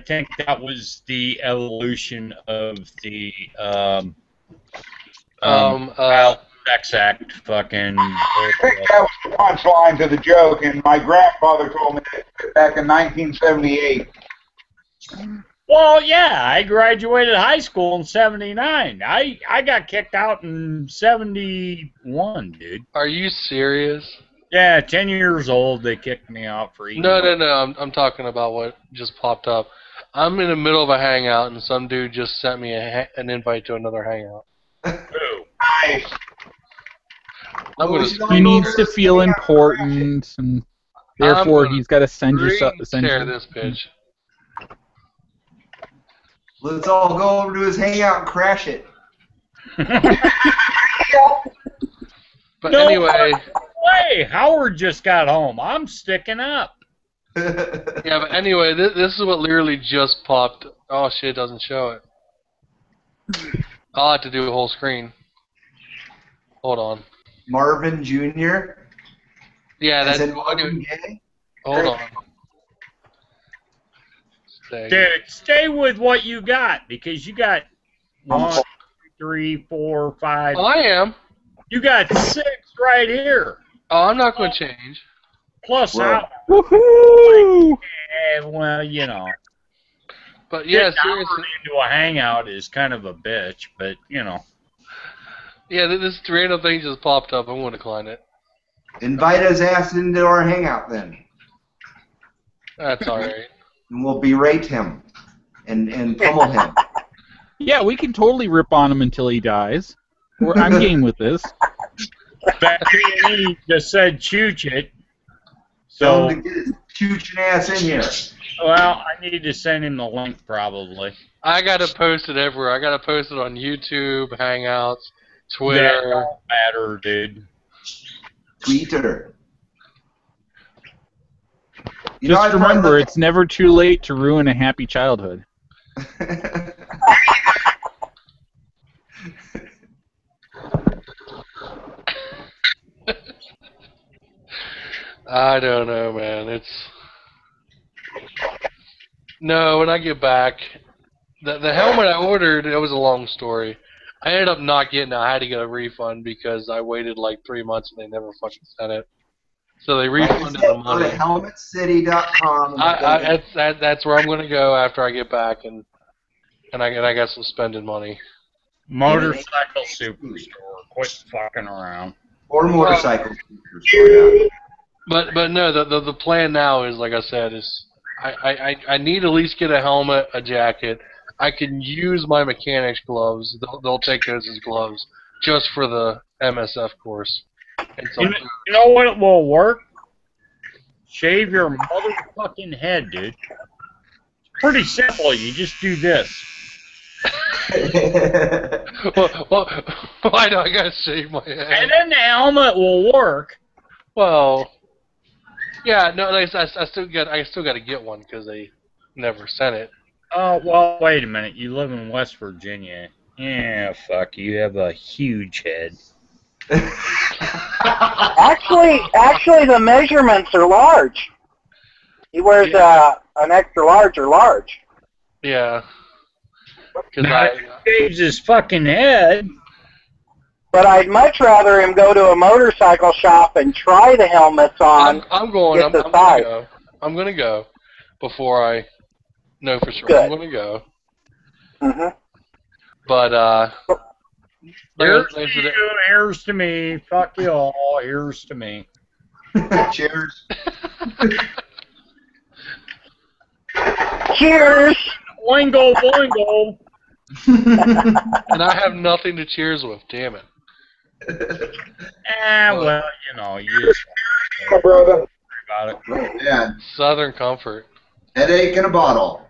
think that was the evolution of the Sex Act fucking. I think that was the punchline to the joke, and my grandfather told me that back in 1978. Well, yeah, I graduated high school in '79. I got kicked out in '71, dude. Are you serious? Yeah, 10 years old. They kicked me out for eating. No. I'm talking about what just popped up. I'm in the middle of a hangout, and some dude just sent me an invite to another hangout. Ooh. Nice. He needs to feel important, and therefore he's got to send you share something. this pitch. Let's all go over to his hangout and crash it. But anyway. Hey, Howard just got home. I'm sticking up. Yeah, but anyway, this is what literally just popped. Oh shit, it doesn't show it. I'll have to do a whole screen. Hold on. Marvin Jr. Yeah, that's. Marvin Gaye? Hold on. Dude, stay with what you got, because you got 1, 2, 3, 4, 5. Oh, I am. You got 6 right here. Oh, I'm not going to change. Plus out. Woohoo! Well, you know. But yeah, Getting seriously. into a hangout is kind of a bitch, but you know. Yeah, this random thing just popped up. I'm going to decline it. Invite his ass into our hangout then. That's alright. And we'll berate him and pummel him. Yeah, we can totally rip on him until he dies. I'm game with this. That P&E just said chooch it. Tell So, him to get his chooching ass in here. well, I need to send him the link probably. I got to post it everywhere. I got to post it on YouTube, Hangouts, That Twitter. don't matter, dude. Tweeter. You Just know, remember, it's never too late to ruin a happy childhood. I don't know, man. No, when I get back, the helmet I ordered, it was a long story. I ended up not getting it. I had to get a refund because I waited like 3 months and they never fucking sent it. So they refunded the money. Go to helmetcity.com. That's where I'm going to go after I get back, and I got some spending money. Motorcycle Superstore. Quit fucking around. Or motorcycles. But no, the plan now is, like I said, is I need to at least get a helmet, a jacket. I can use my mechanics gloves. They'll take those as gloves just for the MSF course. And so, You know what will work? Shave your motherfucking head, dude. Pretty simple. You just do this. well, why do I gotta shave my head? And then the helmet will work, Well, yeah, no, I still got to get one because they never sent it. Oh, well, wait a minute. You live in West Virginia. Yeah, fuck. You have a huge head. Actually, the measurements are large. He wears an extra large or large. Yeah. Now, he shaves his fucking head. But I'd much rather him go to a motorcycle shop and try the helmets on. I'm going. Get I'm the going size. to go. I'm going to go before I know for sure. Good. I'm going to go. Mm-hmm. But Here's to you, here's to me. Fuck you all. Here's to me. Cheers. Cheers. Boingo, boingo. and I have nothing to cheers with. Damn it. Well, you know, you just My brother. worry about it. Yeah, Southern Comfort. headache in a bottle.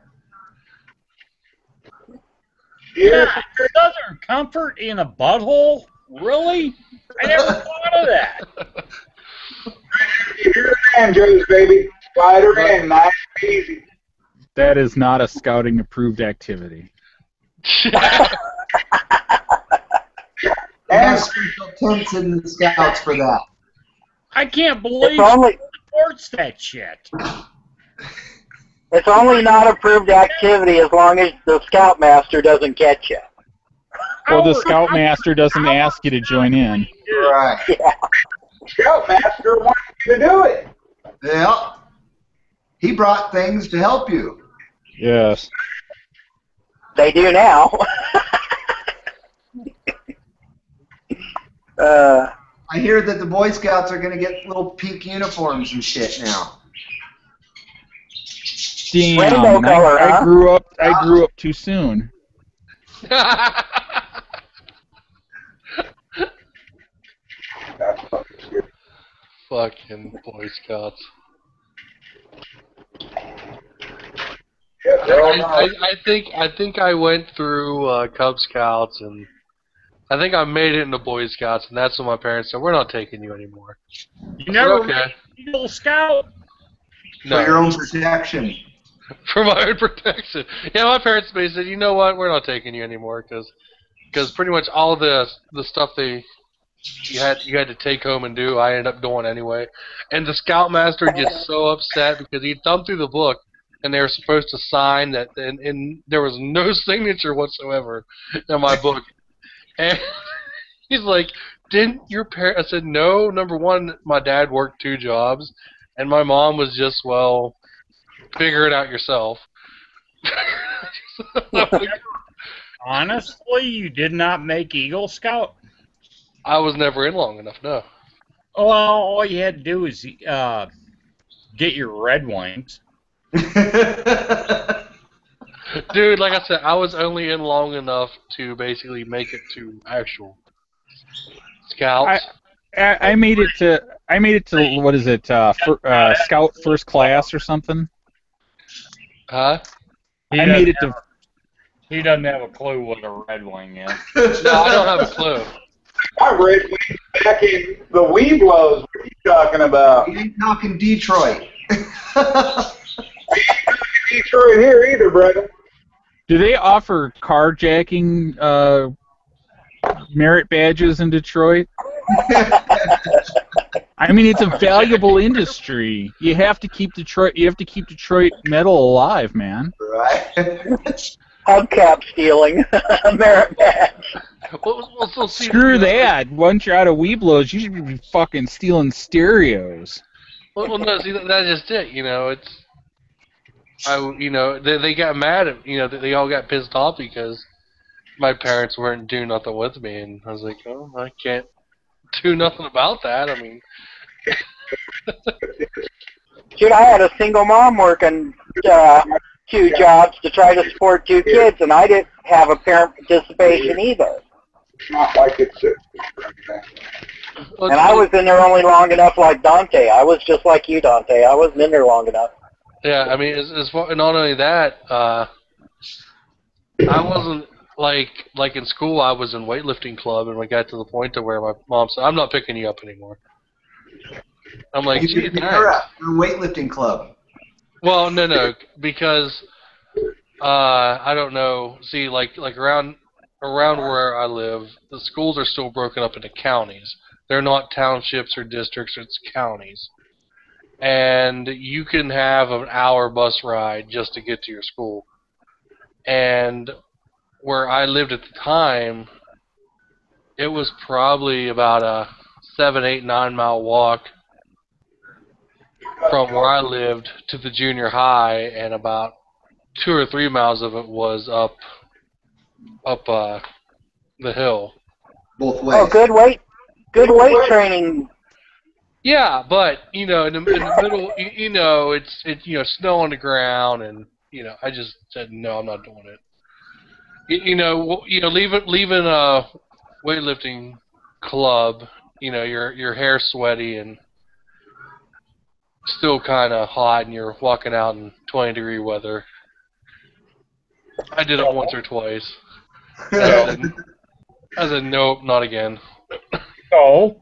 Yeah, Southern Comfort in a butthole? Really? I never thought of that. You're banjos, baby. Spider in, nice and easy. That is not a scouting approved activity. And special tents in the scouts for that. I can't believe It's only she supports that shit. it's only not approved activity as long as the scoutmaster doesn't catch you. Or the scoutmaster doesn't ask you to join in. Right. Yeah. Scoutmaster wants you to do it. Yeah. He brought things to help you. Yes. They do now. I hear that the Boy Scouts are going to get little pink uniforms and shit now. Damn. Rainbow color, I huh? grew up too soon. Fucking Boy Scouts. I think I went through Cub Scouts, and I think I made it into Boy Scouts, and that's when my parents said, "We're not taking you anymore." You never okay. met Eagle Scout? For your own protection. For my own protection. Yeah, my parents basically said, "You know what? We're not taking you anymore because pretty much all the stuff you had to take home and do, I ended up doing anyway." And the Scoutmaster gets so upset because he thumbed through the book, and they were supposed to sign that, and there was no signature whatsoever in my book. And he's like, "Didn't your parents?" I said, "No. Number one, my dad worked 2 jobs, and my mom was just, well, figure it out yourself." Honestly, you did not make Eagle Scout? I was never in long enough, no. Well, all you had to do is get your Red Wings. Dude, like I said, I was only in long enough to basically make it to actual Scouts. I made it to what is it? Scout First Class or something. Huh? I made it to. He doesn't have a clue what a Red Wing is. No, I don't have a clue. I read back in the Weeblos. What are you talking about? You ain't talking Detroit. Detroit here either, brother. Do they offer carjacking merit badges in Detroit? I mean, it's a valuable industry. You have to keep Detroit. You have to keep Detroit metal alive, man. Right. Hubcap stealing. Merit badge. Well, see, Screw that. Once you're out of Weeblos, you should be fucking stealing stereos. Well, no, see, that's just it. You know, they got mad at, they all got pissed off because my parents weren't doing nothing with me, and I was like, oh, I can't do nothing about that. I mean, Dude, I had a single mom working 2 jobs to try to support 2 kids, and I didn't have a parent participation either. Not like it's. And I was in there only long enough like Dante. I was just like you, Dante. I wasn't in there long enough. Yeah, I mean, as far, not only that, I wasn't like in school. I was in weightlifting club, and we got to the point to where my mom said, "I'm not picking you up anymore." I'm like, gee, You're thanks. a weightlifting club. Well, no, because I don't know. See, like around where I live, the schools are still broken up into counties. They're not townships or districts. It's counties, and you can have an hour bus ride just to get to your school. And where I lived at the time, it was probably about a 7, 8, 9 mile walk from where I lived to the junior high, and about 2 or 3 miles of it was up the hill. Both ways. Oh, good weight training. Yeah, but in the middle, it's snow on the ground, and I just said no, I'm not doing it. Leaving a weightlifting club, your hair's sweaty and still kind of hot, and you're walking out in 20-degree weather. I did it once or twice. I said nope, not again. So.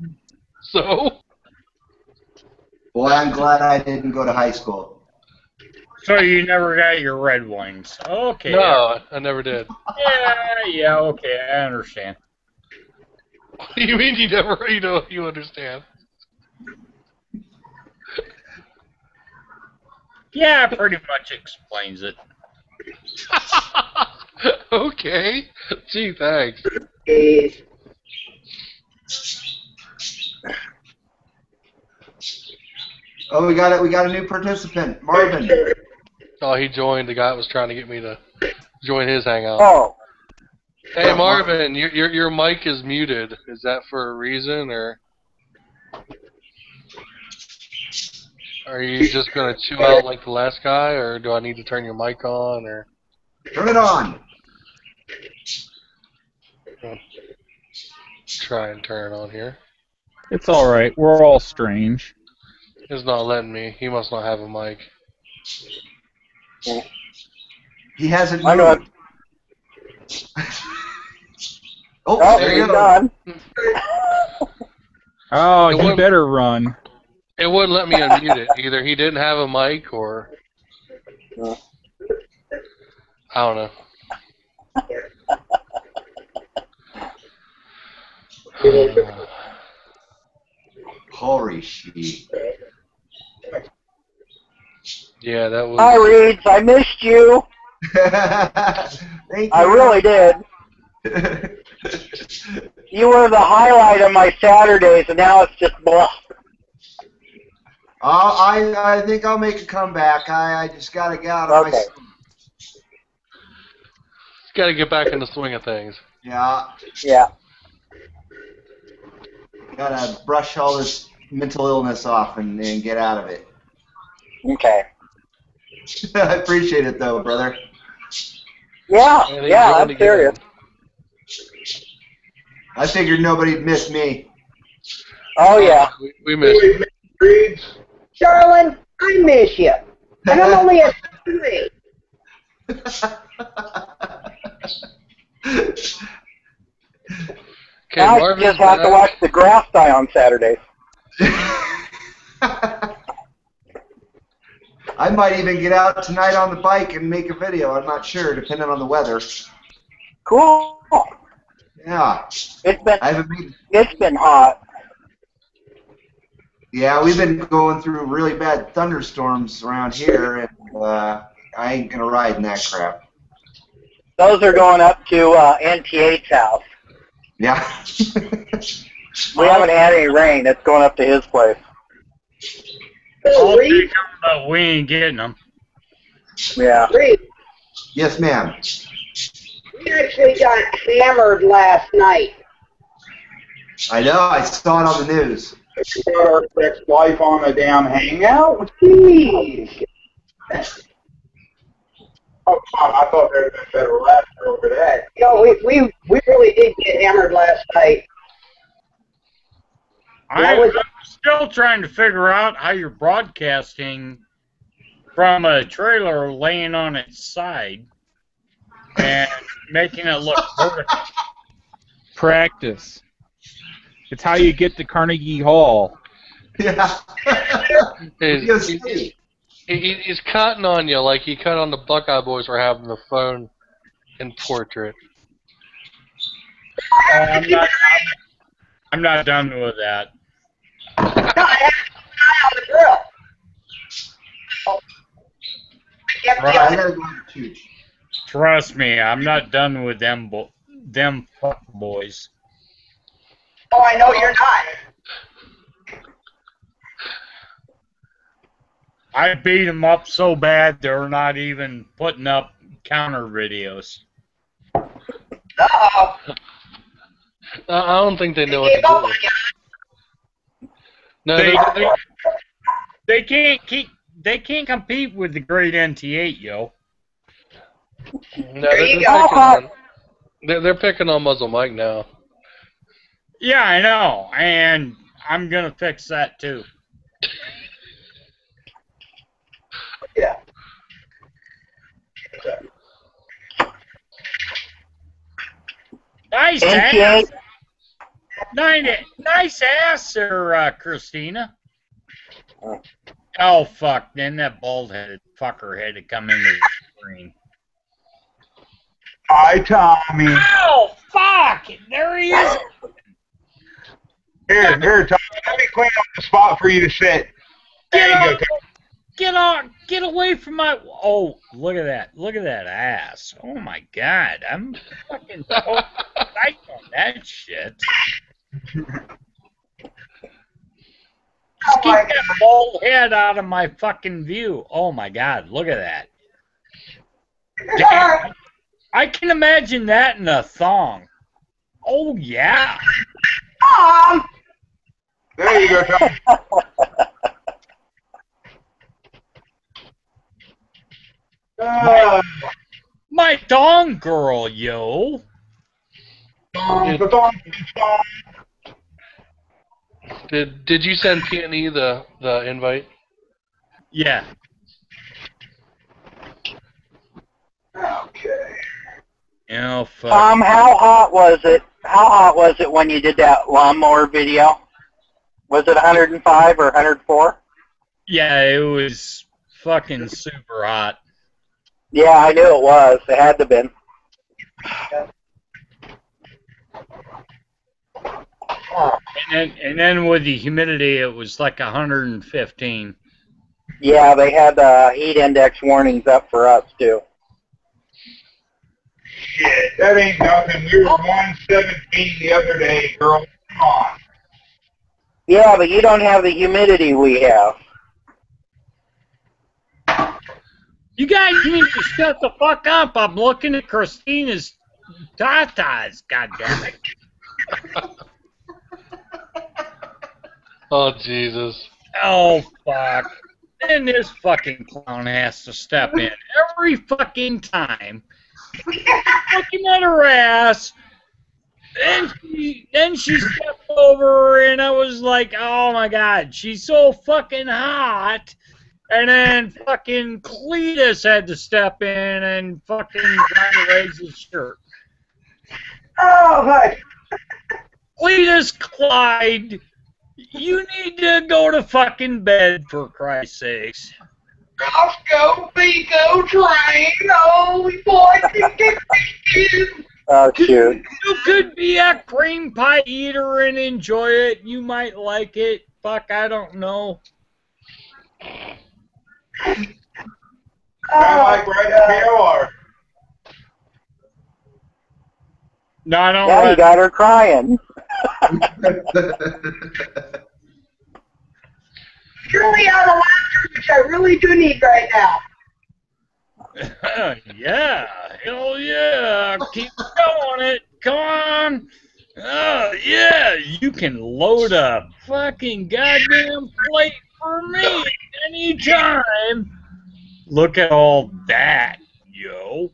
Boy, I'm glad I didn't go to high school. So you never got your Red Wings. Okay. No, I never did. Yeah, okay, I understand. You mean you never, you understand? Yeah, pretty much explains it. Okay. Gee, thanks. Oh, we got it. We got a new participant, Marvin. Oh, he joined. The guy that was trying to get me to join his hangout. Oh. Hey, Marvin, your mic is muted. Is that for a reason, or are you just gonna chew out like the last guy, or do I need to turn your mic on, or? Turn it on. Try and turn it on here. It's all right. We're all strange. It's not letting me. He must not have a mic. He hasn't I know moved. Oh, there you go. Done. Oh, you better run. It wouldn't let me unmute it. Either he didn't have a mic, or I don't know. Holy shit. Yeah, that was. Hi, Reeds. I missed you. Thank you. I really did. You were the highlight of my Saturdays, and now it's just blah. I think I'll make a comeback. I just got to get out of my... Got to get back in the swing of things. Yeah. Yeah. Got to brush all this mental illness off and get out of it. Okay. I appreciate it, though, brother. Yeah, I'm serious. I figured nobody'd miss me. Oh, yeah. We miss you. Darling, I miss you. And I'm only a 3. Okay, I Marvin's just have to watch the grass die on Saturdays. I might even get out tonight on the bike and make a video. I'm not sure, depending on the weather. Cool. Yeah. It's been hot. Yeah, we've been going through really bad thunderstorms around here, and I ain't gonna ride in that crap. Those are going up to NT8's house. Yeah. We haven't had any rain. It's going up to his place. Oh, but we ain't getting them. Yeah. Yes, ma'am. We actually got hammered last night. I know. I saw it on the news. Our ex-wife on a damn hangout? Jeez. Oh, I thought there would have been better laughter over that. No, we really did get hammered last night. I'm still trying to figure out how you're broadcasting from a trailer laying on its side and making it look vertical. Practice. It's how you get to Carnegie Hall. Yeah. He's cutting on you like he cut on the Buckeye Boys for having the phone in portrait. Oh, I'm not done with that. No, I had an eye on the grill. Oh. Right, I gotta go to church. Trust me, I'm not done with them fuck boys. Oh, I know you're not. I beat them up so bad they're not even putting up counter videos. Uh-oh. I don't think they know what to do. No, They can't compete with the great NT8, yo. No, they're picking on Muzzle Mike now. Yeah, I know, and I'm gonna fix that too. Yeah. Nice ass. Nice ass there, Christina. Oh, fuck. Then that bald-headed fucker had to come into the screen. Hi, Tommy. Oh, fuck! There he is. Here, Tommy. Let me clean up the spot for you to sit. There you go, Tommy. Get away from my... Oh, look at that. Look at that ass. Oh, my God. I'm fucking so psyched on that shit. Just keep that bald head out of my fucking view. Oh, my God. Look at that. Damn. I can imagine that in a thong. Oh, yeah. There you go, Tommy. My thong girl, yo. Did you send Peony the invite? Yeah. Okay. Oh, fuck. How hot was it? How hot was it when you did that lawnmower video? Was it 105 or 104? Yeah, it was fucking super hot. Yeah, I knew it was. It had to have been. And then with the humidity, it was like 115. Yeah, they had heat index warnings up for us, too. Shit, that ain't nothing. We were 117 the other day, girl. Come on. Yeah, but you don't have the humidity we have. You guys need to shut the fuck up. I'm looking at Christina's tatas, goddammit. Oh, Jesus. Oh, fuck. And this fucking clown has to step in every fucking time. Looking at her ass. Then she stepped over, and I was like, oh, my God, she's so fucking hot. And then fucking Cletus had to step in and fucking try to raise his shirt. Oh, my. Cletus Clyde, you need to go to fucking bed, for Christ's sakes. Roscoe Pico train. Oh, boy, can get me. Oh, shoot. You could be a cream pie eater and enjoy it. You might like it. Fuck, I don't know. Kind of like right at POR. No, I don't. Yeah, you got her crying. Really out of laughter, which I really do need right now. Yeah, hell yeah. Keep going it. Come on. Oh, yeah, you can load a fucking goddamn plate for me anytime. Look at all that, yo.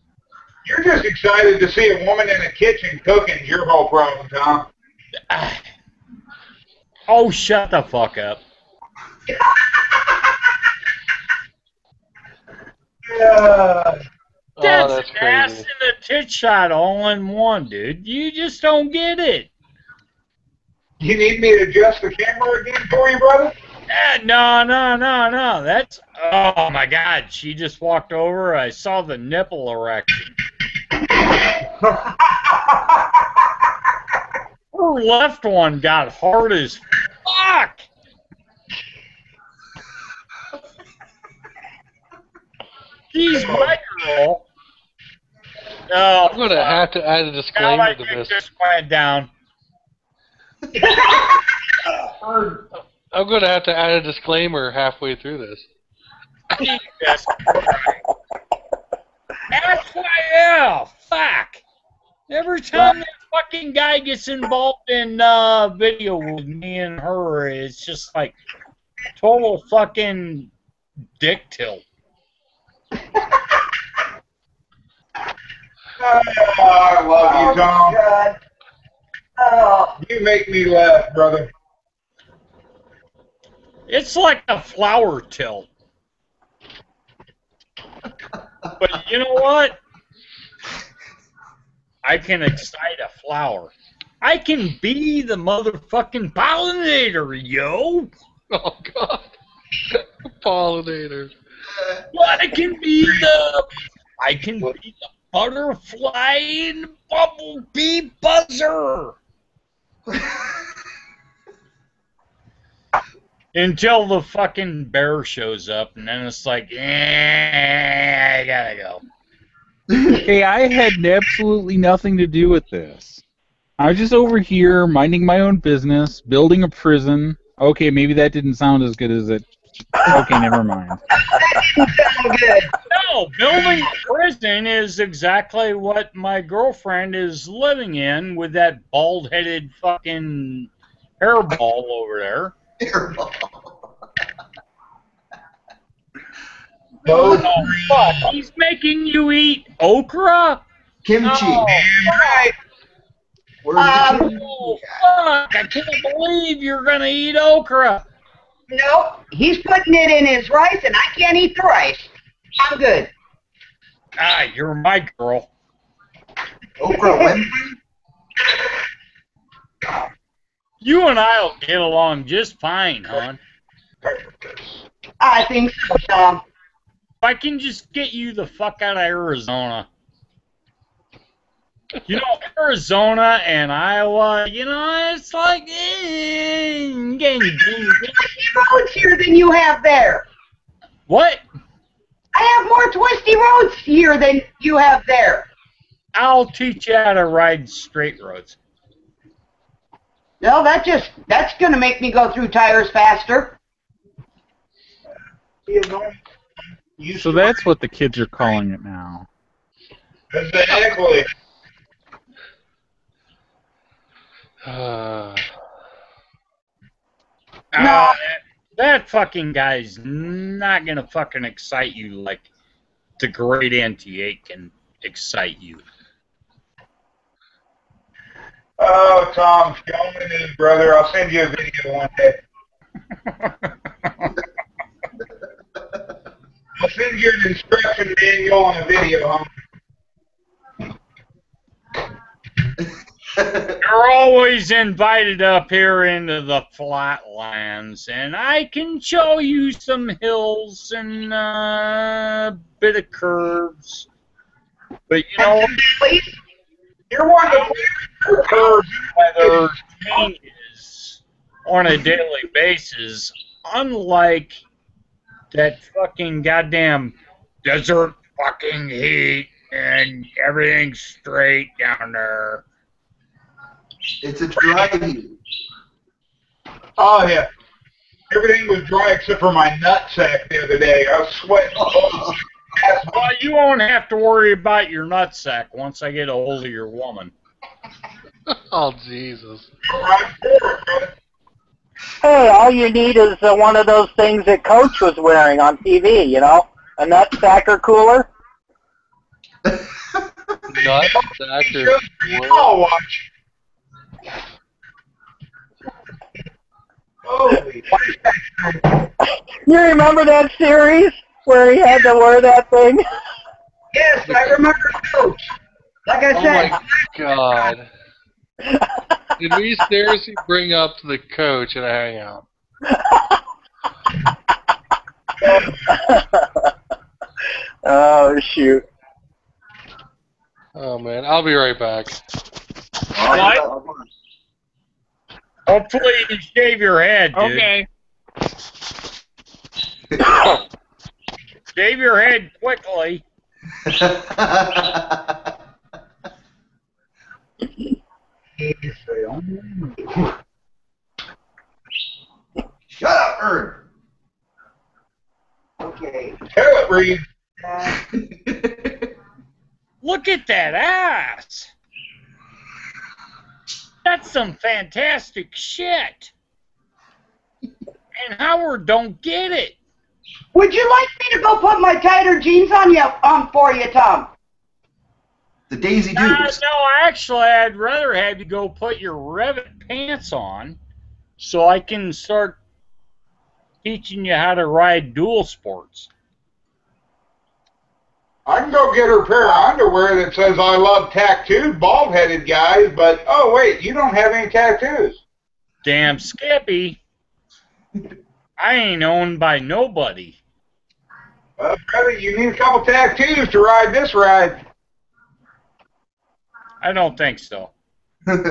You're just excited to see a woman in a kitchen cooking. Your whole problem, Tom. Oh, shut the fuck up. That's an ass crazy. and a tit shot all in one, dude. You just don't get it. You need me to adjust the camera again for you, brother? No. That's, oh my God. She just walked over. I saw the nipple erection. Her left one got hard as fuck. She's my girl. I'm going to have to add a Now disclaimer my to dick this. just went down. I'm going to have to add a disclaimer halfway through this. Jesus Christ. SYL! Fuck! Every time that fucking guy gets involved in video with me and her, it's just like total fucking dick tilt. Oh, I love you, Tom. God. Oh. You make me laugh, brother. It's like a flower tilt. But you know what? I can excite a flower. I can be the motherfucking pollinator, yo! Oh, God. Pollinator. But I can be the butterfly and bumblebee buzzer. Until the fucking bear shows up, and then it's like, I gotta go. Hey, I had absolutely nothing to do with this. I was just over here minding my own business, building a prison. Okay, maybe that didn't sound as good as it. Okay, never mind. Good. No, building a prison is exactly what my girlfriend is living in with that bald-headed fucking hairball over there. Oh, fuck. He's making you eat okra? Kimchi. Oh, Right. Where's the kimchi? oh, fuck. I can't believe you're going to eat okra. Nope. He's putting it in his rice, and I can't eat the rice. I'm good. Ah, you're my girl. Okra Wimp? You and I will get along just fine, hon. I think so, Tom. If I can just get you the fuck out of Arizona. You know, Arizona and Iowa, you know, it's like, Roads here than you have there. What? I have more twisty roads here than you have there. I'll teach you how to ride straight roads. No, that's gonna make me go through tires faster. So that's what the kids are calling it now. Exactly. No. That fucking guy's not gonna fucking excite you like the great Auntie 8 can excite you. Oh, Tom, show me this, brother. I'll send you a video one day. I'll send you an instruction manual and a video, huh? You're always invited up here into the flatlands, and I can show you some hills and a bit of curves. But you know, You're one of the curves. weather changes on a daily basis, unlike that fucking goddamn desert fucking heat and everything's straight down there. It's a dry heat. Oh, yeah. Everything was dry except for my nutsack the other day. I was sweating. Well, you won't have to worry about your nutsack once I get a hold of your woman. Oh, Jesus. Hey, all you need is one of those things that Coach was wearing on TV, you know? A nutsacker cooler. Nutsacker. I'll watch. Holy You remember that series where he had to wear that thing? Yes, I remember Coach. Like I Oh said, my God. Did we seriously bring up the Coach in a hangout? Oh, shoot. Oh man, I'll be right back. What? Hopefully you shave your head, dude. Okay. Shave your head quickly. Shut up, Ern. Okay. Tell it, Reed. Look at that ass. That's some fantastic shit. And Howard don't get it. Would you like me to go put my tighter jeans on you for you, Tom? The Daisy No, Dukes. actually, I'd rather have you go put your Revit pants on so I can start teaching you how to ride dual sports. I can go get her a pair of underwear that says I love tattooed bald-headed guys, but, oh, wait, you don't have any tattoos. Damn Skippy. I ain't owned by nobody. Brother, you need a couple tattoos to ride this ride. I don't think so. Tom,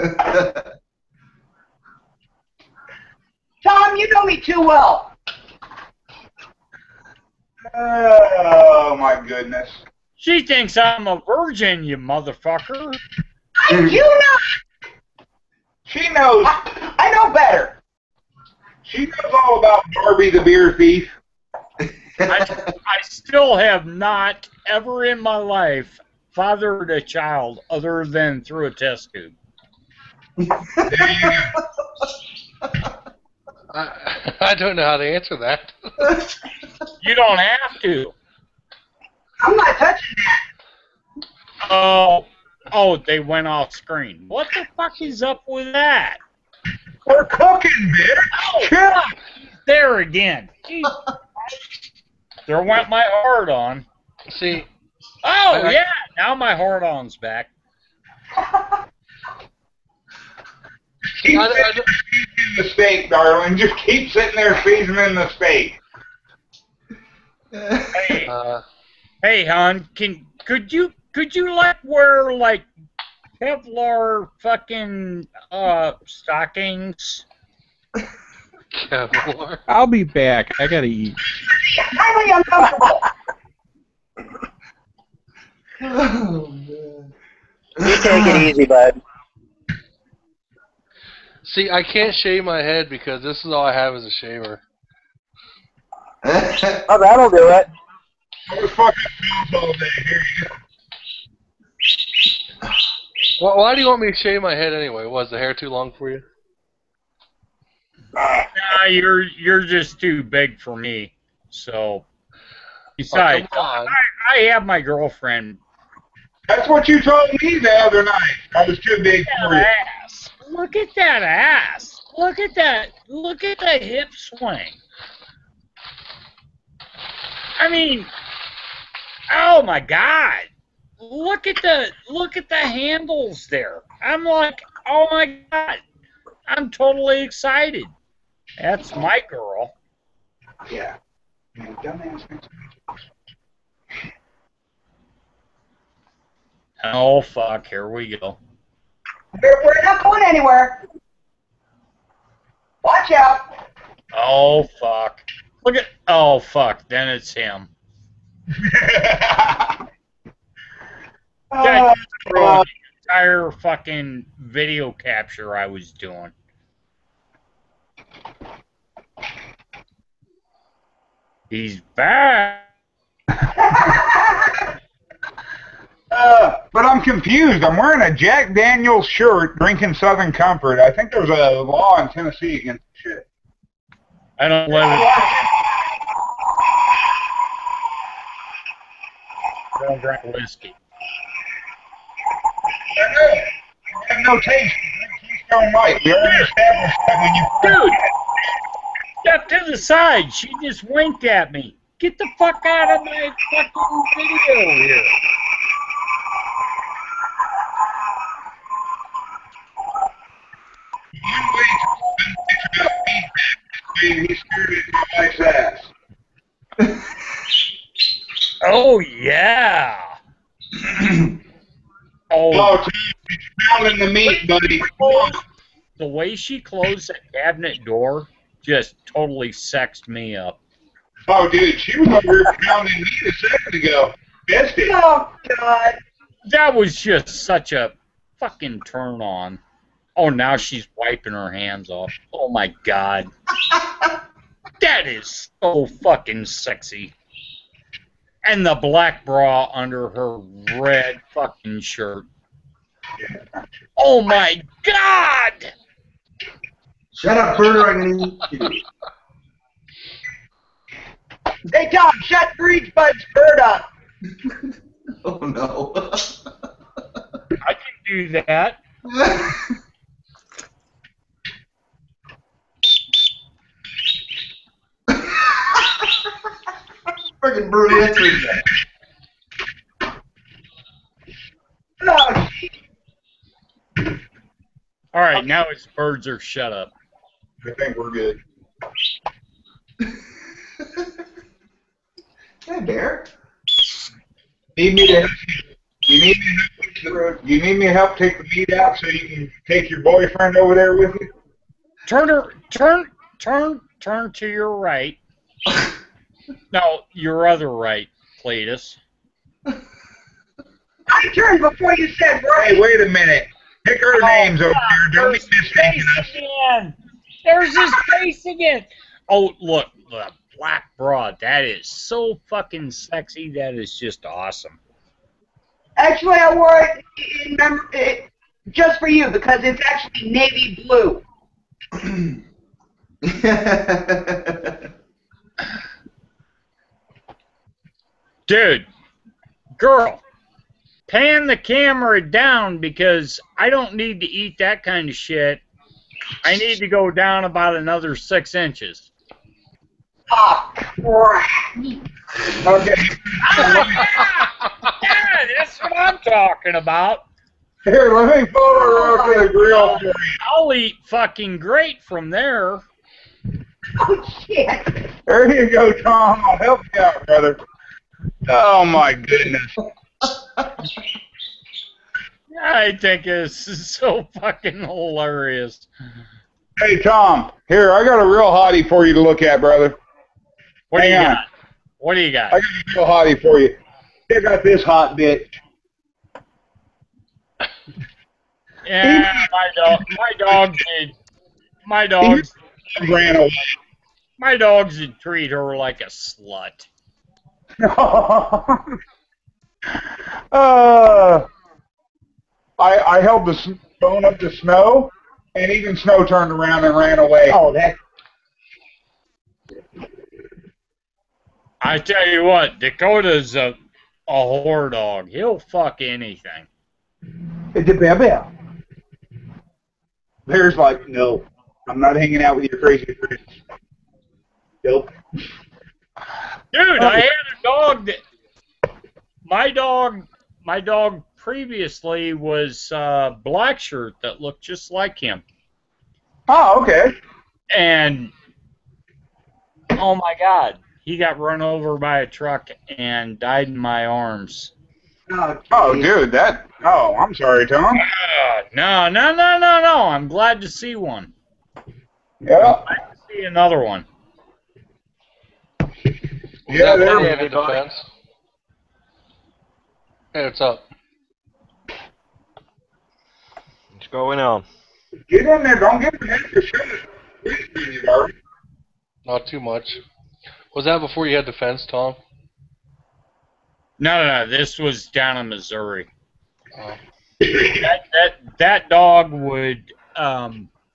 you know me too well. Oh, my goodness. She thinks I'm a virgin, you motherfucker. I do not. She knows. I know better. She knows all about Barbie the beer thief. I still have not ever in my life fathered a child other than through a test tube. There you go. I don't know how to answer that. You don't have to. I'm not touching that. Oh, they went off screen. What the fuck is up with that? We're cooking, bitch. Chill. There again. Jeez. There went my hard on. See, Oh, yeah, now my hard on's back. Keep sitting in the steak, darling. Just keep sitting there seasoning the steak. Hey, hey, hon, could you like wear like Kevlar fucking stockings? Kevlar. I'll be back. I gotta eat. Highly uncomfortable. Oh, man. You take it easy, bud. See, I can't shave my head because this is all I have as a shaver. Oh, that'll do it. I was fucking all day. Here you go. Well, why do you want me to shave my head anyway? Was the hair too long for you? Nah, you're just too big for me. So, besides, come on. I have my girlfriend. That's what you told me the other night. I was too big for you. Ass. Look at that ass. Look at that. Look at the hip swing. I mean, oh my God. Look at the handles there. I'm like, oh my God. I'm totally excited. That's my girl. Yeah. Dumbass. Oh fuck, here we go. We're not going anywhere. Watch out. Oh fuck. Look at, oh fuck, then it's him. That ruined the entire fucking video capture I was doing. He's back. But I'm confused. I'm wearing a Jack Daniels shirt, drinking Southern Comfort. I think there's a law in Tennessee against shit. I don't live in. I don't drink whiskey. I have no taste. You drink Keystone Light. We already established that when you... Dude! Step to the side. She just winked at me. Get the fuck out of my fucking video here. One way to about feedback. This way he scared it in my wife's ass. Oh yeah. Oh, she's pounding the meat, buddy. The way she closed that cabinet door just totally sexed me up. Oh, dude, she was over here pounding meat a second ago. Missed it. Oh, God. That was just such a fucking turn on. Oh, now she's wiping her hands off. Oh my God. That is so fucking sexy. And the black bra under her red fucking shirt. Oh my God! Shut up, Birder. I'm gonna eat you. Hey, Tom, shut Breach Bud's bird up. Oh no. I can do that. Freaking Brew answered that. Oh, All right, now his birds are shut up. I think we're good. Hey, Bear. Need me to? You need me to help take the meat out so you can take your boyfriend over there with you? Turn to your right. No, your other right, Cletus. I turned before you said right. Hey, wait a minute. Pick our names over here. Don't be There's his face mistaking us. again. There's his face again. Oh, look, the black bra. That is so fucking sexy. That is just awesome. Actually, I wore it just for you because it's actually navy blue. Dude, girl, pan the camera down because I don't need to eat that kind of shit. I need to go down about another 6 inches. Oh, crap. Okay. Yeah, that's what I'm talking about. Here, let me pull her up to the grill for you. I'll eat fucking great from there. Oh, shit. There you go, Tom. I'll help you out, brother. Oh, my goodness. I think this is so fucking hilarious. Hey, Tom. Here, I got a real hottie for you to look at, brother. What do you Hang on. got? What do you got? I got a real hottie for you. Check out this hot bitch. Yeah, my dogs would treat her like a slut. I held the phone up to Snow, and even Snow turned around and ran away. Oh, that. I tell you what, Dakota's a whore dog. He'll fuck anything. It's a bear. Bear's like, no, I'm not hanging out with your crazy friends. Nope. Dude, I had a dog that my dog previously was black shirt that looked just like him. Oh, okay. And oh my God, he got run over by a truck and died in my arms. Oh, dude, I'm sorry, Tom. No. I'm glad to see one. Yeah. Glad to see another one. Yeah, there there any defense. Hey, what's up? What's going on? Get in there. Don't get the head to shit. Not too much. Was that before you had defense, Tom? No. This was down in Missouri. Oh. That dog would.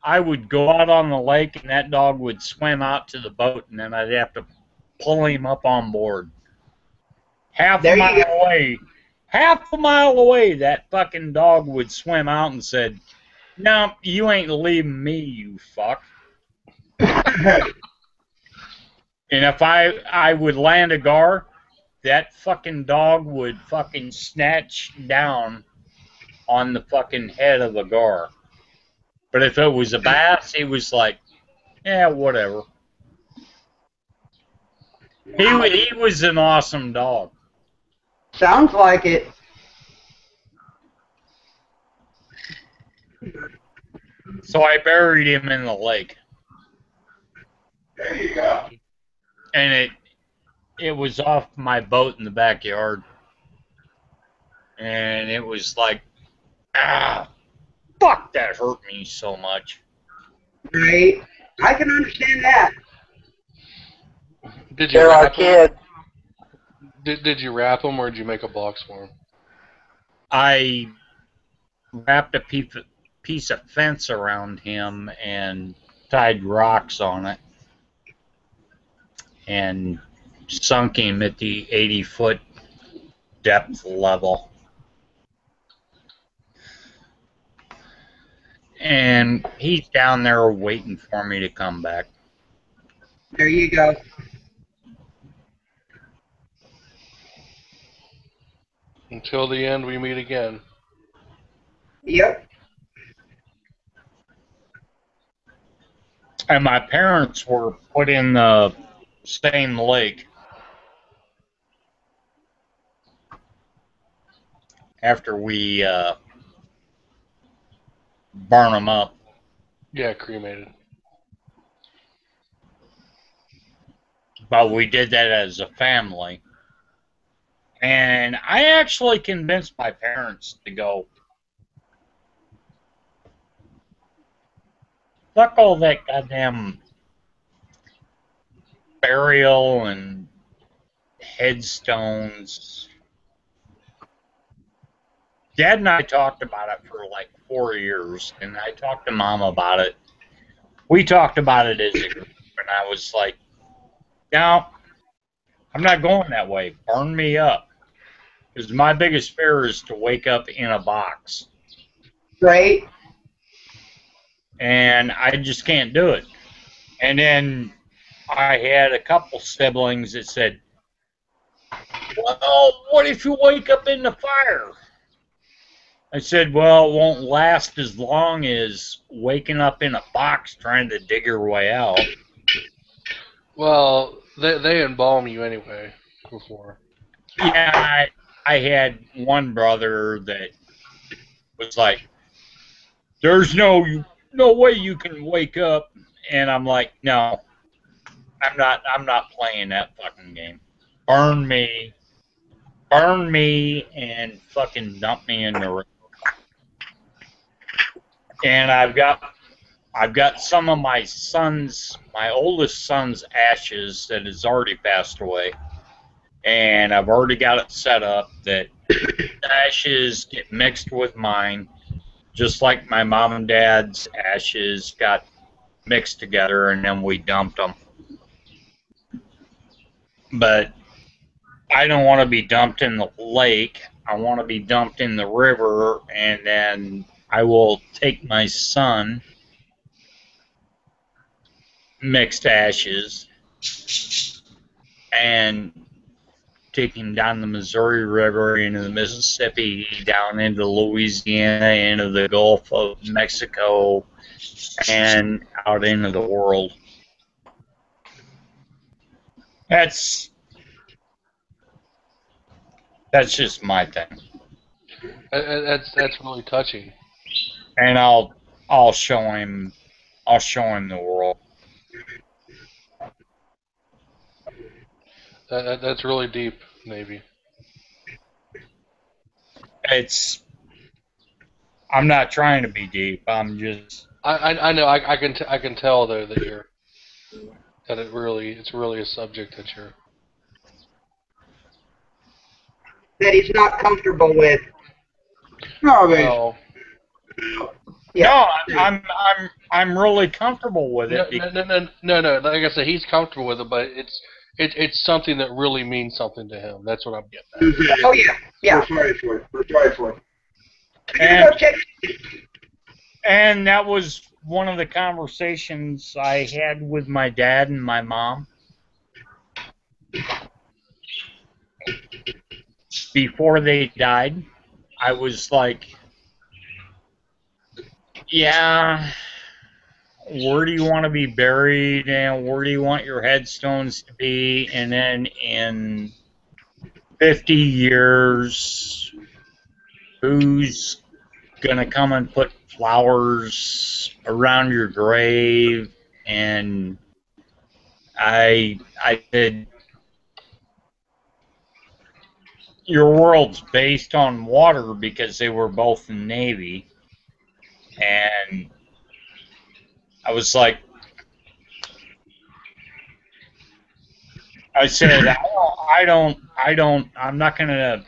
I would go out on the lake, and that dog would swim out to the boat, and then I'd have to pull him up on board. Half a mile away, that fucking dog would swim out and said, "No, you ain't leaving me, you fuck." And if I would land a gar, that fucking dog would fucking snatch down on the fucking head of the gar. But if it was a bass, he was like, yeah, whatever. He was an awesome dog. Sounds like it. So I buried him in the lake. There you go. And it was off my boat in the backyard. And it was like, fuck, that hurt me so much. Right? I can understand that. Did you They're our wrap him? kids. Did you wrap him or did you make a box for him? I wrapped a piece of fence around him and tied rocks on it and sunk him at the 80-foot depth level. And he's down there waiting for me to come back. There you go. Until the end, we meet again. Yep. And my parents were put in the same lake after we burn them up. Yeah, cremated. But we did that as a family. And I actually convinced my parents to go, fuck all that goddamn burial and headstones. Dad and I talked about it for like 4 years, and I talked to Mom about it. We talked about it as a group, and I was like, no, I'm not going that way. Burn me up. Because my biggest fear is to wake up in a box. Right? And I just can't do it. And then I had a couple siblings that said, well, what if you wake up in the fire? I said, well, it won't last as long as waking up in a box trying to dig your way out. Well, they embalm you anyway before. Yeah, I had one brother that was like, there's no way you can wake up. And I'm like, no, I'm not playing that fucking game. Burn me, and fucking dump me in the river. And I've got some of my oldest son's ashes that has already passed away. And I've already got it set up that ashes get mixed with mine, just like my mom and dad's ashes got mixed together, and then we dumped them. But I don't want to be dumped in the lake. I want to be dumped in the river, and then I will take my son, mixed ashes, and take him down the Missouri River, into the Mississippi, down into Louisiana, into the Gulf of Mexico, and out into the world. That's just my thing. That's really touching. And I'll show him the world. That's really deep, Navy. I'm not trying to be deep. I'm just. I know. I can tell though that it's really a subject That he's not comfortable with. No, they, well, Yeah. No, I'm really comfortable with it. no. Like I said, he's comfortable with it, but it's something that really means something to him. That's what I'm getting at. Oh, yeah. Yeah. We're sorry for it. We're sorry for it. And that was one of the conversations I had with my dad and my mom before they died. I was like, yeah, where do you want to be buried, and where do you want your headstones to be? And then in 50 years, who's gonna come and put flowers around your grave? And I said, your world's based on water because they were both in the Navy. And I was like, I said, I'm not gonna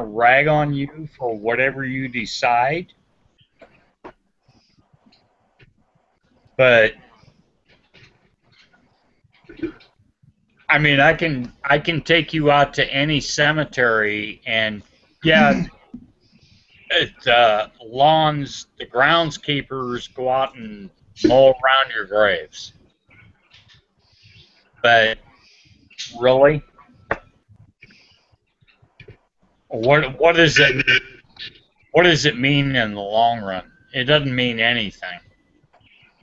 rag on you for whatever you decide. But I mean, I can take you out to any cemetery, and yeah, lawns, the groundskeepers go out and mow around your graves. But really, what does it mean in the long run? It doesn't mean anything.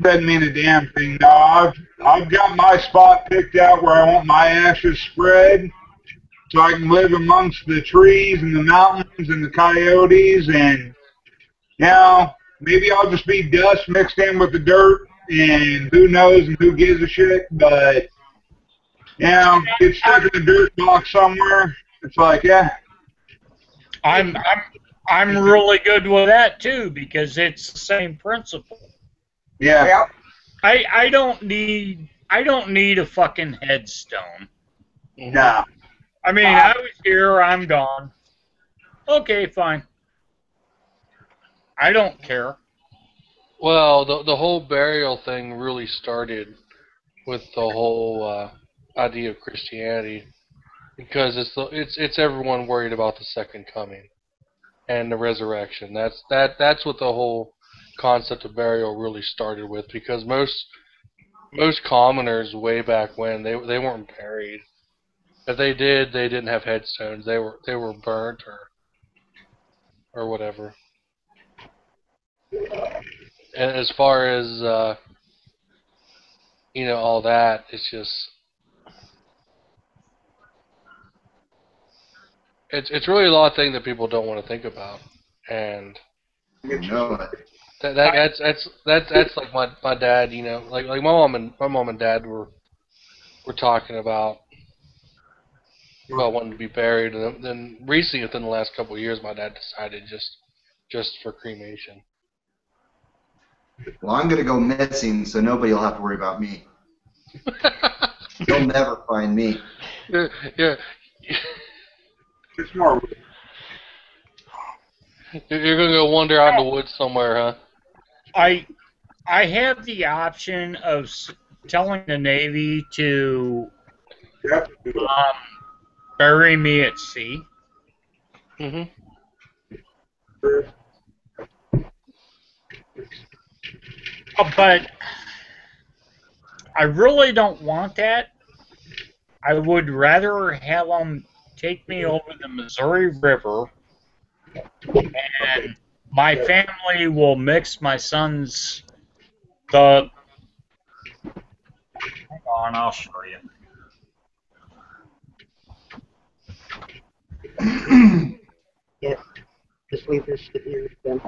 Doesn't mean a damn thing. No, I've got my spot picked out where I want my ashes spread, so I can live amongst the trees and the mountains and the coyotes, and you know, maybe I'll just be dust mixed in with the dirt, and who knows and who gives a shit. But you know, get stuck in a dirt box somewhere. It's like, yeah. I'm really good with that too, because it's the same principle. Yeah. I don't need a fucking headstone. No. I mean, I was here, I'm gone. Okay, fine. I don't care. Well, the whole burial thing really started with the whole idea of Christianity, because it's everyone worried about the second coming and the resurrection. That's what the whole concept of burial really started with, because most commoners way back when they weren't buried. If they did, they didn't have headstones. They were burnt or whatever. And as far as all that, it's just it's really a lot of things that people don't want to think about, and that's like my dad, like my mom and dad were talking about wanting to be buried, and then recently, within the last couple of years, my dad decided just for cremation. Well, I'm gonna go missing, so nobody will have to worry about me. You'll never find me. Yeah. It's more. You're gonna go wander out in the woods somewhere, huh? I have the option of telling the Navy to bury me at sea. Mm-hmm. But I really don't want that. I would rather have them take me over the Missouri River, and my family will mix my son's hang on, I'll show you. Yeah, just leave this here then.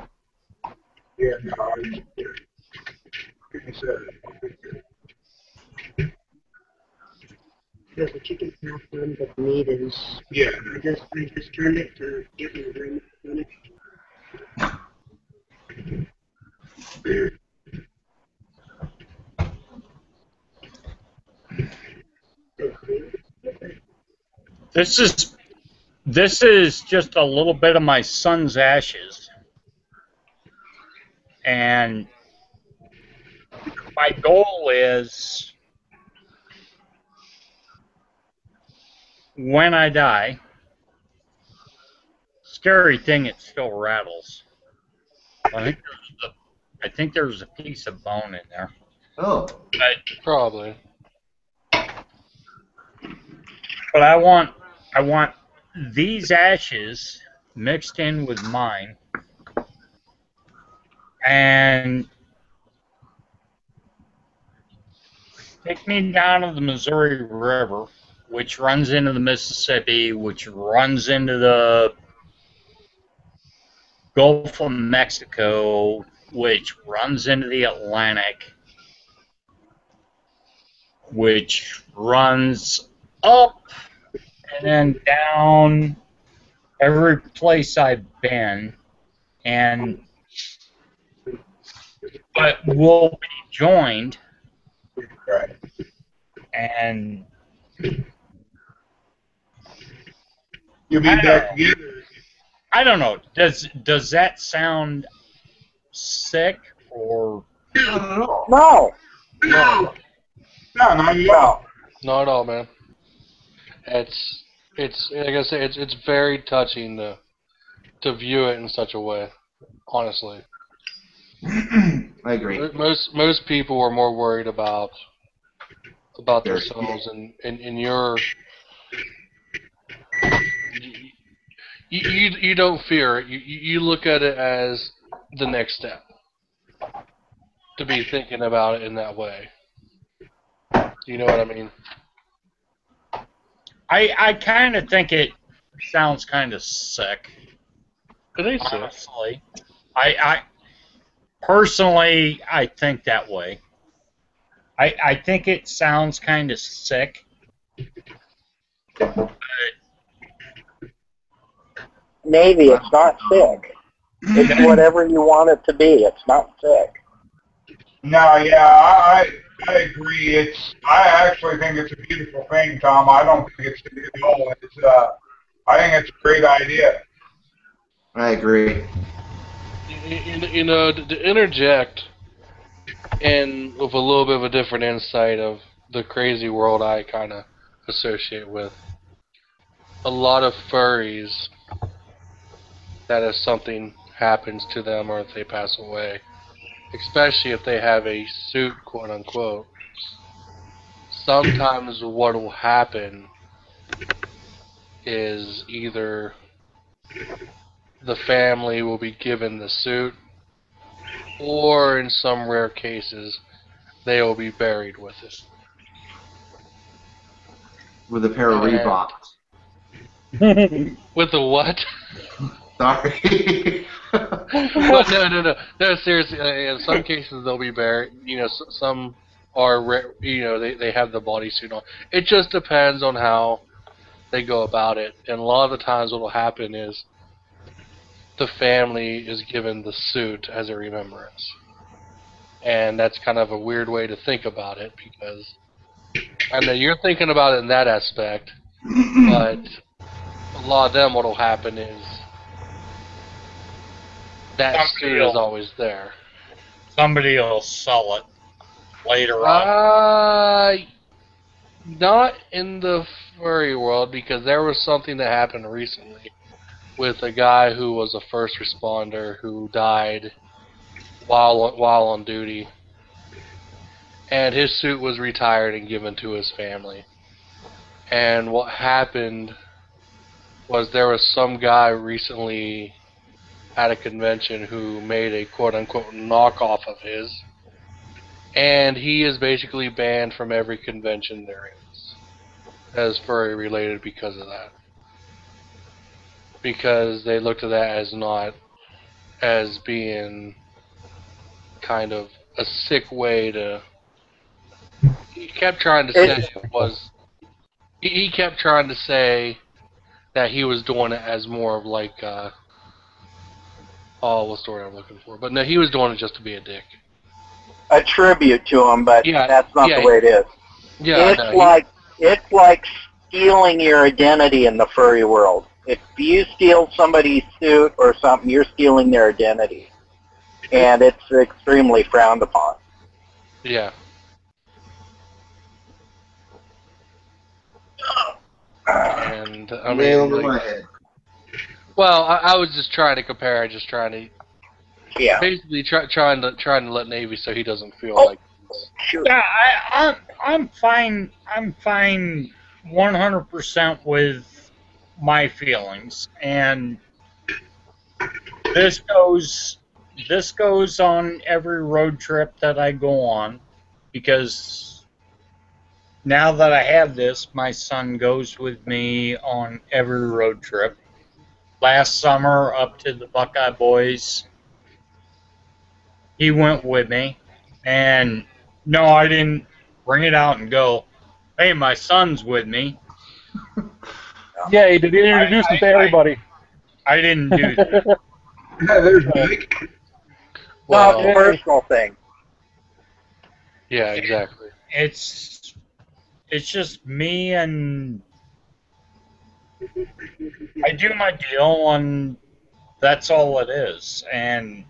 Yeah, no, There's the chicken's half done, but the meat is. Yeah. I just turned it to give me a very much This is just a little bit of my son's ashes, and my goal is, when I die, scary thing, it still rattles. I think there's a piece of bone in there. Oh. Probably. But I want these ashes mixed in with mine, and take me down to the Missouri River, which runs into the Mississippi, which runs into the Gulf of Mexico, which runs into the Atlantic, which runs up and then down every place I've been, but will be joined, Right. and You'll be back together. I don't know. Does that sound sick or No. No, not at all. Not at all, man. It's like I say, it's very touching to view it in such a way. Honestly, I agree. most people are more worried about themselves and your. You don't fear it. You look at it as the next step. To be thinking about it in that way. You know what I mean? I kind of think it sounds kind of sick. It is sick. Honestly, I personally I think that way. I think it sounds kind of sick. But Navy, it's not sick. It's whatever you want it to be. It's not sick. No, yeah, I agree. I actually think it's a beautiful thing, Tom. I don't think it's sick at all. I think it's a great idea. I agree. You know, to interject, and with a little bit of a different insight of the crazy world I kind of associate with, a lot of furries, that if something happens to them or if they pass away, especially if they have a suit, quote unquote, sometimes what will happen is either the family will be given the suit, or in some rare cases, they will be buried with it. With a pair of Reeboks. With the what? Sorry. No, seriously. In some cases, they'll be buried. You know, some are, they have the bodysuit on. It just depends on how they go about it. And a lot of the times, what will happen is the family is given the suit as a remembrance, and that's kind of a weird way to think about it, because I know you're thinking about it in that aspect, but a lot of them, what will happen is that suit is always there. somebody will sell it later on. Not in the furry world, because there was something that happened recently with a guy who was a first responder who died while on duty, and his suit was retired and given to his family. And what happened was there was some guy recently at a convention who made a quote-unquote knockoff of his, and he is basically banned from every convention there is as furry related because of that. Because they looked at that as not as being kind of a sick way to. He kept trying to say it was. He kept trying to say that he was doing it as more of like. What's the word I'm looking for? But no, he was doing it just to be a dick. A tribute to him, but that's not the way it is. Yeah, it's like stealing your identity in the furry world. If you steal somebody's suit or something, you're stealing their identity, and it's extremely frowned upon. Yeah. And I mean, over my head. Well, I was just trying to compare. Just trying to, basically trying to let Navy so he doesn't feel like. Sure. Yeah, I'm fine. I'm fine 100% with my feelings, and this goes on every road trip that I go on, because now that I have this, my son goes with me on every road trip. Last summer, up to the Buckeye Boys, he went with me. And no, I didn't bring it out and go, hey, my son's with me. Yay, did you introduce him to everybody? I didn't do that. Yeah, there's Mike. Well, Well, it's a personal thing. yeah, exactly. It's just me, and I do my deal, and that's all it is. And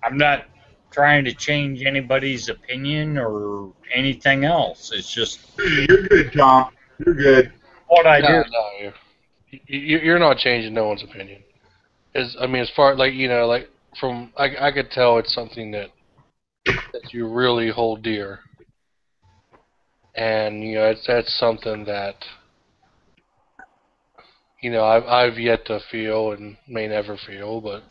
I'm not trying to change anybody's opinion or anything else. It's just You're good, Tom. You're good. what I No, do. no, you're not changing no one's opinion. I mean, as far like like from I could tell it's something that you really hold dear, and that's something that I've yet to feel and may never feel, but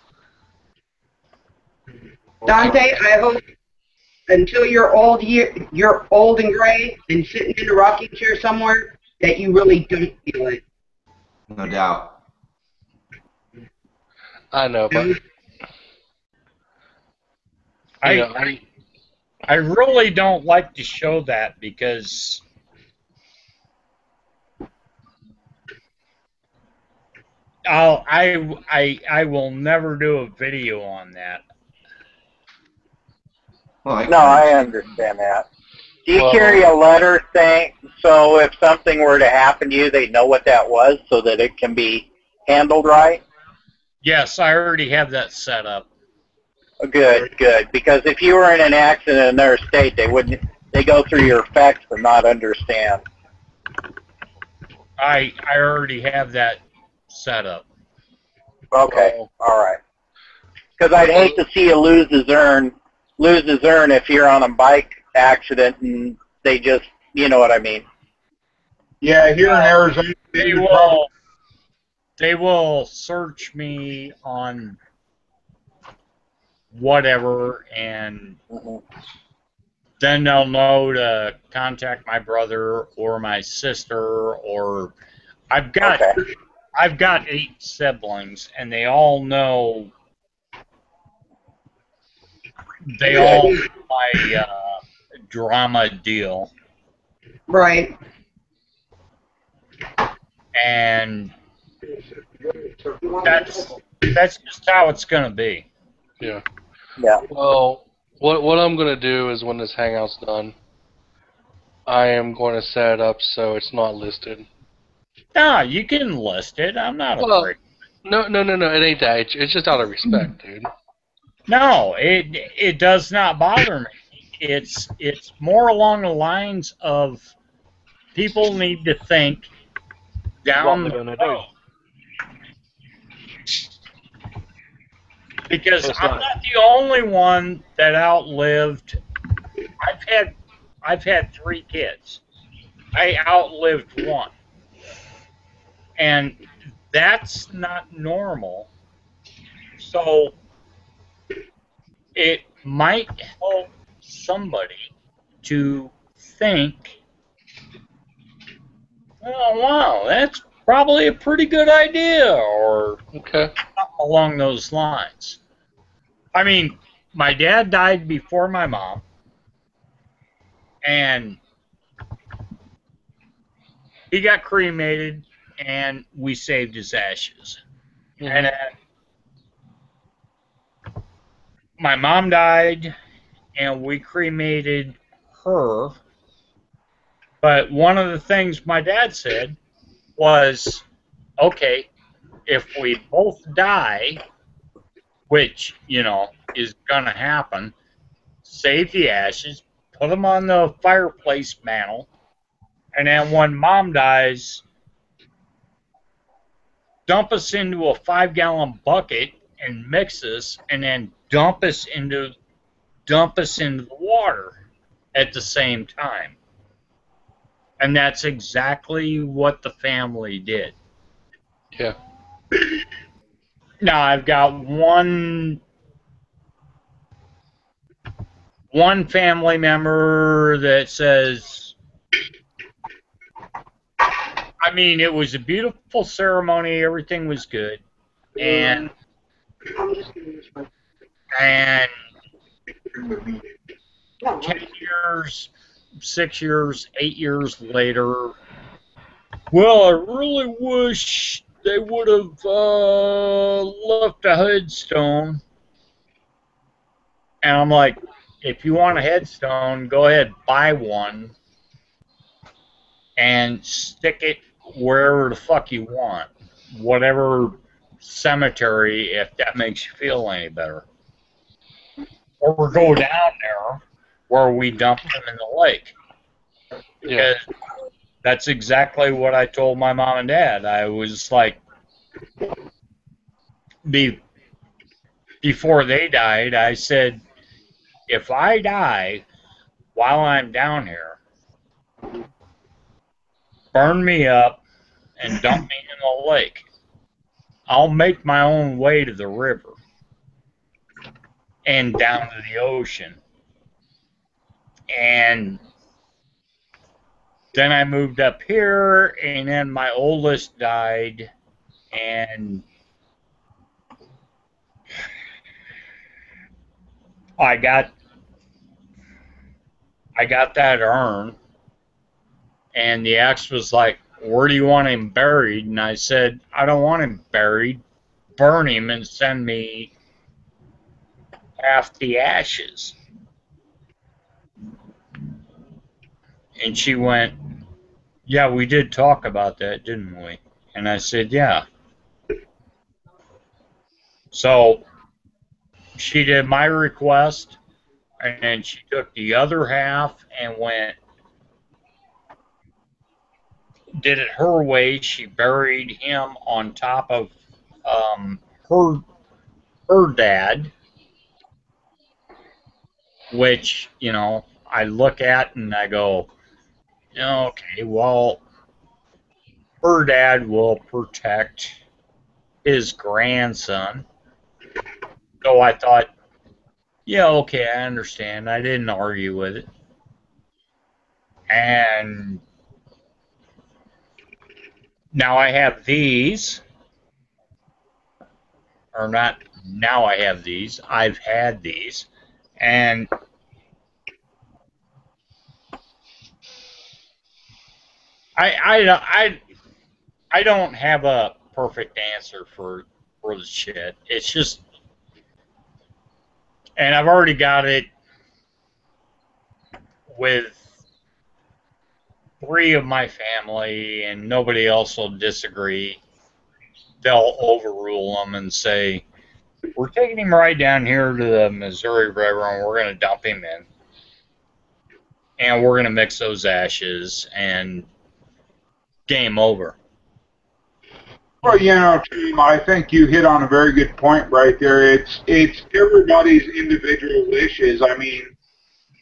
Dante, I hope until you're old, you're old and gray and sitting in a rocking chair somewhere, that you really don't feel it. No doubt. I know, but I really don't like to show that because I will never do a video on that. Well, No, I understand that. Do you Well- carry a letter thing so if something were to happen to you, they know what that was so that it can be handled right? Yes, I already have that set up. Good, good. Because if you were in an accident in their state, they go through your facts and not understand. I already have that set up. Okay, Well- all right. Because I'd hate to see you lose his urn if you're on a bike accident and they just, you know what I mean. Yeah, here in Arizona, They will search me on whatever, and then they'll know to contact my brother or my sister, or I've got 8 siblings, and they all know. They all know my drama deal, Right. and that's just how it's gonna be. yeah. Yeah. Well, what I'm gonna do is when this hangout's done, I am going to set it up so it's not listed. Nah, you can list it. I'm not Well, afraid. No, it ain't that. It's just out of respect, dude. No, it does not bother me. It's more along the lines of people need to think down What the we're gonna do. road. Because It's I'm not- not the only one that outlived. I've had 3 kids. I outlived one, and that's not normal. So it might help somebody to think, oh wow, that's probably a pretty good idea, or Okay. something along those lines. I mean, my dad died before my mom, and he got cremated, and we saved his ashes. And my mom died, and we cremated her. But one of the things my dad said was, okay, if we both die, which, is going to happen, save the ashes, put them on the fireplace mantle, and then when Mom dies, dump us into a 5-gallon bucket and mix us, and then dump us into the water at the same time. And that's exactly what the family did. Yeah. Now I've got one family member that says, I mean, it was a beautiful ceremony. Everything was good, and 10 years, 6 years, 8 years later, well, I really wish they would have left a headstone. And I'm like, if you want a headstone, go ahead, buy one, and stick it wherever the fuck you want. Whatever cemetery, if that makes you feel any better. Or go down there where we dump them in the lake. Because that's exactly what I told my mom and dad. I was like, before they died, I said, if I die while I'm down here, burn me up and dump me in the lake. I'll make my own way to the river and down to the ocean. And then I moved up here, and then my oldest died, and I got that urn, and the ex was like, where do you want him buried? And I said, I don't want him buried. Burn him and send me half the ashes. And she went, yeah, we did talk about that, didn't we? And I said, yeah. So she did my request, and she took the other half and did it her way. She buried him on top of her dad, which, you know, I look at and I go, okay, well, her dad will protect his grandson. So I thought, yeah, okay, I understand. I didn't argue with it. And now I have these. Or not, now I have these. I've had these. And I don't have a perfect answer for the shit. It's just, and I've already got it with 3 of my family, and nobody else will disagree. They'll overrule them and say, we're taking him right down here to the Missouri River, and we're going to dump him in. And we're going to mix those ashes, and game over. Well, you know, Tim, I think you hit on a very good point right there. It's everybody's individual wishes. I mean,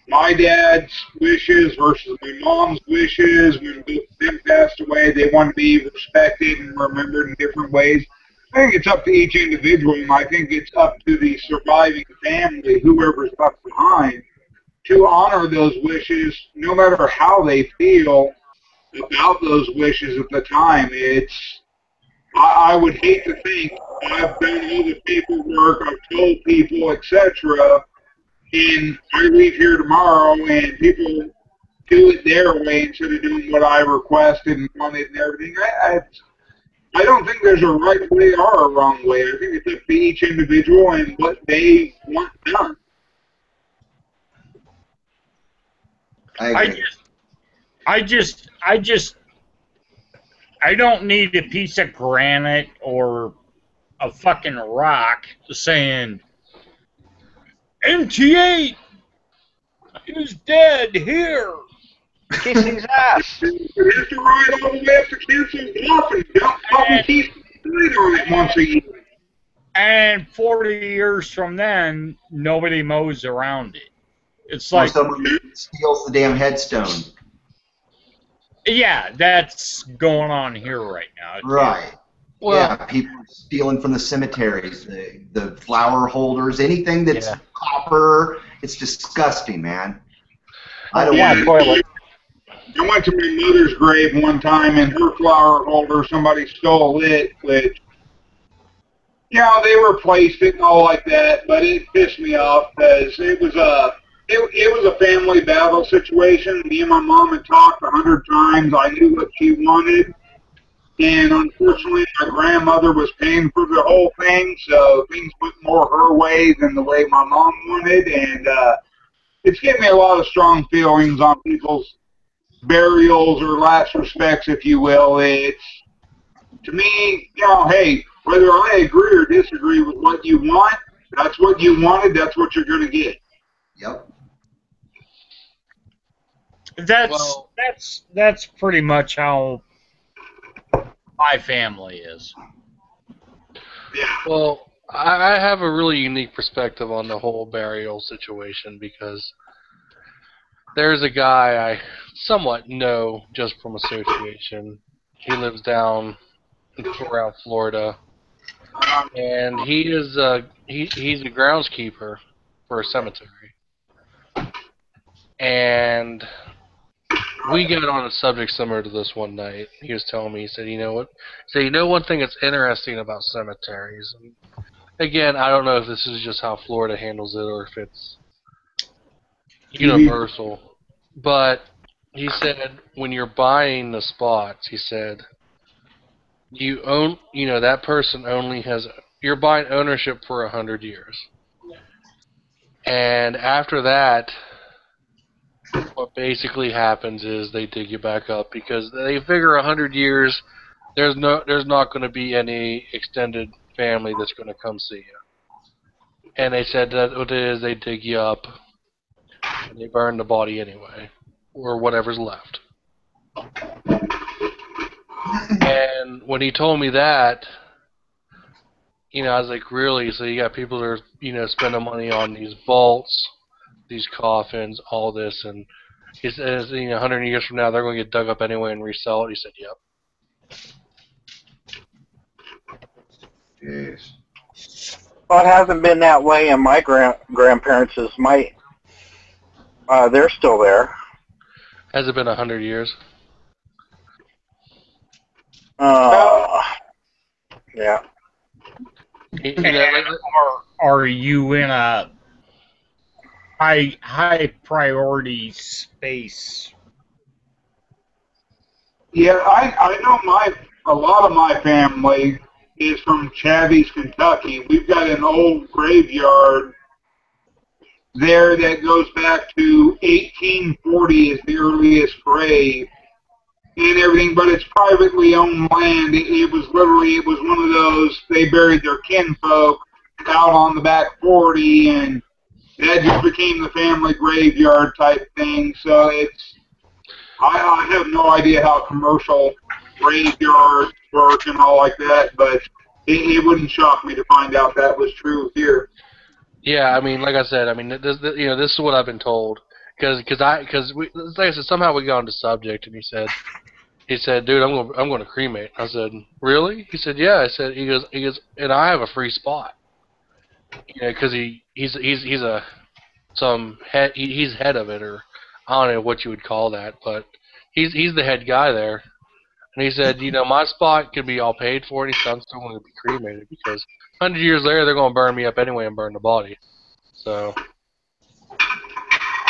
my dad's wishes versus my mom's wishes. When both of them passed away, they want to be respected and remembered in different ways. I think it's up to each individual, and I think it's up to the surviving family, whoever's left behind, to honor those wishes, no matter how they feel about those wishes at the time. I would hate to think I've done all the paperwork, I've told people, etc., and I leave here tomorrow and people do it their way instead of doing what I requested and wanted and everything. I don't think there's a right way or a wrong way. I think it's up to each individual and what they want done. I don't need a piece of granite or a fucking rock saying, MT8 is dead here. Kissing his ass. You have to ride all the way up to Kansas Bluff and dump fucking keep on it once a year. And 40 years from then, nobody mows around it. It's like someone steals the damn headstone. Yeah, that's going on here right now. Right. Well, yeah, people stealing from the cemeteries, the flower holders, anything that's copper. It's disgusting, man. I don't want toilet. I went to my mother's grave one time, and her flower holder, somebody stole it, which, you know, they replaced it and all like that, but it pissed me off because it was a family battle situation. Me and my mom had talked 100 times. I knew what she wanted, and unfortunately, my grandmother was paying for the whole thing, so things went more her way than the way my mom wanted, and it's given me a lot of strong feelings on people's burials or last respects, if you will. It's, to me, you know, hey, whether I agree or disagree with what you want, that's what you wanted, that's what you're going to get. Yep. That's pretty much how my family is. Yeah. Well, I have a really unique perspective on the whole burial situation because there's a guy I somewhat know just from association. He lives down around Florida, and he's a groundskeeper for a cemetery. And we got on a subject similar to this one night. He was telling me, he said, you know what? So you know one thing that's interesting about cemeteries. And again, I don't know if this is just how Florida handles it or if it's universal. But he said when you're buying the spots, he said you own, you know, that person only has, you're buying ownership for 100 years. And after that, what basically happens is they dig you back up because they figure 100 years there's not going to be any extended family that's going to come see you. And they said that what it is, they dig you up and they burn the body anyway, or whatever's left. And when he told me that, you know, I was like, really? So you got people that are, you know, spending money on these vaults, these coffins, all this, and he says, you know, 100 years from now they're going to get dug up anyway and resell it. He said, yep. Yes. Well, it hasn't been that way in my grandparents'. They're still there. Has it been 100 years? Yeah. Are you in a high priority space? Yeah, I know a lot of my family is from Chavis, Kentucky. We've got an old graveyard there that goes back to 1840 is the earliest grave and everything, but it's privately owned land. It was one of those, they buried their kinfolk out on the back 40, and that just became the family graveyard type thing. So I have no idea how commercial graveyards work and all like that, but it wouldn't shock me to find out that was true here. Yeah, I mean, like I said, I mean, this is what I've been told. Because like I said, somehow we got on the subject, and he said, dude, I'm going to cremate. I said, really? He said, yeah. I said, he goes, and I have a free spot. You know, because he's head of it, or I don't know what you would call that, but he's the head guy there. And he said, you know, my spot could be all paid for, and he said, I'm still going to be cremated because 100 years later they're going to burn me up anyway and burn the body. So.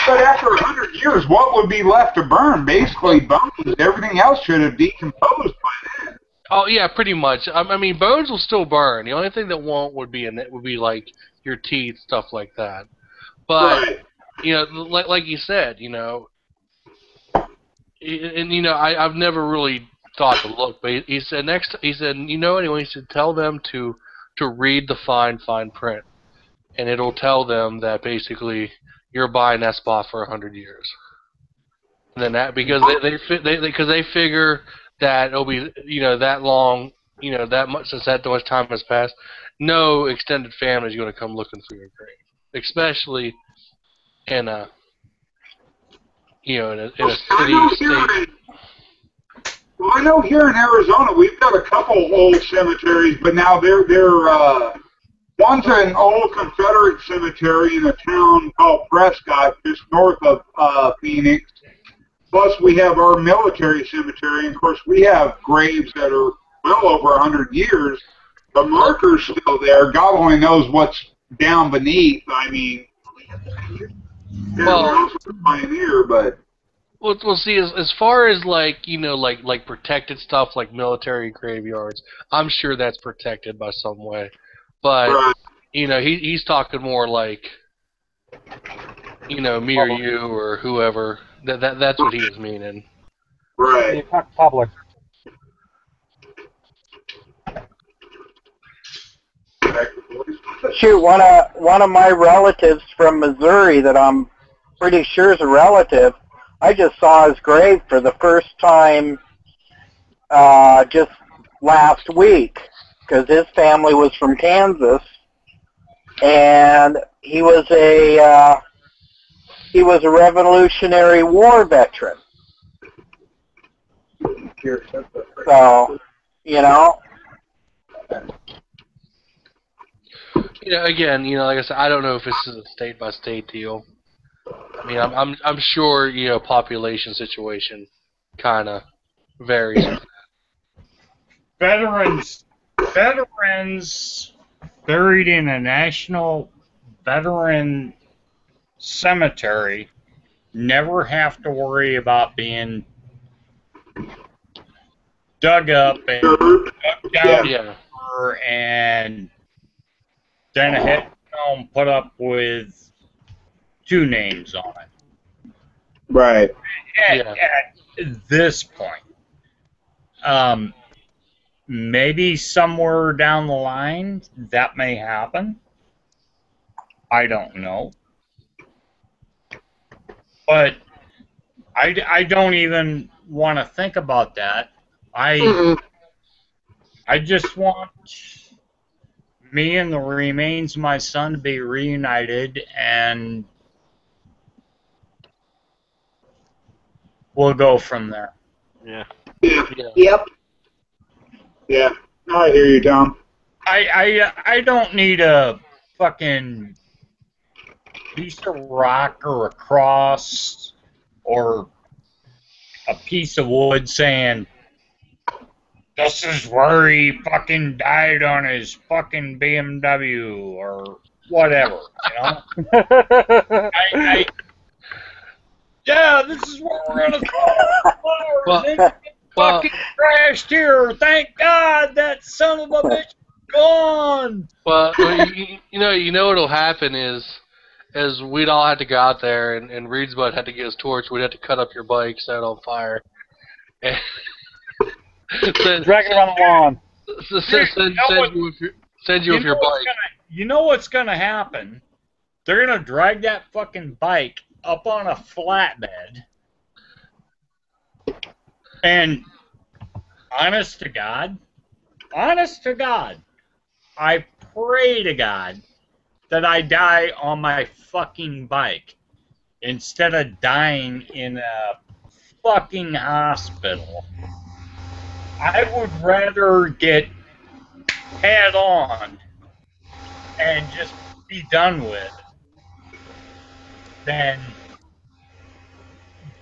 But after 100 years, what would be left to burn? Basically bones. Everything else should have decomposed by then. Oh yeah, pretty much. I mean, bones will still burn. The only thing that won't would be like your teeth, stuff like that. But right. You know, like you said, you know, and you know, I've never really thought to look, but he said you know, anyway, he said tell them to read the fine print, and it'll tell them that basically you're buying that spot for 100 years. And then that because they figure that it'll be, you know, that long, you know, that much since that much time has passed, no extended family is going to come looking for your grave, especially in a, you know, in a city state. Well, I know here in Arizona we've got a couple old cemeteries, but now they're one's an old Confederate cemetery in a town called Prescott, just north of Phoenix. Plus, we have our military cemetery, and of course, we have graves that are well over 100 years. The marker's still there. God only knows what's down beneath. I mean, Well, a pioneer, but we'll see. As far as like like protected stuff like military graveyards, I'm sure that's protected by some way. But right. He's talking more like me or you or whoever. That's what he was meaning. Right. Public. Shoot, one of my relatives from Missouri that I'm pretty sure is a relative, I just saw his grave for the first time just last week because his family was from Kansas, and he was a Revolutionary War veteran. So, Again, like I said, I don't know if this is a state-by-state deal. I mean, I'm sure population situation kind of varies. Veterans buried in a national veteran cemetery never have to worry about being dug up and dug down and then a headstone put up with 2 names on it. Right. At this point. Maybe somewhere down the line that may happen. I don't know. But I don't even want to think about that. I just want me and the remains of my son to be reunited, and we'll go from there. Yeah. Yep. Yeah. I hear you, Tom. I don't need a fucking piece of rock or a cross or a piece of wood saying this is where he fucking died on his fucking BMW or whatever, yeah, this is where we're gonna throw flowers. Fucking crashed here. Thank God that son of a bitch is gone. Well, what'll happen is we'd all have to go out there, and Reed's Bud had to get his torch. We'd have to cut up your bike, set it on fire, and drag it around the lawn. Send you with your bike. You know what's gonna happen? They're gonna drag that fucking bike up on a flatbed. And honest to God, I pray to God that I die on my fucking bike instead of dying in a fucking hospital. I would rather get head on and just be done with than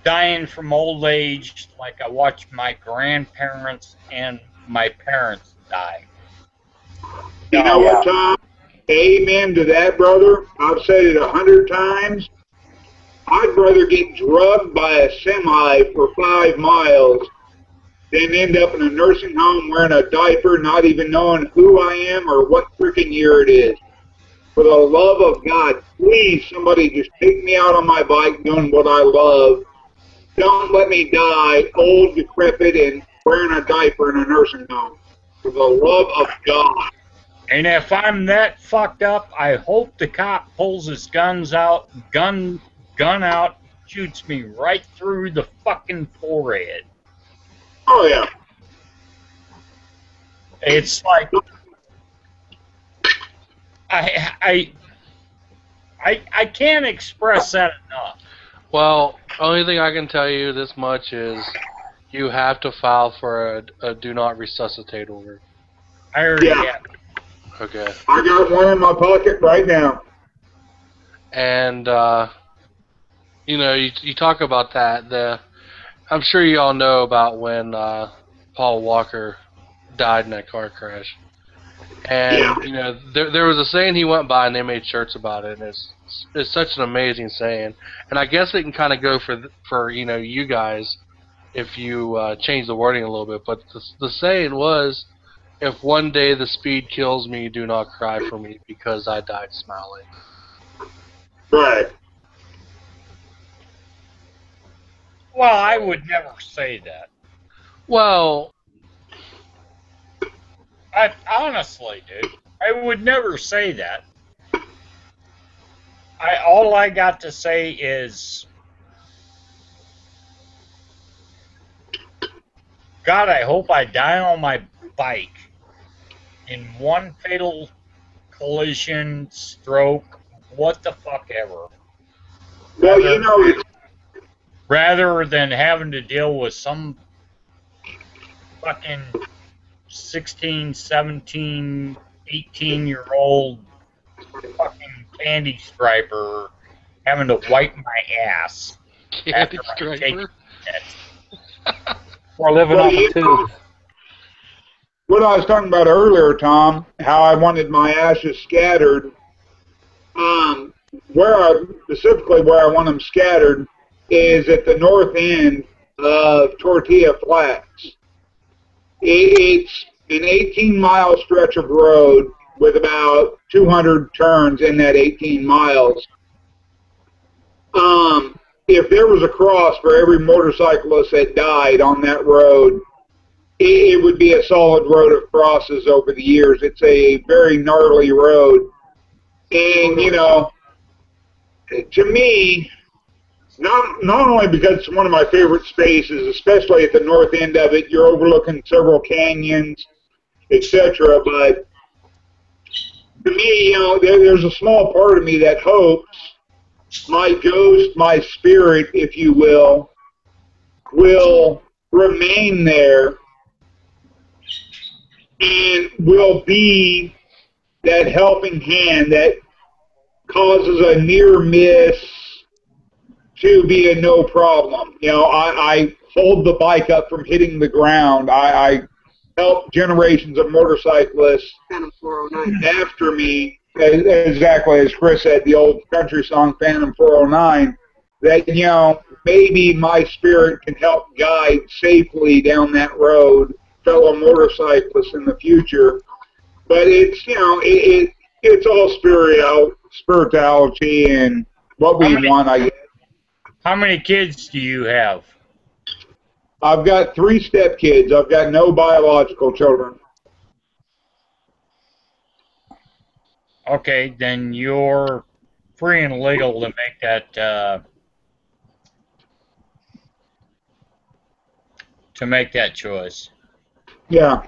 dying from old age like I watched my grandparents and my parents die. You know what, Tom? Amen to that, brother. I've said it 100 times. I'd rather get drugged by a semi for 5 miles than end up in a nursing home wearing a diaper, not even knowing who I am or what freaking year it is. For the love of God, please, somebody just take me out on my bike doing what I love. Don't let me die old, decrepit, and wearing a diaper in a nursing home. For the love of God. And if I'm that fucked up, I hope the cop pulls his gun out, shoots me right through the fucking forehead. Oh, yeah. It's like I can't express that enough. Well, only thing I can tell you this much is you have to file for a do not resuscitate order. I already have. Okay. I got one in my pocket right now. And you talk about that. I'm sure you all know about when Paul Walker died in that car crash. And, you know, there was a saying he went by and they made shirts about it, and it's such an amazing saying. And I guess it can kind of go for you know, you guys if you change the wording a little bit. But the saying was, if one day the speed kills me, do not cry for me because I died smiling. Right. Well, I would never say that. Well, I honestly, dude, I would never say that. All I got to say is, God, I hope I die on my bike in one fatal collision, stroke, what the fuck ever. Well, you know, rather than having to deal with some fucking 16, 17, 18-year-old fucking candy striper having to wipe my ass candy after I take striper? it. We're living off of tubes. What I was talking about earlier, Tom, how I wanted my ashes scattered. Specifically where I want them scattered is at the north end of Tortilla Flats. It's an 18-mile stretch of road with about 200 turns in that 18 miles. If there was a cross for every motorcyclist that died on that road, it would be a solid road of crosses over the years. It's a very gnarly road. And, you know, to me, not only because it's one of my favorite spaces, especially at the north end of it, you're overlooking several canyons, etc., but to me, you know, there's a small part of me that hopes my ghost, my spirit, if you will remain there and will be that helping hand that causes a near miss to be a no problem. You know, I hold the bike up from hitting the ground. I help generations of motorcyclists after me, exactly as Chris said, the old country song Phantom 409, that, you know, maybe my spirit can help guide safely down that road fellow motorcyclists in the future. But it's, you know, it's all spirituality and what we want, I guess. How many kids do you have? I've got 3 stepkids. I've got no biological children. Okay, then you're free and legal to make that choice. Yeah.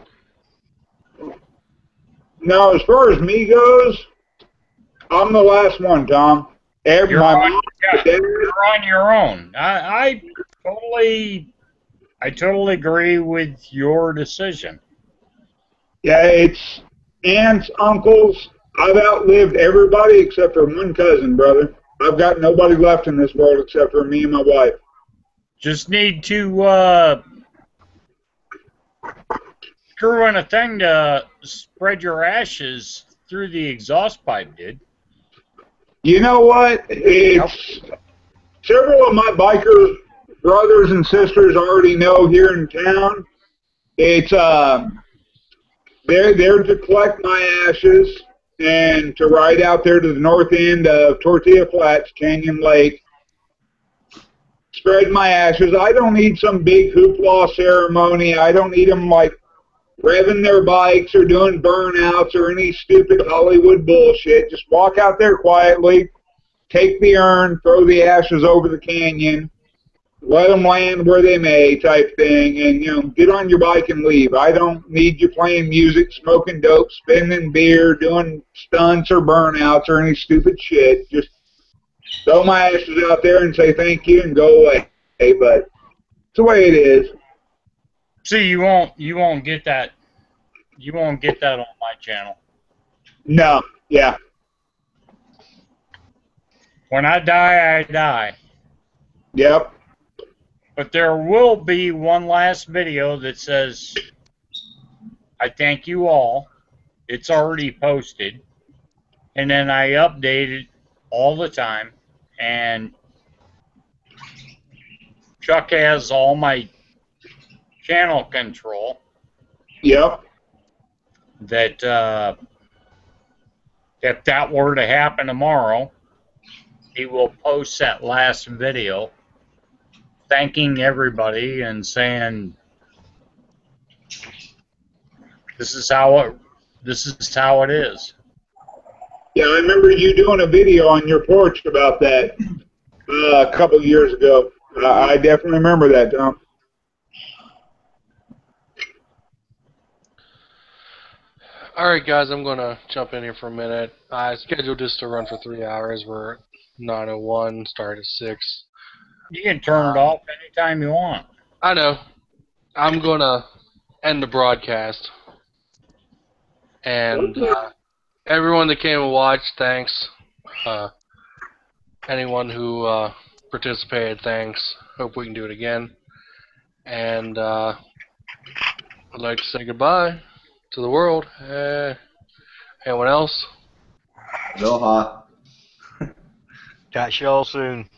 Now, as far as me goes, I'm the last one, Tom. You're on your own. I totally agree with your decision. Yeah, it's aunts, uncles. I've outlived everybody except for one cousin, brother. I've got nobody left in this world except for me and my wife. Just need to screw in a thing to spread your ashes through the exhaust pipe, dude. You know what? It's several of my biker brothers and sisters already know here in town. It's they're to collect my ashes and to ride out there to the north end of Tortilla Flats, Canyon Lake, spread my ashes. I don't need some big hoopla ceremony. I don't need them like revving their bikes or doing burnouts or any stupid Hollywood bullshit. Just walk out there quietly, take the urn, throw the ashes over the canyon, let them land where they may type thing, and, you know, get on your bike and leave. I don't need you playing music, smoking dope, spinning beer, doing stunts or burnouts or any stupid shit. Just throw my ashes out there and say thank you and go away. Hey, but it's the way it is. See, you won't get that. You won't get that on my channel. No, yeah. When I die, I die. Yep. But there will be one last video that says, I thank you all. It's already posted. And then I update it all the time. And Chuck has all my channel control. Yep. That if that were to happen tomorrow, he will post that last video thanking everybody and saying this is how it is. Yeah, I remember you doing a video on your porch about that a couple of years ago. I definitely remember that, Tom. Alright guys, I'm gonna jump in here for a minute. I scheduled this to run for 3 hours. We're at 9:01, start at 6. You can turn it off anytime you want. I know. I'm gonna end the broadcast. And everyone that came and watched, thanks. Anyone who participated, thanks. Hope we can do it again. And I'd like to say goodbye to the world. Anyone else? Aloha. Catch y'all soon.